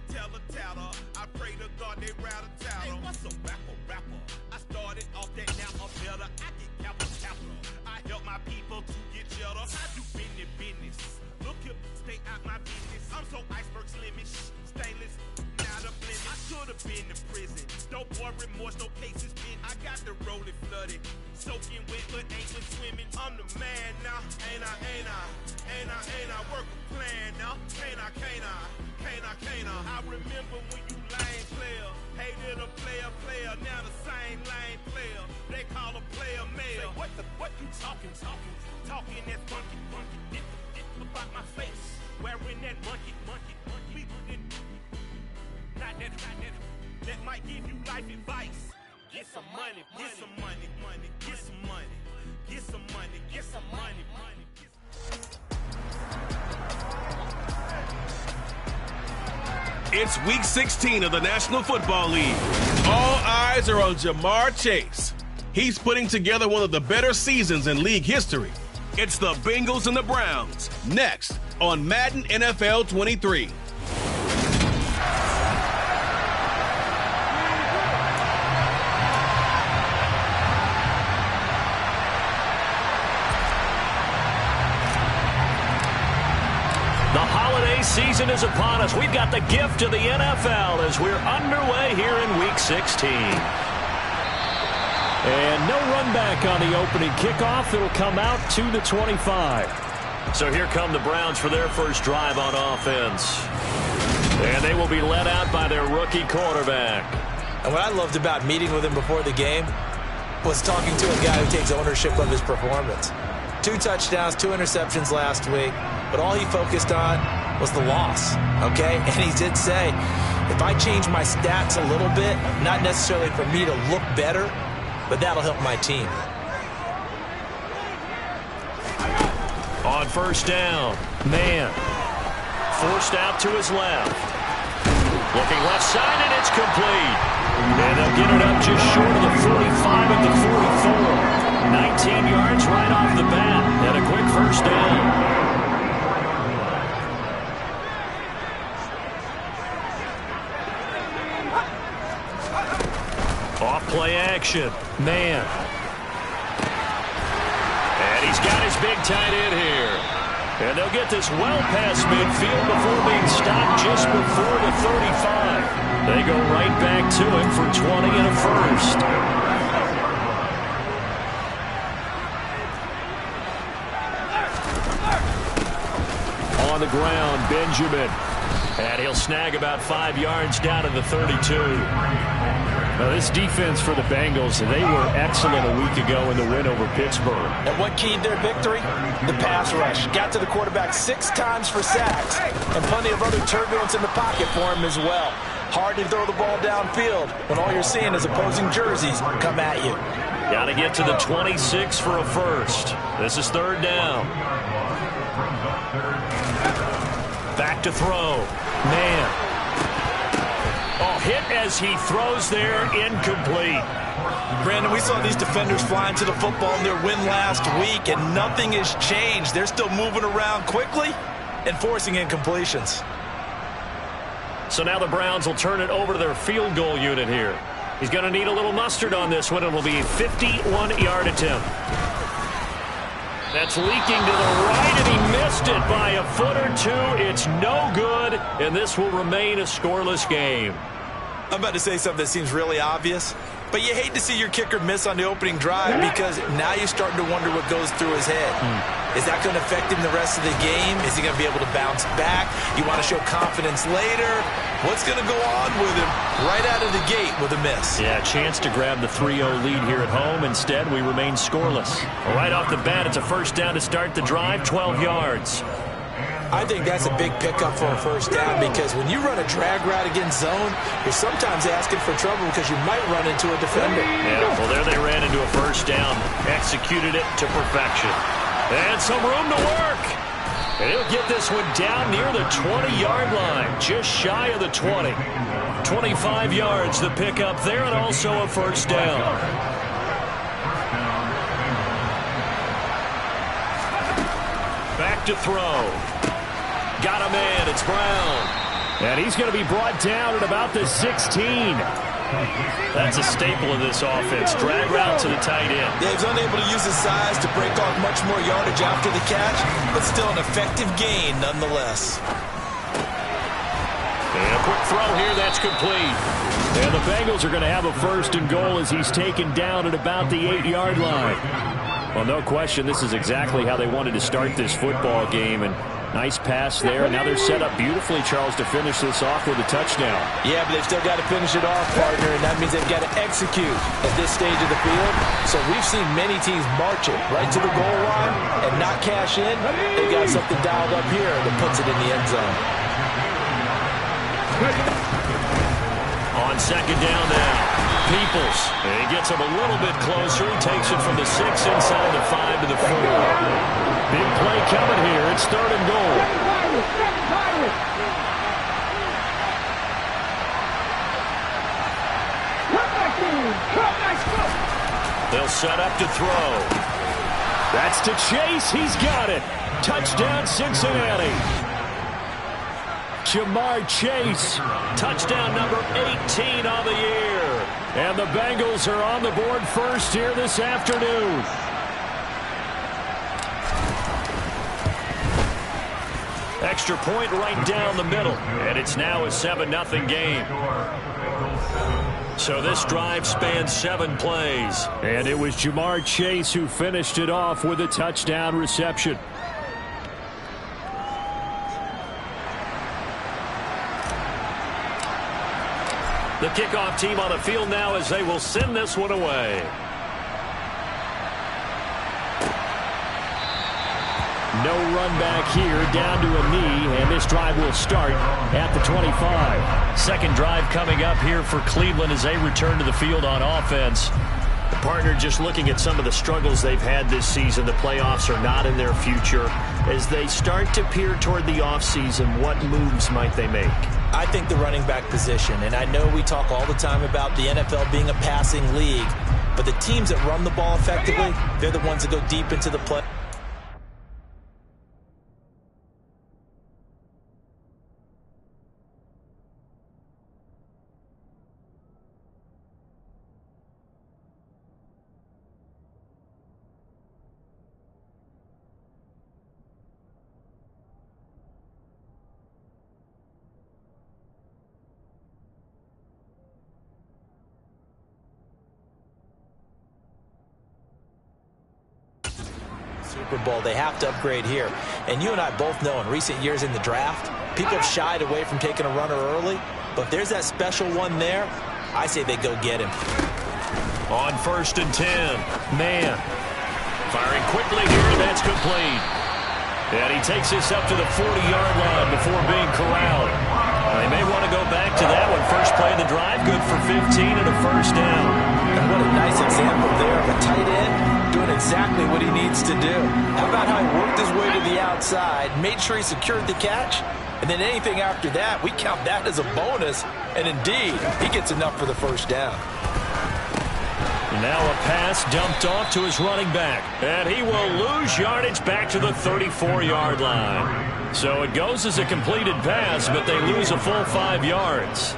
teller, I pray to God they rattle tattle. Hey, what's a rapper? I started off that, now I'm better. I get capital. I help my people to get cheddar. I do business. Look here, stay out my business. I'm so iceberg slimish, stainless, not a blemish. could have been to prison. No boy remorse, no cases been. I got the rolling flooded, soaking wet, but ain't with swimming. I'm the man now, ain't I? Work a plan now, can't I? I remember when you lame player, hated a player, now the same lame player. They call a player mayor. What you talking that funky, dip about my face, wearing that monkey. Not that, that might give you life advice. Get some money, get some money, get some money, get some money, get some money. It's week 16 of the National Football League. All eyes are on Jamar Chase. He's putting together one of the better seasons in league history. It's the Bengals and the Browns, next on Madden NFL 23. The holiday season is upon us. We've got the gift of the NFL as we're underway here in Week 16. And no run back on the opening kickoff. It'll come out to the 25. So here come the Browns for their first drive on offense. And they will be led out by their rookie quarterback. And what I loved about meeting with him before the game was talking to a guy who takes ownership of his performance. 2 touchdowns, 2 interceptions last week. But all he focused on was the loss, okay? And he did say, if I change my stats a little bit, not necessarily for me to look better, but that'll help my team. On first down, man. Forced out to his left. Looking left side, and it's complete. And they'll get it up just short of the 45 at the 44. 19 yards right off the bat, and a quick first down. Off-play action. Man. And he's got his big tight end here. And they'll get this well past midfield before being stopped just before the 35. They go right back to him for 20 and a first. On the ground, Benjamin. And he'll snag about 5 yards down to the 32. Now, this defense for the Bengals, they were excellent a week ago in the win over Pittsburgh. And what keyed their victory? The pass rush. Got to the quarterback 6 times for sacks, and plenty of other turbulence in the pocket for him as well. Hard to throw the ball downfield when all you're seeing is opposing jerseys come at you. Got to get to the 26 for a first. This is third down. Back to throw. Man. Oh, hit as he throws there, incomplete. Brandon, we saw these defenders flying to the football in their win last week, and nothing has changed. They're still moving around quickly and forcing incompletions. So now the Browns will turn it over to their field goal unit here. He's going to need a little mustard on this one. It will be a 51-yard attempt. That's leaking to the right, and he missed it by a foot or two. It's no good, and this will remain a scoreless game. I'm about to say something that seems really obvious, but you hate to see your kicker miss on the opening drive because now you're starting to wonder what goes through his head. Is that going to affect him the rest of the game? Is he going to be able to bounce back? You want to show confidence later? What's going to go on with him right out of the gate with a miss? Yeah, chance to grab the 3-0 lead here at home. Instead, we remain scoreless. Right off the bat, it's a first down to start the drive, 12 yards. I think that's a big pickup for a first down because when you run a drag route against zone, you're sometimes asking for trouble because you might run into a defender. Yeah, well, there they ran into a first down, executed it to perfection. And some room to work. And he'll get this one down near the 20-yard line, just shy of the 20. 25 yards the pickup there, and also a first down. Back to throw. Got a man, it's Brown. And he's going to be brought down at about the 16. That's a staple of this offense. Drag route to the tight end. Yeah, he's unable to use his size to break off much more yardage after the catch, but still an effective gain nonetheless. And a quick throw here. That's complete. And the Bengals are going to have a 1st and goal as he's taken down at about the 8-yard line. Well, no question, this is exactly how they wanted to start this football game. And nice pass there. And now they're set up beautifully, Charles, to finish this off with a touchdown. Yeah, but they've still got to finish it off, partner, and that means they've got to execute at this stage of the field. So we've seen many teams march it right to the goal line and not cash in. They've got something dialed up here that puts it in the end zone. On 2nd down now, Peoples. And he gets him a little bit closer. He takes it from the 6 inside the 5 to the 4. Big play coming here. It's 3rd and goal. They'll set up to throw. That's to Chase. He's got it. Touchdown, Cincinnati. Jamar Chase, touchdown number 18 on the year. And the Bengals are on the board first here this afternoon. Extra point right down the middle. And it's now a 7-0 game. So this drive spans 7 plays. And it was Jamar Chase who finished it off with a touchdown reception. The kickoff team on the field now as they will send this one away. No run back here, down to a knee, and this drive will start at the 25. Second drive coming up here for Cleveland as they return to the field on offense. The partner just looking at some of the struggles they've had this season. The playoffs are not in their future. As they start to peer toward the offseason, what moves might they make? I think the running back position, and I know we talk all the time about the NFL being a passing league, but the teams that run the ball effectively, they're the ones that go deep into the play. Super Bowl, they have to upgrade here. And you and I both know in recent years in the draft, people have shied away from taking a runner early. But if there's that special one there, I say they go get him. On 1st and 10, man. Firing quickly here, that's complete. And he takes this up to the 40-yard line before being corralled. They may want to go back to that one. First play of the drive, good for 15 and a 1st down. And what a nice example there of a tight end doing exactly what he needs to do. How about how he worked his way to the outside, made sure he secured the catch, and then anything after that, we count that as a bonus. And indeed, he gets enough for the 1st down. Now a pass dumped off to his running back. And he will lose yardage back to the 34-yard line. So it goes as a completed pass, but they lose a full 5 yards.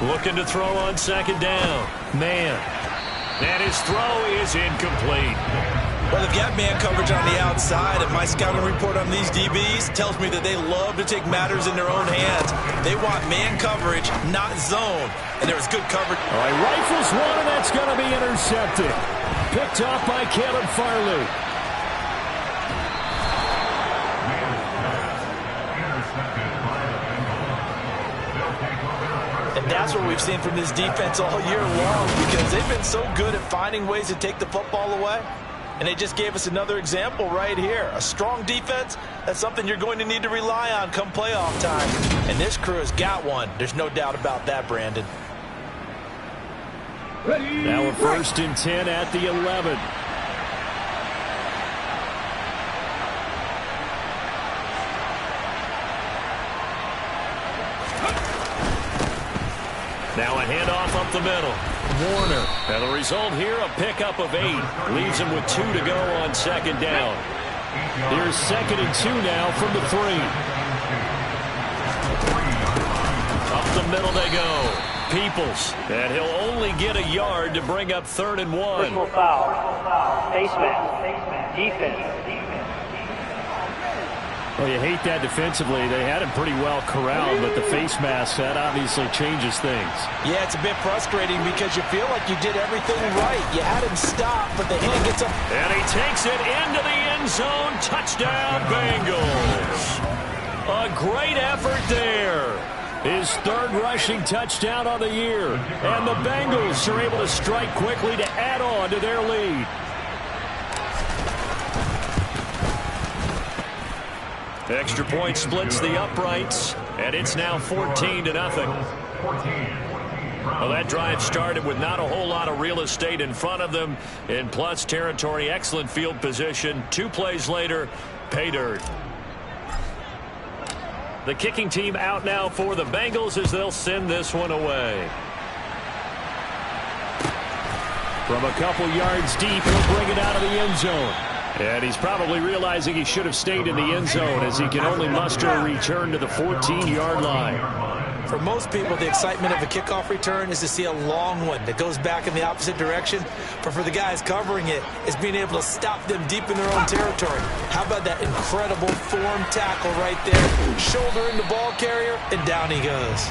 Looking to throw on 2nd down. Man. And his throw is incomplete. Well, they've got man coverage on the outside, and my scouting report on these DBs tells me that they love to take matters in their own hands. They want man coverage, not zone. And there was good coverage. All right, rifles one, and that's going to be intercepted. Picked off by Caleb Farley. And that's what we've seen from this defense all year long, because they've been so good at finding ways to take the football away. And they just gave us another example right here. A strong defense, that's something you're going to need to rely on come playoff time. And this crew has got one. There's no doubt about that, Brandon. Now a 1st and 10 at the 11. Now a handoff up the middle. Warner. And the result here, a pickup of 8. Leaves him with 2 to go on 2nd down. Here's 2nd and 2 now from the 3. Up the middle they go. Peoples. And he'll only get a yard to bring up 3rd and 1. Personal foul. Face mask. Defense. Well, you hate that defensively. They had him pretty well corralled, but the face mask, that obviously changes things. Yeah, it's a bit frustrating because you feel like you did everything right. You had him stop, but the hand gets up. And he takes it into the end zone. Touchdown, Bengals. A great effort there. His third rushing touchdown of the year. And the Bengals are able to strike quickly to add on to their lead. Extra point splits the uprights, and it's now 14-0. Well, that drive started with not a whole lot of real estate in front of them. In plus territory, excellent field position. 2 plays later, pay dirt. The kicking team out now for the Bengals as they'll send this one away. From a couple yards deep, he'll bring it out of the end zone. And he's probably realizing he should have stayed in the end zone as he can only muster a return to the 14-yard line. For most people, the excitement of a kickoff return is to see a long one that goes back in the opposite direction. But for the guys covering it, it's being able to stop them deep in their own territory. How about that incredible form tackle right there? Shoulder in the ball carrier, and down he goes.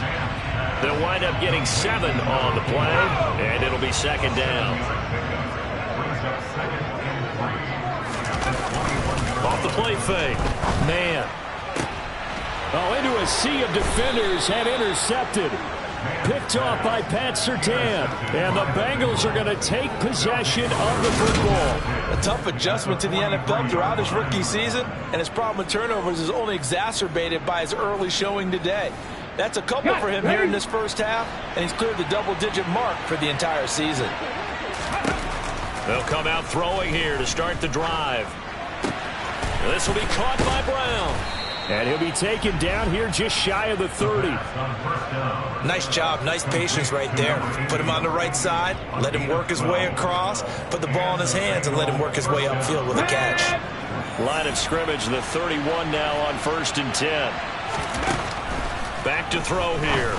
They'll wind up getting 7 on the play, and it'll be second down. Off the play fake. Man. Oh, into a sea of defenders and intercepted. Picked off by Pat Surtain. And the Bengals are going to take possession of the football. A tough adjustment to the NFL throughout his rookie season, and his problem with turnovers is only exacerbated by his early showing today. That's a couple for him here in this first half, and he's cleared the double-digit mark for the entire season. They'll come out throwing here to start the drive. This will be caught by Brown. And he'll be taken down here just shy of the 30. Nice job, nice patience right there. Put him on the right side, let him work his way across, put the ball in his hands, and let him work his way upfield with a catch. Line of scrimmage, the 31 now on 1st and 10. Back to throw here.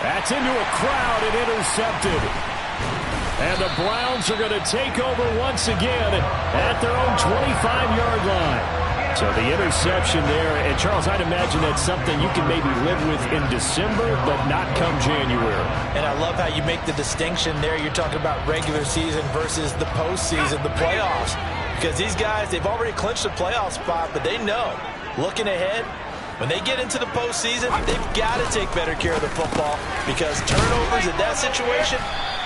That's into a crowd and intercepted. And the Browns are going to take over once again at their own 25-yard line. So the interception there, and Charles, I'd imagine that's something you can maybe live with in December, but not come January. And I love how you make the distinction there. You're talking about regular season versus the postseason, the playoffs. Because these guys, they've already clinched the playoff spot, but they know, looking ahead, when they get into the postseason, they've got to take better care of the football because turnovers in that situation,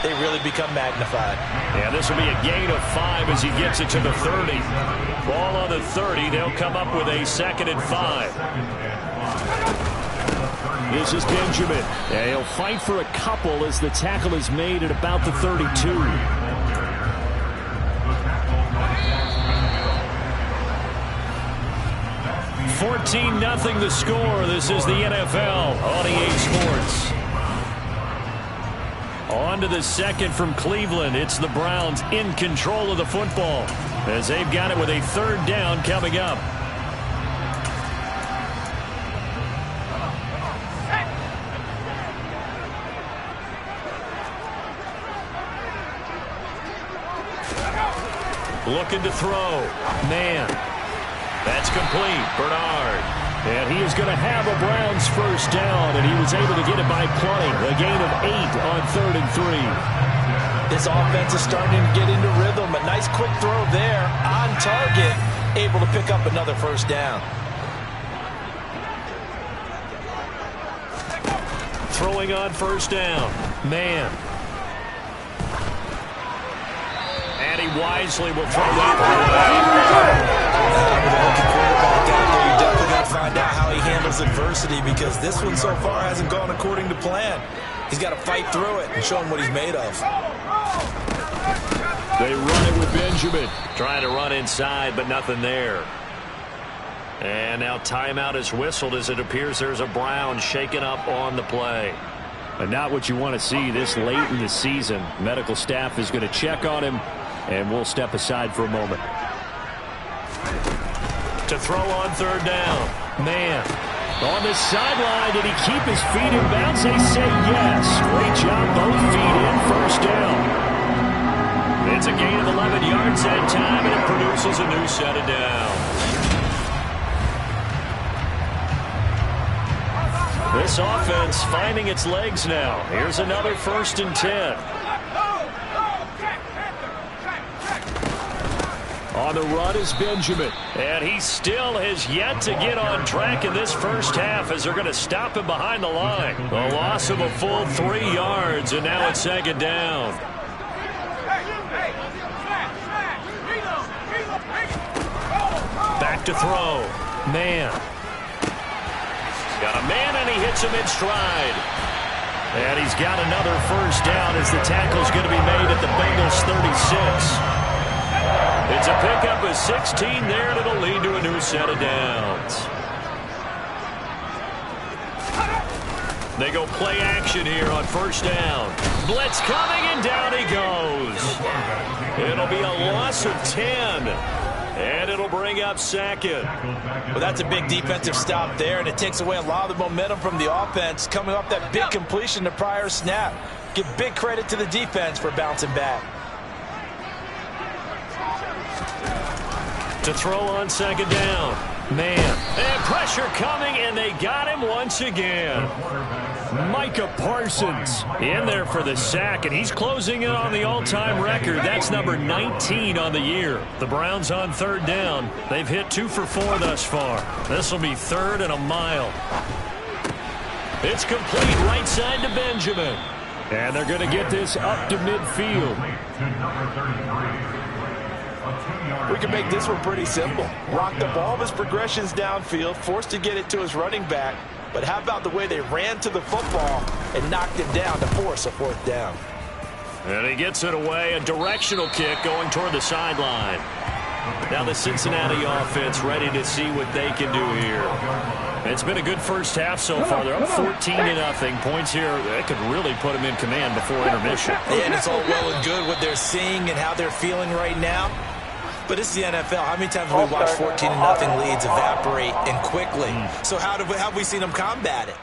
they really become magnified. Yeah, this will be a gain of 5 as he gets it to the 30. Ball on the 30. They'll come up with a 2nd and 5. This is Benjamin. Yeah, he'll fight for a couple as the tackle is made at about the 32. 14-0 the score. This is the NFL on EA Sports. On to the second from Cleveland. It's the Browns in control of the football as they've got it with a 3rd down coming up. Looking to throw. Man. That's complete. Bernard. And he is going to have a Browns 1st down, and he was able to get it by plenty. A gain of 8 on 3rd and 3. This offense is starting to get into rhythm. A nice quick throw there on target, able to pick up another 1st down. Throwing on 1st down. Man. And he wisely will throw that You definitely got to find out how he handles adversity because this one so far hasn't gone according to plan. He's got to fight through it and show him what he's made of. They run it with Benjamin. Trying to run inside, but nothing there. And now timeout is whistled as it appears there's a Brown shaken up on the play. But not what you want to see this late in the season. Medical staff is going to check on him, and we'll step aside for a moment. To throw on 3rd down. Man. On the sideline, did he keep his feet in bounds? They say yes. Great job, both feet in, 1st down. It's a gain of 11 yards that time, and it produces a new set of downs. This offense finding its legs now. Here's another 1st and 10. On the run is Benjamin. And he still has yet to get on track in this first half as they're going to stop him behind the line. A loss of a full 3 yards, and now it's 2nd down. Back to throw. Man. Got a man, and he hits him in stride. And he's got another 1st down as the tackle's going to be made at the Bengals 36. It's a pickup of 16 there, and it'll lead to a new set of downs. They go play action here on 1st down. Blitz coming, and down he goes. It'll be a loss of 10. And it'll bring up 2nd. Well, that's a big defensive stop there, and it takes away a lot of the momentum from the offense coming off that big completion the prior snap. Give big credit to the defense for bouncing back. To throw on 2nd down. Man. And pressure coming, and they got him once again. Micah Parsons in there for the sack, and he's closing in on the all-time record. That's number 19 on the year. The Browns on 3rd down. They've hit 2 for 4 thus far. This will be 3rd and a mile. It's complete right side to Benjamin. And they're going to get this up to midfield. We can make this one pretty simple. Blocked up all of his progressions downfield, forced to get it to his running back. But how about the way they ran to the football and knocked it down to force a 4th down? And he gets it away, a directional kick going toward the sideline. Now the Cincinnati offense ready to see what they can do here. It's been a good first half so far. They're up 14-0. Points here, that could really put them in command before intermission. Yeah, and it's all well and good what they're seeing and how they're feeling right now. But it's the NFL. How many times have we watched 14-0 leads evaporate and quickly? So how have we seen them combat it?